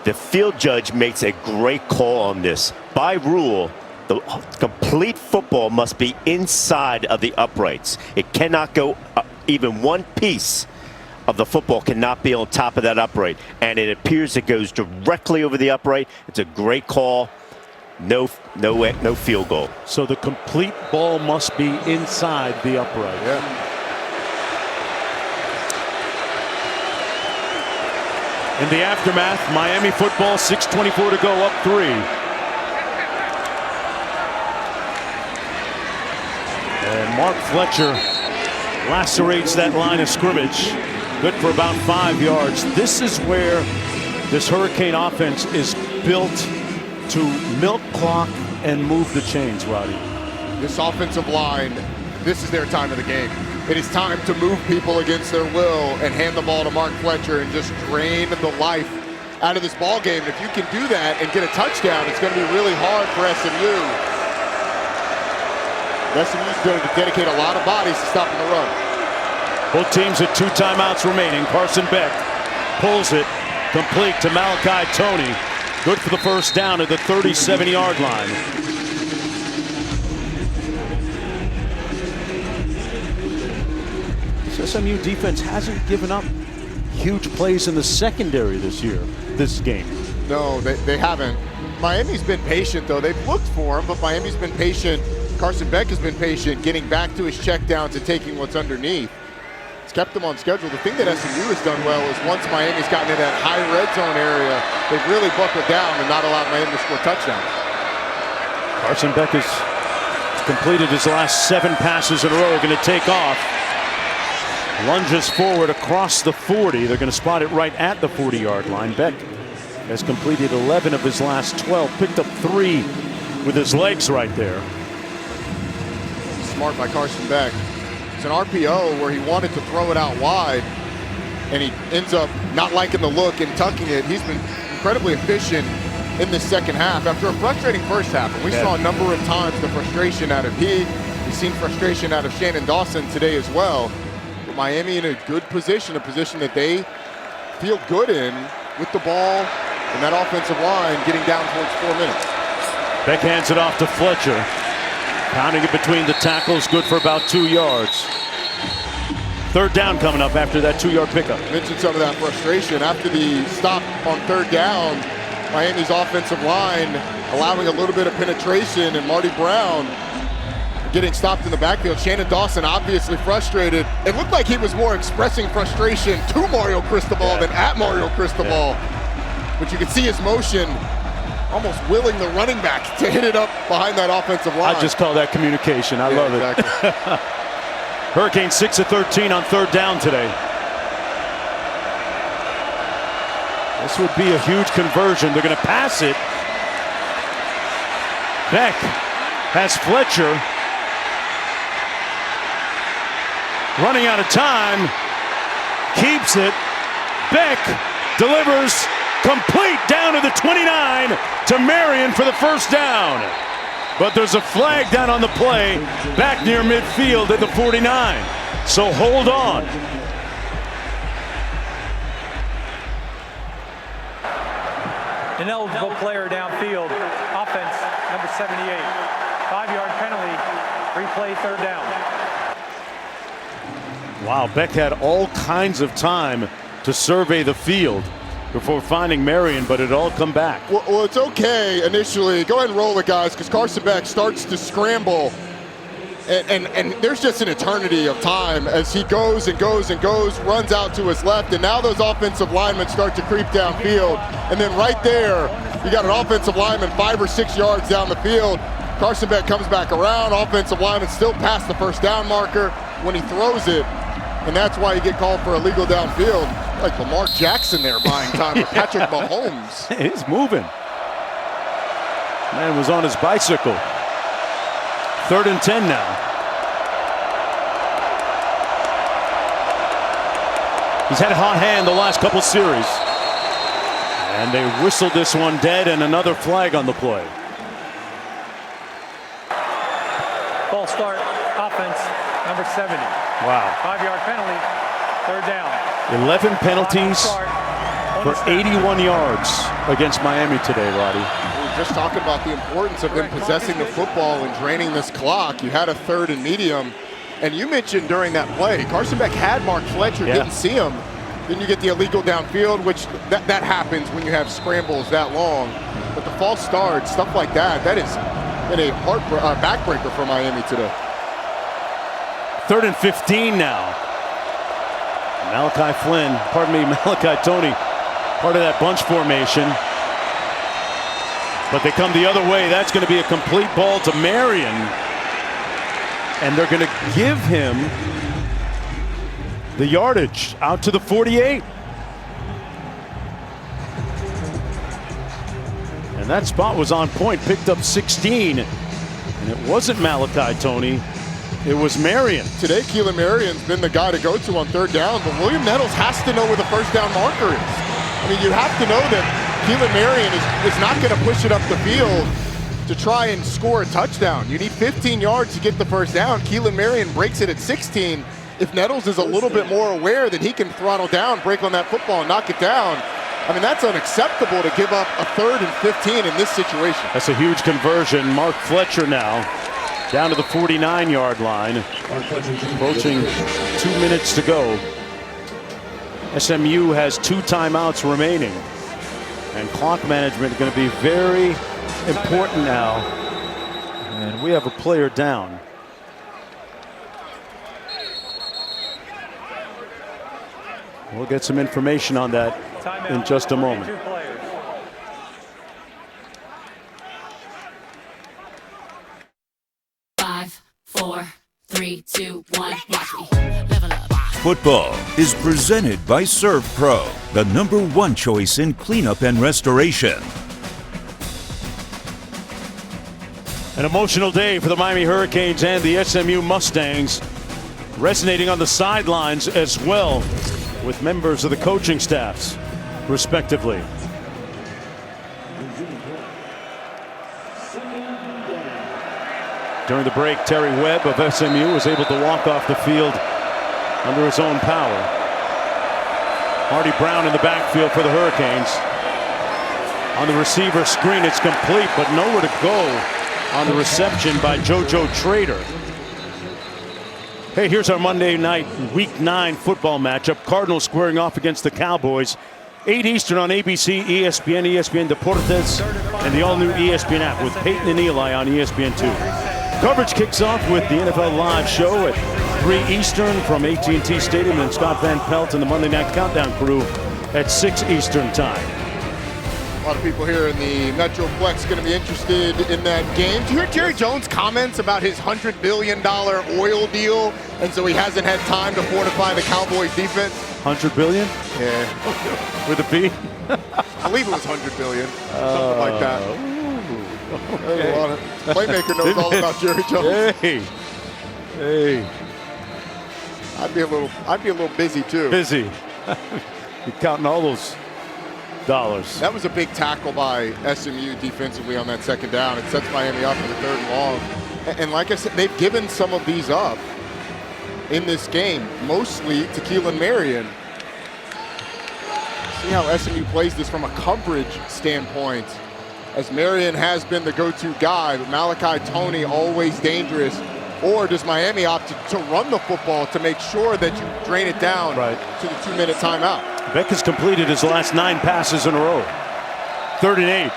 The field judge makes a great call on this. By rule, the complete football must be inside of the uprights. It cannot go even one piece of the football cannot be on top of that upright, and it appears it goes directly over the upright. It's a great call. No field goal.
So the complete ball must be inside the upright.
Yeah.
In the aftermath, Miami football, 6:24 to go, up 3. And Mark Fletcher lacerates that line of scrimmage. Good for about 5 yards. This is where this Hurricane offense is built to milk clock and move the chains, Roddy.
This offensive line, this is their time of the game. It is time to move people against their will and hand the ball to Mark Fletcher and just drain the life out of this ball game. And if you can do that and get a touchdown, it's going to be really hard for SMU. SMU's going to dedicate a lot of bodies to stopping the run.
Both teams with 2 timeouts remaining. Carson Beck pulls it complete to Malachi Tony. Good for the first down at the 37-yard line. SMU defense hasn't given up huge plays in the secondary this game.
No, they haven't. Miami's been patient, though. They've looked for him, but Miami's been patient. Carson Beck has been patient, getting back to his checkdowns and taking what's underneath. It's kept them on schedule. The thing that SMU has done well is once Miami's gotten in that high red zone area, they've really buckled down and not allowed Miami to score touchdowns.
Carson Beck has completed his last 7 passes in a row, going to take off. Lunges forward across the 40. They're going to spot it right at the 40-yard line. Beck has completed 11 of his last 12. Picked up 3 with his legs right there.
Smart by Carson Beck. It's an RPO where he wanted to throw it out wide, and he ends up not liking the look and tucking it. He's been incredibly efficient in the second half after a frustrating first half. And we saw a number of times the frustration out of Heath. We've seen frustration out of Shannon Dawson today as well. Miami in a good position, a position that they feel good in with the ball and that offensive line getting down towards 4 minutes.
Beck hands it off to Fletcher. Pounding it between the tackles, good for about 2 yards. 3rd down coming up after that 2-yard pickup.
Mentioned some of that frustration after the stop on 3rd down. Miami's offensive line allowing a little bit of penetration, and Marty Brown getting stopped in the backfield. Shannon Dawson obviously frustrated. It looked like he was more expressing frustration to Mario Cristobal than at Mario Cristobal. But you can see his motion, almost willing the running back to hit it up behind that offensive line.
I just call that communication. I love it. Hurricanes 6 of 13 on 3rd down today. This would be a huge conversion. They're going to pass it. Beck has Fletcher. Running out of time, keeps it. Beck delivers complete down to the 29 to Marion for the first down. But there's a flag down on the play back near midfield at the 49. So hold on.
Ineligible player downfield. Offense, number 78. 5-yard penalty. Replay 3rd down.
Wow, Beck had all kinds of time to survey the field before finding Marion, but it all come back.
Well, it's okay initially. Go ahead and roll it, guys, because Carson Beck starts to scramble. And there's just an eternity of time as he goes and goes and goes, runs out to his left, and now those offensive linemen start to creep downfield. And then right there, you got an offensive lineman 5 or 6 yards down the field. Carson Beck comes back around. Offensive lineman still past the first down marker when he throws it. And that's why you get called for illegal downfield. Like Lamar Jackson there buying time with Patrick Mahomes.
He's moving. Man was on his bicycle. 3rd and 10 now. He's had a hot hand the last couple series. And they whistled this one dead, and another flag on the play.
False start, offense, number 70.
Wow.
5-yard penalty, 3rd down.
11 penalties for 81 yards against Miami today, Roddy.
We were just talking about the importance of them possessing the football and draining this clock. You had a 3rd and medium. And you mentioned during that play, Carson Beck had Mark Fletcher, didn't see him. Then you get the illegal downfield, which that happens when you have scrambles that long. But the false start, stuff like that, that is a backbreaker for Miami today.
3rd and 15 now. Malachi Tony, part of that bunch formation. But they come the other way. That's going to be a complete ball to Marion. And they're going to give him the yardage out to the 48. And that spot was on point, picked up 16. And it wasn't Malachi Tony, it was Marion.
Today, Keelan Marion's been the guy to go to on 3rd down, but William Nettles has to know where the 1st down marker is. I mean, you have to know that Keelan Marion is not going to push it up the field to try and score a touchdown. You need 15 yards to get the 1st down. Keelan Marion breaks it at 16. If Nettles is a little bit more aware that he can throttle down, break on that football, and knock it down, I mean, that's unacceptable to give up a 3rd and 15 in this situation.
That's a huge conversion. Mark Fletcher now down to the 49-yard line. Approaching 2 minutes to go. SMU has 2 timeouts remaining. And clock management is going to be very important now. And we have a player down. We'll get some information on that in just a moment.
5, 4, 3, 2, 1, watch me. Level up.
Football is presented by Serve Pro, the #1 choice in cleanup and restoration.
An emotional day for the Miami Hurricanes and the SMU Mustangs, resonating on the sidelines as well with members of the coaching staffs, respectively. During the break, Terry Webb of SMU was able to walk off the field under his own power. Marty Brown in the backfield for the Hurricanes. On the receiver screen, it's complete, but nowhere to go on the reception by JoJo Trader. Hey, here's our Monday night Week 9 football matchup. Cardinals squaring off against the Cowboys. 8 Eastern on ABC, ESPN, ESPN Deportes, and the all-new ESPN app with Peyton and Eli on ESPN2. Coverage kicks off with the NFL Live show at 3 Eastern from AT&T Stadium, and Scott Van Pelt and the Monday Night Countdown crew at 6 Eastern time.
A lot of people here in the Metroplex going to be interested in that game. Did you hear Jerry Jones' comments about his $100 billion oil deal, and so he hasn't had time to fortify the Cowboys defense?
100 billion?
Yeah.
With a B?
I believe it was 100 billion. Something like that.
Okay.
A lot of, Playmaker knows all about Jerry Jones.
Hey.
I'd be a little busy too.
Busy. You're counting all those dollars.
That was a big tackle by SMU defensively on that 2nd down. It sets Miami up for the 3rd and long. And like I said, they've given some of these up in this game, mostly to Keelan Marion. See how SMU plays this from a coverage standpoint, as Marion has been the go-to guy, but Malachi Tony always dangerous. Or does Miami opt to run the football to make sure that you drain it down to the 2-minute timeout?
Beck has completed his last 9 passes in a row. 3rd and 8.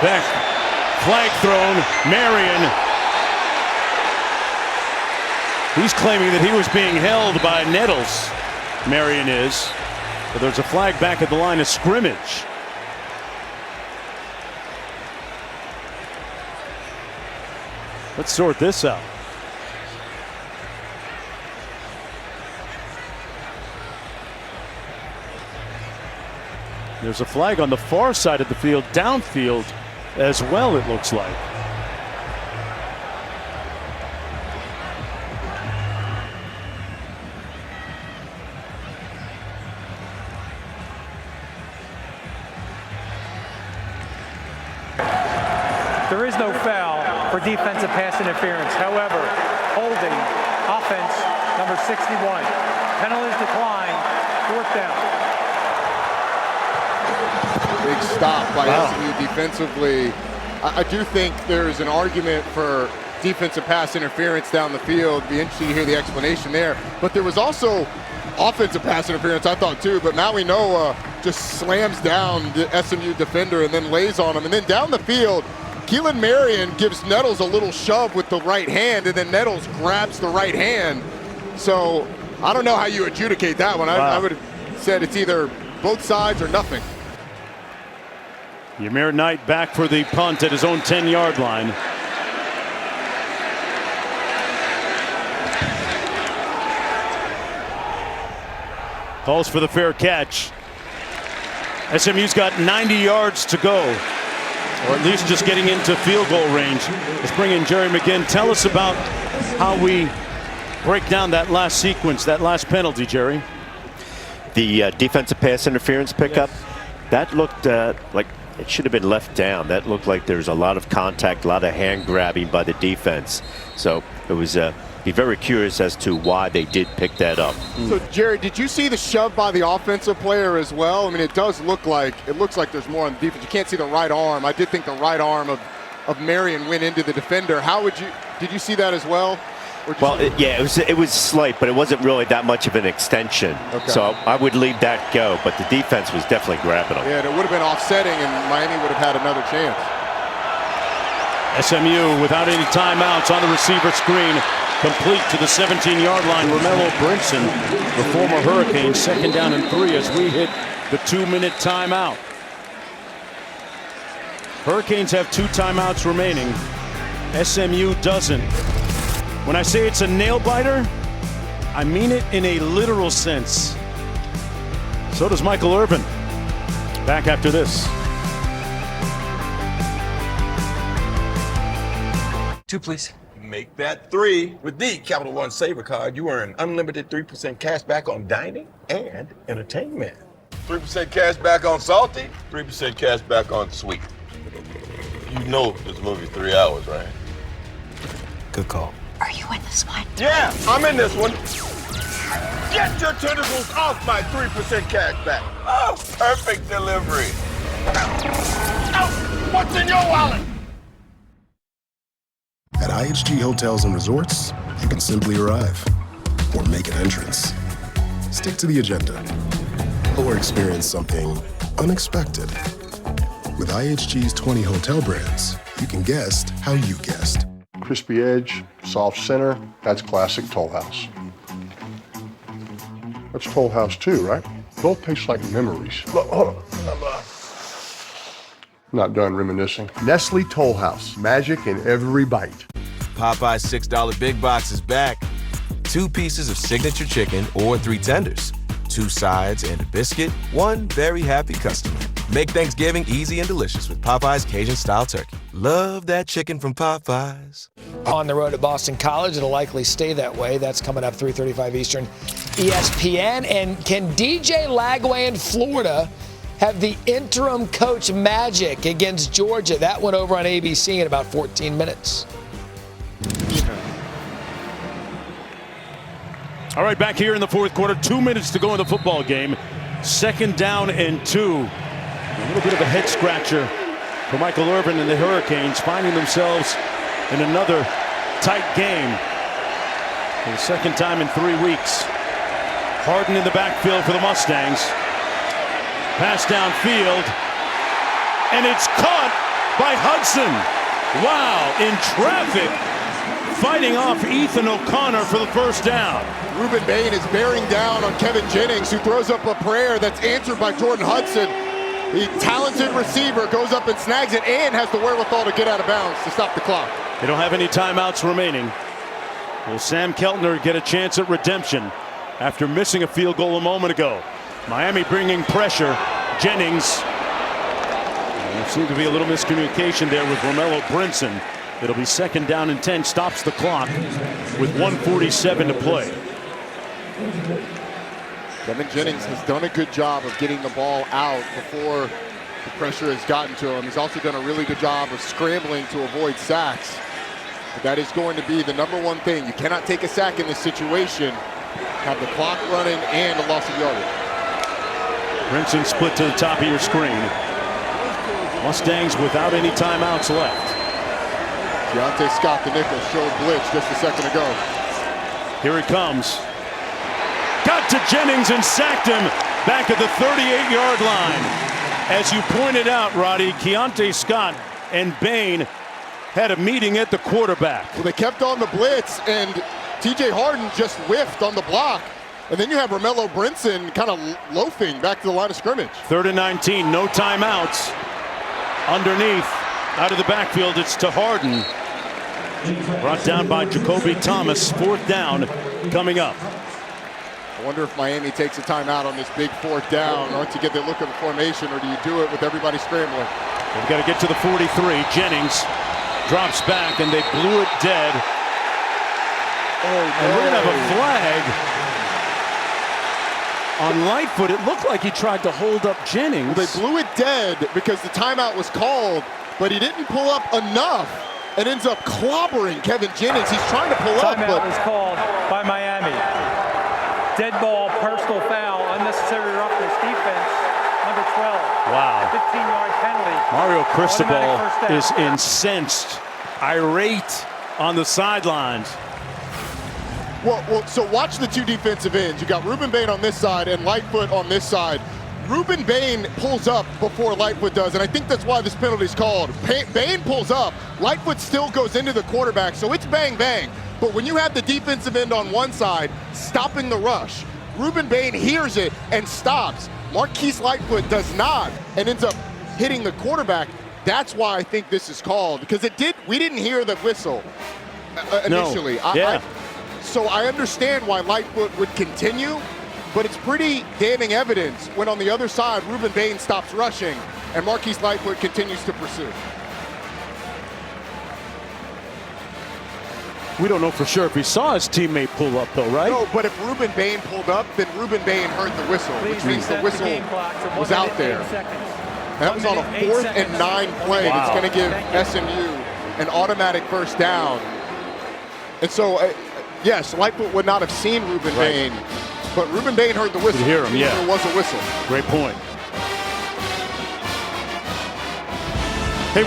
Beck, flag thrown, Marion. He's claiming that he was being held by Nettles. Marion is. But there's a flag back at the line of scrimmage. Let's sort this out. There's a flag on the far side of the field, downfield as well, it looks like.
There is no foul for defensive pass interference. However, holding, offense, number 61. Penalties decline, 4th down.
Big stop by SMU defensively. I do think there's an argument for defensive pass interference down the field. Be interesting to hear the explanation there. But there was also offensive pass interference, I thought too. But Maui Noah just slams down the SMU defender and then lays on him. And then down the field, Keelan Marion gives Nettles a little shove with the right hand, and then Nettles grabs the right hand. So I don't know how you adjudicate that one. I would have said it's either both sides or nothing.
Ymir Knight back for the punt at his own 10-yard line. Calls for the fair catch. SMU's got 90 yards to go, or at least just getting into field goal range. Let's bring in Jerry McGinn. Tell us about how we break down that last sequence, that last penalty, Jerry.
The defensive pass interference pickup, that looked like it should have been left down. That looked like there was a lot of contact, a lot of hand grabbing by the defense. So it was be very curious as to why they did pick that up.
So Jerry, did you see the shove by the offensive player as well? I mean, it does look like, there's more on the defense. You can't see the right arm. I did think the right arm of Marion went into the defender. Did you see that as well?
Well, it was slight, but it wasn't really that much of an extension. Okay. So I would leave that go, but the defense was definitely grabbing them.
Yeah, it would have been offsetting, and Miami would have had another chance.
SMU without any timeouts on the receiver screen, complete to the 17-yard line. Romello Brinson, the former Hurricane, 2nd down and 3 as we hit the 2-minute timeout. Hurricanes have 2 timeouts remaining. SMU doesn't. When I say it's a nail biter, I mean it in a literal sense. So does Michael Irvin. Back after this.
2, please. Make that 3 with the Capital One Saver card. You earn unlimited 3% cash back on dining and entertainment.
3% cash back on salty, 3% cash back on sweet. You know this movie's 3 hours, right?
Good call.
Are you in this one?
Yeah, I'm in this one. Get your tentacles off my 3% cash back. Oh, perfect delivery. Oh, what's in your wallet?
At IHG Hotels and Resorts, you can simply arrive or make an entrance. Stick to the agenda or experience something unexpected. With IHG's 20 hotel brands, you can guest how you guest.
Crispy edge, soft center, that's classic Toll House. That's Toll House too, right? Both taste like memories. Look, hold on. Not done reminiscing. Nestle Toll House, magic in every bite.
Popeye's $6 Big Box is back. 2 pieces of signature chicken or 3 tenders. 2 sides and a biscuit, 1 very happy customer. Make Thanksgiving easy and delicious with Popeye's Cajun-style turkey. Love that chicken from Popeyes.
On the road at Boston College, it'll likely stay that way. That's coming up 3:35 Eastern, ESPN. And can DJ Lagway in Florida have the interim coach magic against Georgia? That went over on ABC in about 14 minutes.
All right, back here in the 4th quarter, 2 minutes to go in the football game. 2nd down and 2. A little bit of a head scratcher for Michael Irvin and the Hurricanes, finding themselves in another tight game for the 2nd time in 3 weeks. Harden in the backfield for the Mustangs. Pass downfield, and it's caught by Hudson. Wow, in traffic, fighting off Ethan O'Connor for the 1st down.
Ruben Bain is bearing down on Kevin Jennings, who throws up a prayer that's answered by Jordan Hudson. The talented receiver goes up and snags it and has the wherewithal to get out of bounds to stop the clock.
They don't have any timeouts remaining. Will Sam Keltner get a chance at redemption after missing a field goal a moment ago? Miami bringing pressure. Jennings. There seemed to be a little miscommunication there with Romello Brinson. It'll be 2nd down and 10. Stops the clock with 1:47 to play.
Kevin Jennings has done a good job of getting the ball out before the pressure has gotten to him. He's also done a really good job of scrambling to avoid sacks. But that is going to be the #1 thing. You cannot take a sack in this situation, have the clock running, and a loss of yardage.
Brinson split to the top of your screen. Mustangs without any timeouts left.
Deontay Scott, the nickel, showed blitz just a second ago.
Here he comes. Got to Jennings and sacked him back at the 38-yard line. As you pointed out, Roddy, Deontay Scott and Bain had a meeting at the quarterback.
Well, they kept on the blitz, and T.J. Harden just whiffed on the block. And then you have Romello Brinson kind of loafing back to the line of scrimmage.
3rd and 19, no timeouts. Underneath, out of the backfield, it's to Harden. Brought down by Jacoby Thomas. 4th down coming up.
I wonder if Miami takes a timeout on this big 4th down, or to get the look of the formation, or do you do it with everybody scrambling?
They've got to get to the 43. Jennings drops back, and they blew it dead. And we're going to have a flag on Lightfoot. It looked like he tried to hold up Jennings.
Well, they blew it dead because the timeout was called, but he didn't pull up enough and ends up clobbering Kevin Jennings. He's trying to pull up,
but was called by Miami. Dead ball, personal foul, unnecessary roughness, defense, number 12.
Wow.
15-yard penalty.
Mario Cristobal is incensed, irate on the sidelines.
Well, so watch the two defensive ends. You got Ruben Bain on this side and Lightfoot on this side. Ruben Bain pulls up before Lightfoot does, and I think that's why this penalty is called. Bain pulls up, Lightfoot still goes into the quarterback, so it's bang, bang. But when you have the defensive end on one side stopping the rush, Ruben Bain hears it and stops. Marquise Lightfoot does not and ends up hitting the quarterback. That's why I think this is called, because we didn't hear the whistle initially.
No.
So I understand why Lightfoot would continue, but it's pretty damning evidence when on the other side, Ruben Bain stops rushing and Marquise Lightfoot continues to pursue.
We don't know for sure if he saw his teammate pull up, though, right?
No, but if Ruben Bain pulled up, then Ruben Bain heard the whistle, which means the whistle was out there. And that was on a 4th and 9 play. Wow. That's going to give SMU an automatic 1st down. And so, yes, Lightfoot would not have seen Ruben Bain, but Ruben Bain heard the whistle.
Could hear him, yeah.
There was a whistle.
Great point. Hey,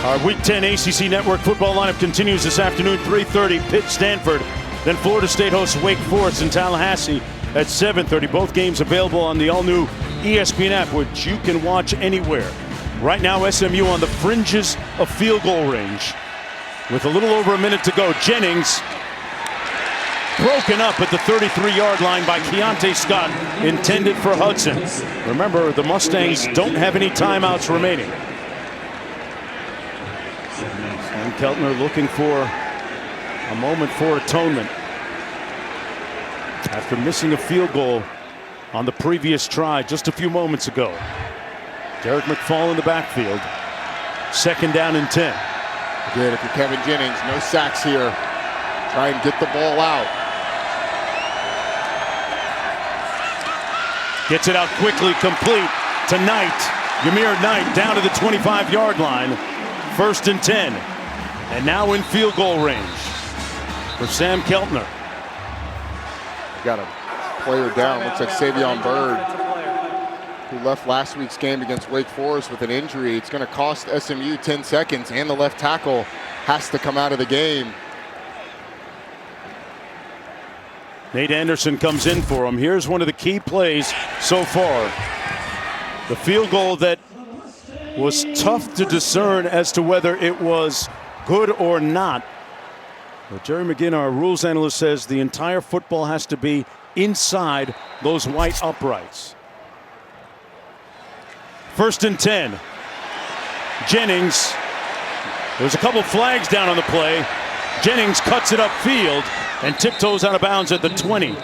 our Week 10 ACC Network football lineup continues this afternoon, 3:30, Pitt, Stanford. Then Florida State hosts Wake Forest in Tallahassee at 7:30. Both games available on the all-new ESPN app, which you can watch anywhere. Right now, SMU on the fringes of field goal range. With a little over a minute to go, Jennings broken up at the 33-yard line by Deontay Scott, intended for Hudson. Remember, the Mustangs don't have any timeouts remaining. And Keltner looking for a moment for atonement after missing a field goal on the previous try just a few moments ago. Derek McFall in the backfield. 2nd down and 10.
Again, if you're Kevin Jennings, no sacks here. Try and get the ball out.
Gets it out quickly, complete to Knight. Yamir Knight down to the 25-yard line. 1st and 10. And now in field goal range for Sam Keltner.
Got a player down. Looks like Savion Byrd, who left last week's game against Wake Forest with an injury. It's going to cost SMU 10 seconds, and the left tackle has to come out of the game.
Nate Anderson comes in for him. Here's one of the key plays so far. The field goal that was tough to discern as to whether it was good or not. But Jerry McGinn, our rules analyst, says the entire football has to be inside those white uprights. 1st and 10. Jennings There's a couple flags down on the play. Jennings cuts it upfield and tiptoes out of bounds at the 20.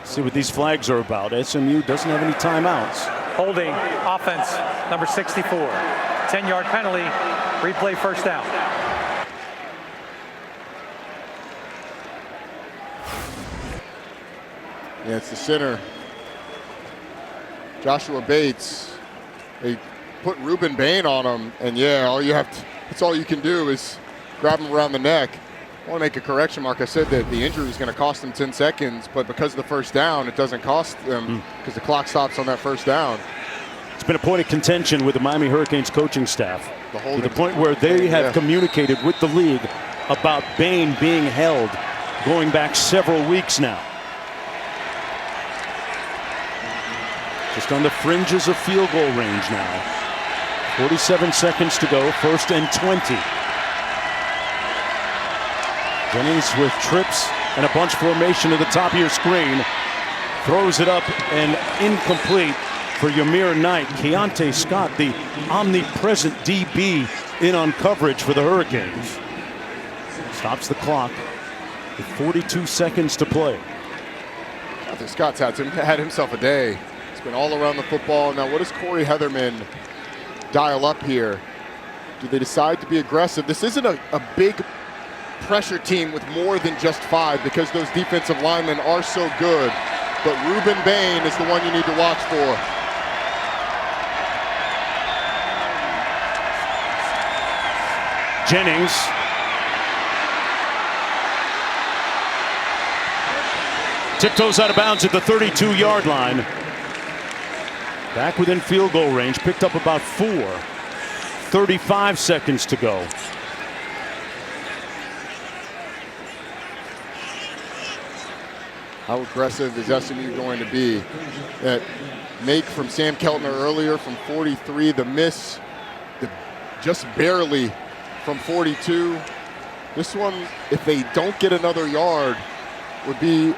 See what these flags are about. SMU doesn't have any timeouts.
Holding offense, number 64. 10-yard penalty, replay first down.
Yeah, it's the center, Joshua Bates. They put Ruben Bain on him, and yeah, that's all you can do is grab him around the neck. I want to make a correction, Mark. I said that the injury was going to cost them 10 seconds, but because of the first down, it doesn't cost them because the clock stops on that first down.
It's been a point of contention with the Miami Hurricanes coaching staff to the point where they have communicated with the league about Bain being held going back several weeks now. Just on the fringes of field goal range now. 47 seconds to go, 1st and 20. Jennings with trips and a bunch formation at the top of your screen. Throws it up and incomplete for Ymir Knight. Keontae Scott, the omnipresent DB, in on coverage for the Hurricanes. Stops the clock with 42 seconds to play.
Keontae Scott's had himself a day. He's been all around the football. Now, what does Corey Heatherman dial up here? Do they decide to be aggressive? This isn't a big pressure team with more than just 5 because those defensive linemen are so good. But Ruben Bain is the one you need to watch for.
Jennings. Tiptoes out of bounds at the 32-yard line. Back within field goal range, picked up about 4. 35 seconds to go.
How aggressive is SMU going to be? That make from Sam Keltner earlier from 43, the miss, just barely from 42. This one, if they don't get another yard, would be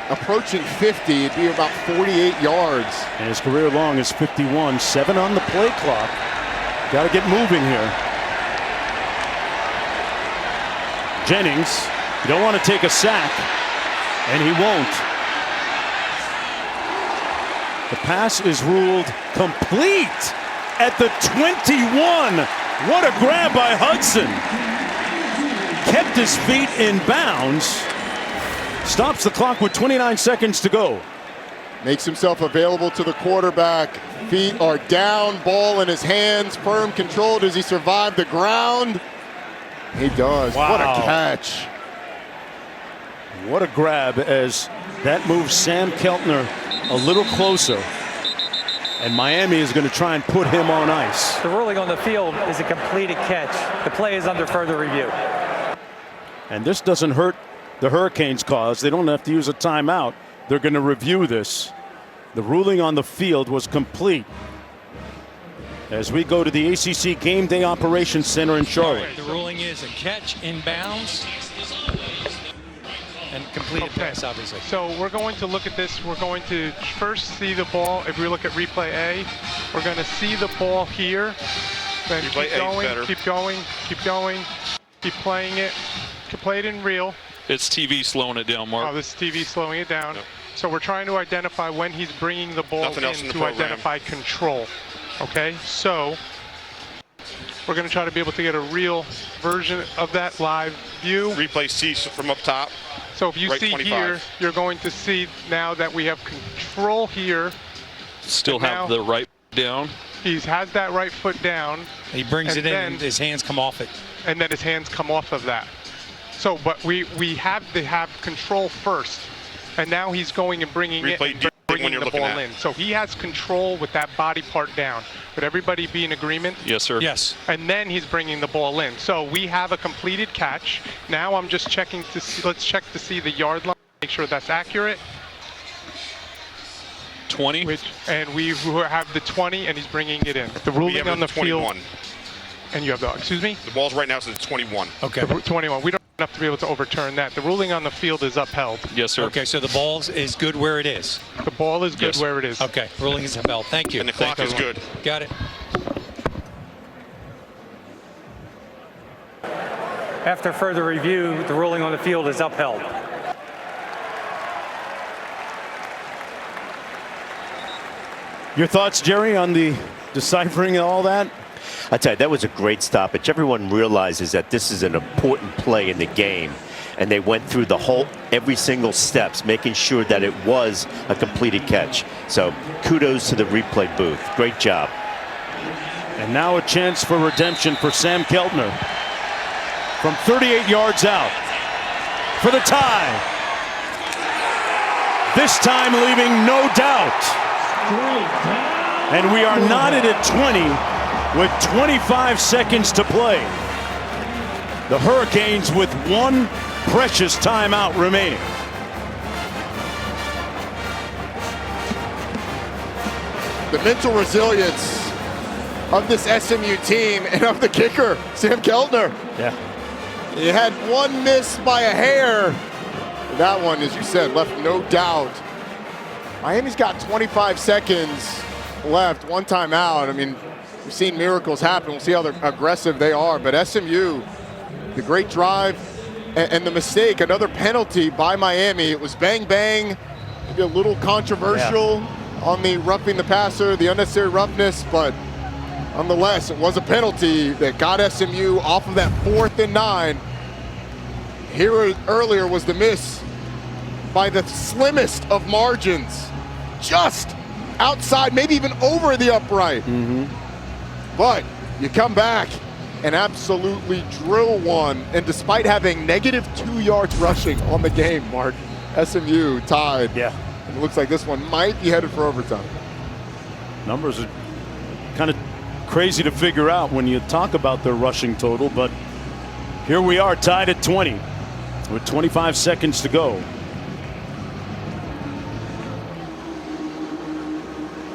approaching 50. It'd be about 48 yards.
And his career long is 51. 7 on the play clock. Got to get moving here. Jennings, you don't want to take a sack, and he won't. The pass is ruled complete at the 21. What a grab by Hudson. Kept his feet in bounds. Stops the clock with 29 seconds to go.
Makes himself available to the quarterback. Feet are down, ball in his hands, firm control. Does he survive the ground? He does.
Wow.
What a catch.
What a grab as that moves Sam Keltner a little closer. And Miami is going to try and put him on ice.
The ruling on the field is a completed catch. The play is under further review.
And this doesn't hurt the Hurricanes' cause. They don't have to use a timeout. They're going to review this. The ruling on the field was complete. As we go to the ACC Game Day Operations Center in Charlotte.
The ruling is a catch inbounds and completed pass, obviously.
So we're going to look at this. We're going to first see the ball. If we look at replay A, we're going to see the ball here. Then keep going, keep going, keep going, keep playing it. Play it in real.
It's TV slowing it down, Mark.
Oh, this is TV slowing it down. Yep. So we're trying to identify when he's bringing the ball in to identify control. Okay, so we're going to try to be able to get a real version of that live view.
Replay C from up top.
So if you see 25. Here, you're going to see now that we have control here.
Still have the right down.
He has that right foot down.
He brings it in and his hands come off it.
And then his hands come off of that. So, but we have to have control first. And now he's going and bringing the ball in. So he has control with that body part down. Would everybody be in agreement?
Yes, sir.
Yes.
And then he's bringing the ball in. So we have a completed catch. Now I'm just checking to see, let's check to see the yard line, make sure that's accurate.
20.
And we have the 20 and he's bringing it in. The ruling on the
21.
field. And you have the, excuse me?
The ball's right now says 21.
Okay.
21. We don't have to be able to overturn that. The ruling on the field is upheld.
Yes, sir.
Okay, so the ball is good where it is.
The ball is good where it is.
Okay, ruling is upheld. Thank you.
And the clock is good.
Got it.
After further review, the ruling on the field is upheld.
Your thoughts, Jerry, on the deciphering and all that?
I tell you, that was a great stoppage. Everyone realizes that this is an important play in the game, and they went through every single steps, making sure that it was a completed catch. So kudos to the replay booth. Great job.
And now a chance for redemption for Sam Keltner from 38 yards out for the tie. This time leaving no doubt. And we are knotted at 20 with 25 seconds to play. The Hurricanes with one precious timeout remaining.
The mental resilience of this SMU team and of the kicker, Sam Keltner.
Yeah.
He had one miss by a hair. That one, as you said, left no doubt. Miami's got 25 seconds left, one timeout. I mean, we've seen miracles happen. We'll see how aggressive they are. But SMU, the great drive and the mistake, another penalty by Miami. It was bang, bang, maybe a little controversial on the roughing the passer, the unnecessary roughness, but nonetheless, it was a penalty that got SMU off of that 4th and 9. Here earlier was the miss by the slimmest of margins, just outside, maybe even over the upright. But you come back and absolutely drill one, and despite having -2 yards rushing on the game, Mark, SMU tied.
Yeah.
And it looks like this one might be headed for overtime.
Numbers are kind of crazy to figure out when you talk about their rushing total, but here we are tied at 20 with 25 seconds to go.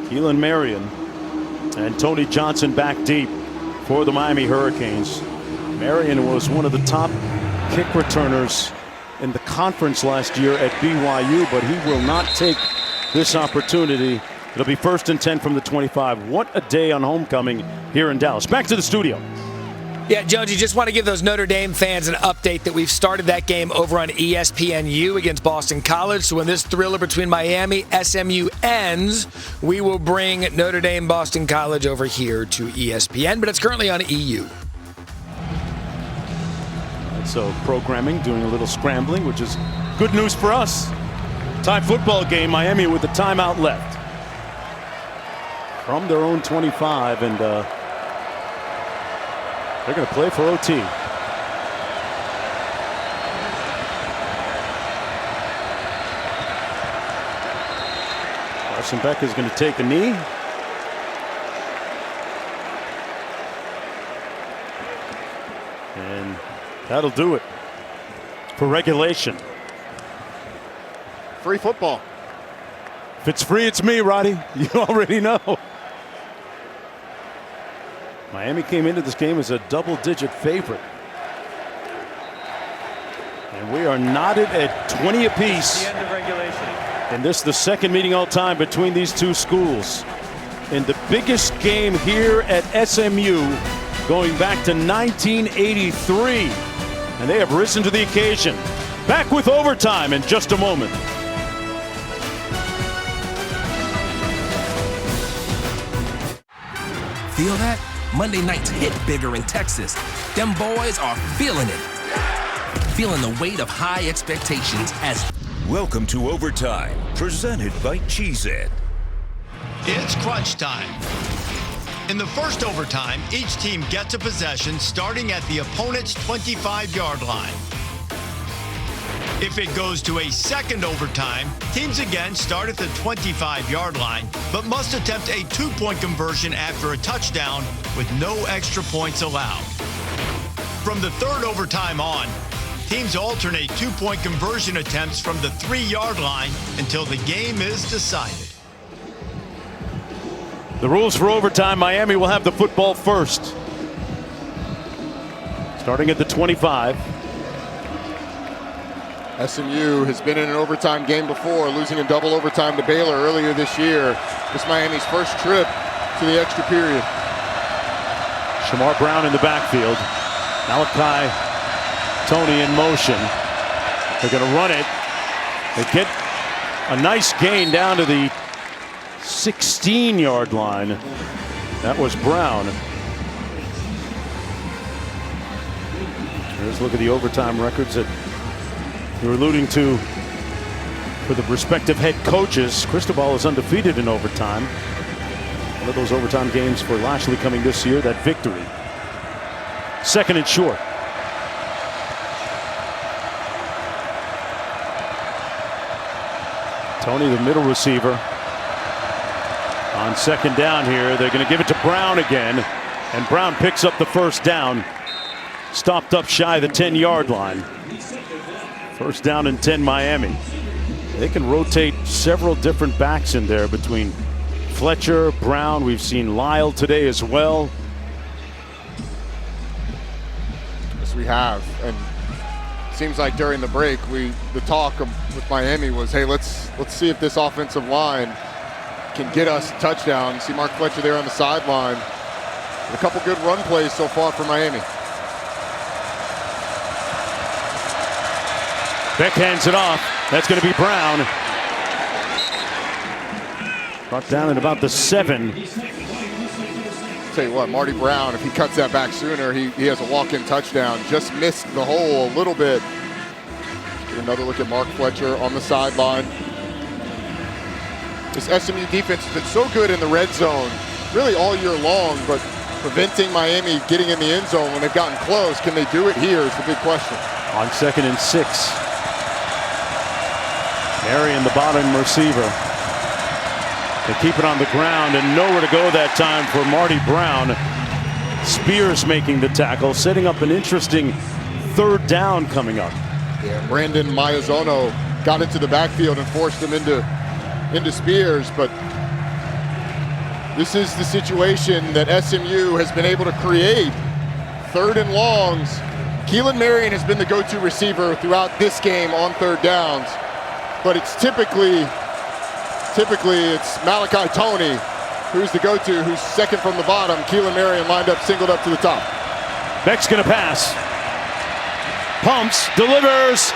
Keelan Marion and Tony Johnson back deep for the Miami Hurricanes. Marion was one of the top kick returners in the conference last year at BYU, but he will not take this opportunity. It'll be 1st and 10 from the 25. What a day on homecoming here in Dallas. Back to the studio.
Yeah, Jonesy, just want to give those Notre Dame fans an update that we've started that game over on ESPNU against Boston College. So when this thriller between Miami, SMU ends, we will bring Notre Dame, Boston College over here to ESPN, but it's currently on EU.
So programming, doing a little scrambling, which is good news for us. Tie football game, Miami with the timeout left from their own 25, and they're going to play for OT. Carson Beck is going to take a knee. And that'll do it for regulation.
Free football.
If it's free, it's me, Roddy. You already know. Miami came into this game as a double-digit favorite. And we are knotted at 20 apiece.
The end of regulation.
And this is the second meeting all time between these two schools. In the biggest game here at SMU going back to 1983. And they have risen to the occasion. Back with overtime in just a moment.
Feel that? Monday nights hit bigger in Texas. Them boys are feeling it. Feeling the weight of high expectations as...
Welcome to Overtime, presented by Cheez-It.
It's crunch time. In the first overtime, each team gets a possession starting at the opponent's 25-yard line. If it goes to a second overtime, teams again start at the 25-yard line, but must attempt a two-point conversion after a touchdown with no extra points allowed. From the third overtime on, teams alternate two-point conversion attempts from the 3-yard line until the game is decided.
The rules for overtime, Miami will have the football first. Starting at the 25.
SMU has been in an overtime game before, losing in double overtime to Baylor earlier this year. This Miami's first trip to the extra period.
Shamar Brown in the backfield. Malachi Tony in motion. They're going to run it. They get a nice gain down to the 16-yard line. That was Brown. Here's a look at the overtime records that we were alluding to for the respective head coaches. Cristobal is undefeated in overtime. One of those overtime games for Lashley coming this year, that victory. Second and short. Tony, the middle receiver. On second down here, they're going to give it to Brown again. And Brown picks up the first down. Stopped up shy of the 10-yard line. First down and 10 Miami. They can rotate several different backs in there between Fletcher, Brown. We've seen Lyle today as well.
Yes, we have. And seems like during the break, the talk with Miami was, hey, let's see if this offensive line can get us a touchdown. See Mark Fletcher there on the sideline. A couple good run plays so far for Miami.
Beck hands it off. That's going to be Brown. Brought down at about the 7.
Tell you what, Marty Brown, if he cuts that back sooner, he has a walk-in touchdown. Just missed the hole a little bit. Get another look at Mark Fletcher on the sideline. This SMU defense has been so good in the red zone really all year long, but preventing Miami getting in the end zone when they've gotten close. Can they do it here is the big question.
On second and 6. Marion, the bottom receiver. They keep it on the ground and nowhere to go that time for Marty Brown. Spears making the tackle, setting up an interesting third down coming up.
Yeah, Brandon Mayazono got into the backfield and forced him into Spears, but this is the situation that SMU has been able to create. Third and longs. Keelan Marion has been the go-to receiver throughout this game on third downs, but it's typically it's Malachi Tony who's the go-to, who's second from the bottom. Keelan Marion lined up, singled up to the top.
Beck's gonna pass. Pumps, delivers,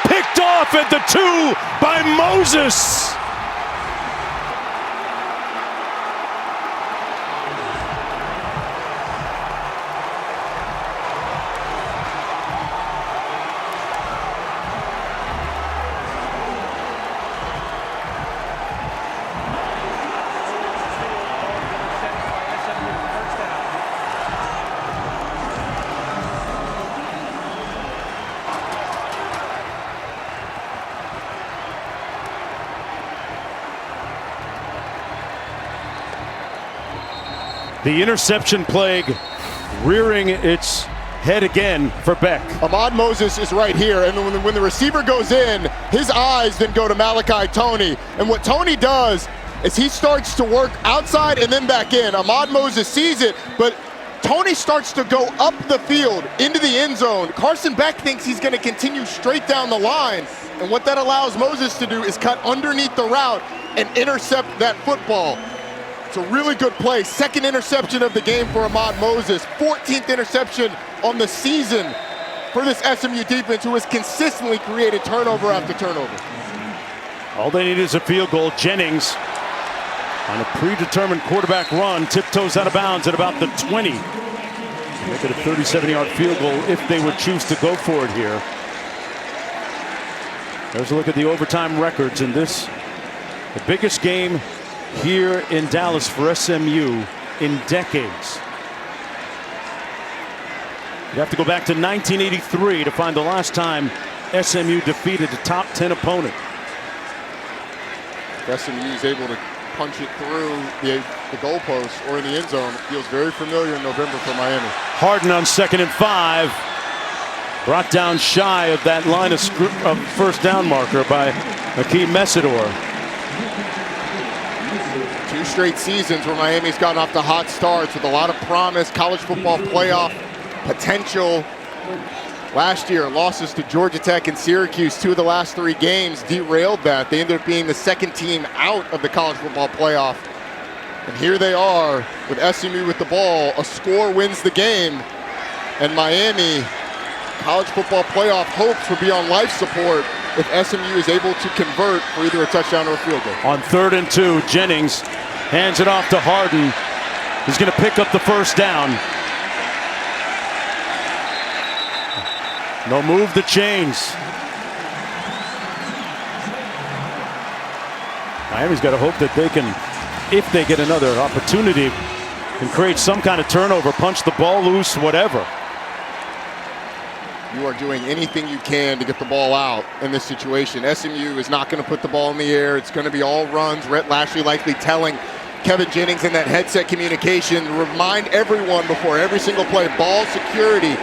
picked off at the 2 by Moses. The interception plague rearing its head again for Beck.
Ahmad Moses is right here, and when the receiver goes in, his eyes then go to Malachi Tony. And what Tony does is he starts to work outside and then back in. Ahmad Moses sees it, but Tony starts to go up the field into the end zone. Carson Beck thinks he's going to continue straight down the line, and what that allows Moses to do is cut underneath the route and intercept that football. It's a really good play. Second interception of the game for Ahmad Moses. 14th interception on the season for this SMU defense, who has consistently created turnover after turnover.
All they need is a field goal. Jennings on a predetermined quarterback run, tiptoes out of bounds at about the 20. Make it a 37-yard field goal if they would choose to go for it here. There's a look at the overtime records in this, the biggest game here in Dallas for SMU in decades. You have to go back to 1983 to find the last time SMU defeated a top 10 opponent.
If SMU is able to punch it through the goalpost or in the end zone, it feels very familiar in November for Miami.
Harden on second and 5. Brought down shy of that line of first down marker by Akeem Mesidor.
2 straight seasons where Miami's gotten off to hot starts with a lot of promise, college football playoff potential. Last year, losses to Georgia Tech and Syracuse, 2 of the last 3 games derailed that. They ended up being the second team out of the college football playoff. And here they are with SMU with the ball. A score wins the game, and Miami college football playoff hopes would be on life support if SMU is able to convert for either a touchdown or a field goal.
On 3rd and 2, Jennings hands it off to Harden. He's going to pick up the first down. They'll move the chains. Miami's got to hope that they can, if they get another opportunity, can create some kind of turnover, punch the ball loose, whatever.
You are doing anything you can to get the ball out in this situation. SMU is not going to put the ball in the air. It's going to be all runs. Rhett Lashley likely telling Kevin Jennings in that headset communication, remind everyone before every single play, ball security.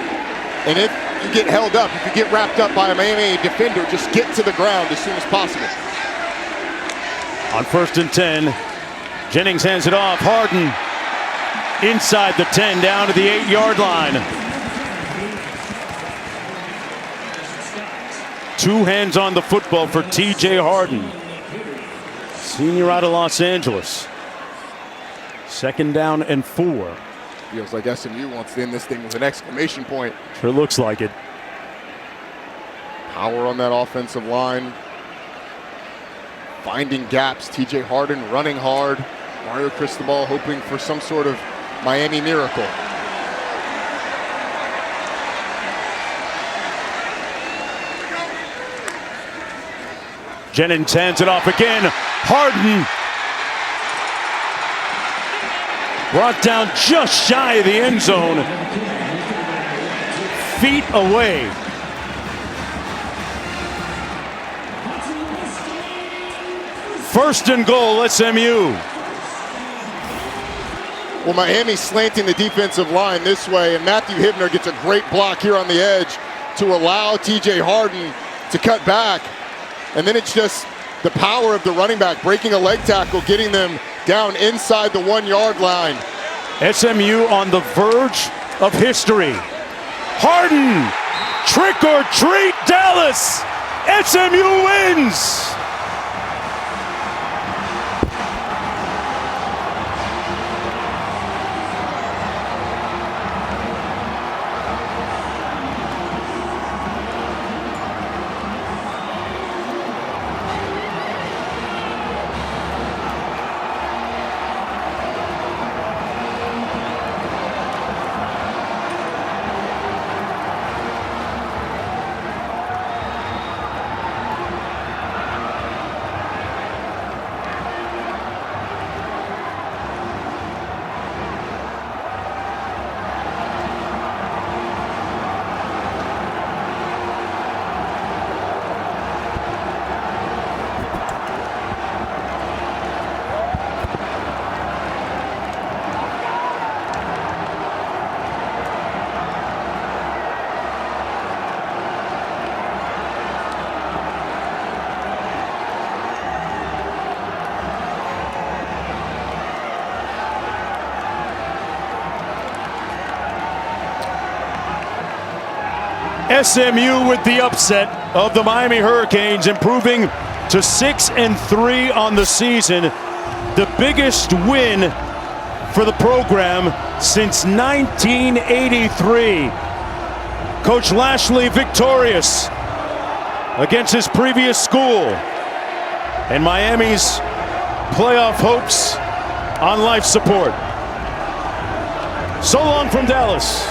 And if you get held up, if you get wrapped up by a Miami defender, just get to the ground as soon as possible.
On 1st and 10, Jennings hands it off. Harden inside the 10, down to the 8-yard line. 2 hands on the football for TJ Harden, senior out of Los Angeles. 2nd down and 4.
Feels like SMU wants to end this thing with an exclamation point.
Sure looks like it.
Power on that offensive line. Finding gaps. TJ Harden running hard. Mario Cristobal hoping for some sort of Miami miracle.
Jennings hands it off again. Harden brought down just shy of the end zone. Feet away. First and goal, SMU.
Well, Miami slanting the defensive line this way, and Matthew Hibner gets a great block here on the edge to allow TJ Harden to cut back. And then it's just the power of the running back breaking a leg tackle, getting them down inside the 1-yard line.
SMU on the verge of history. Harden, trick or treat, Dallas. SMU wins. SMU with the upset of the Miami Hurricanes, improving to 6-3 on the season. The biggest win for the program since 1983. Coach Lashley victorious against his previous school. And Miami's playoff hopes on life support. So long from Dallas.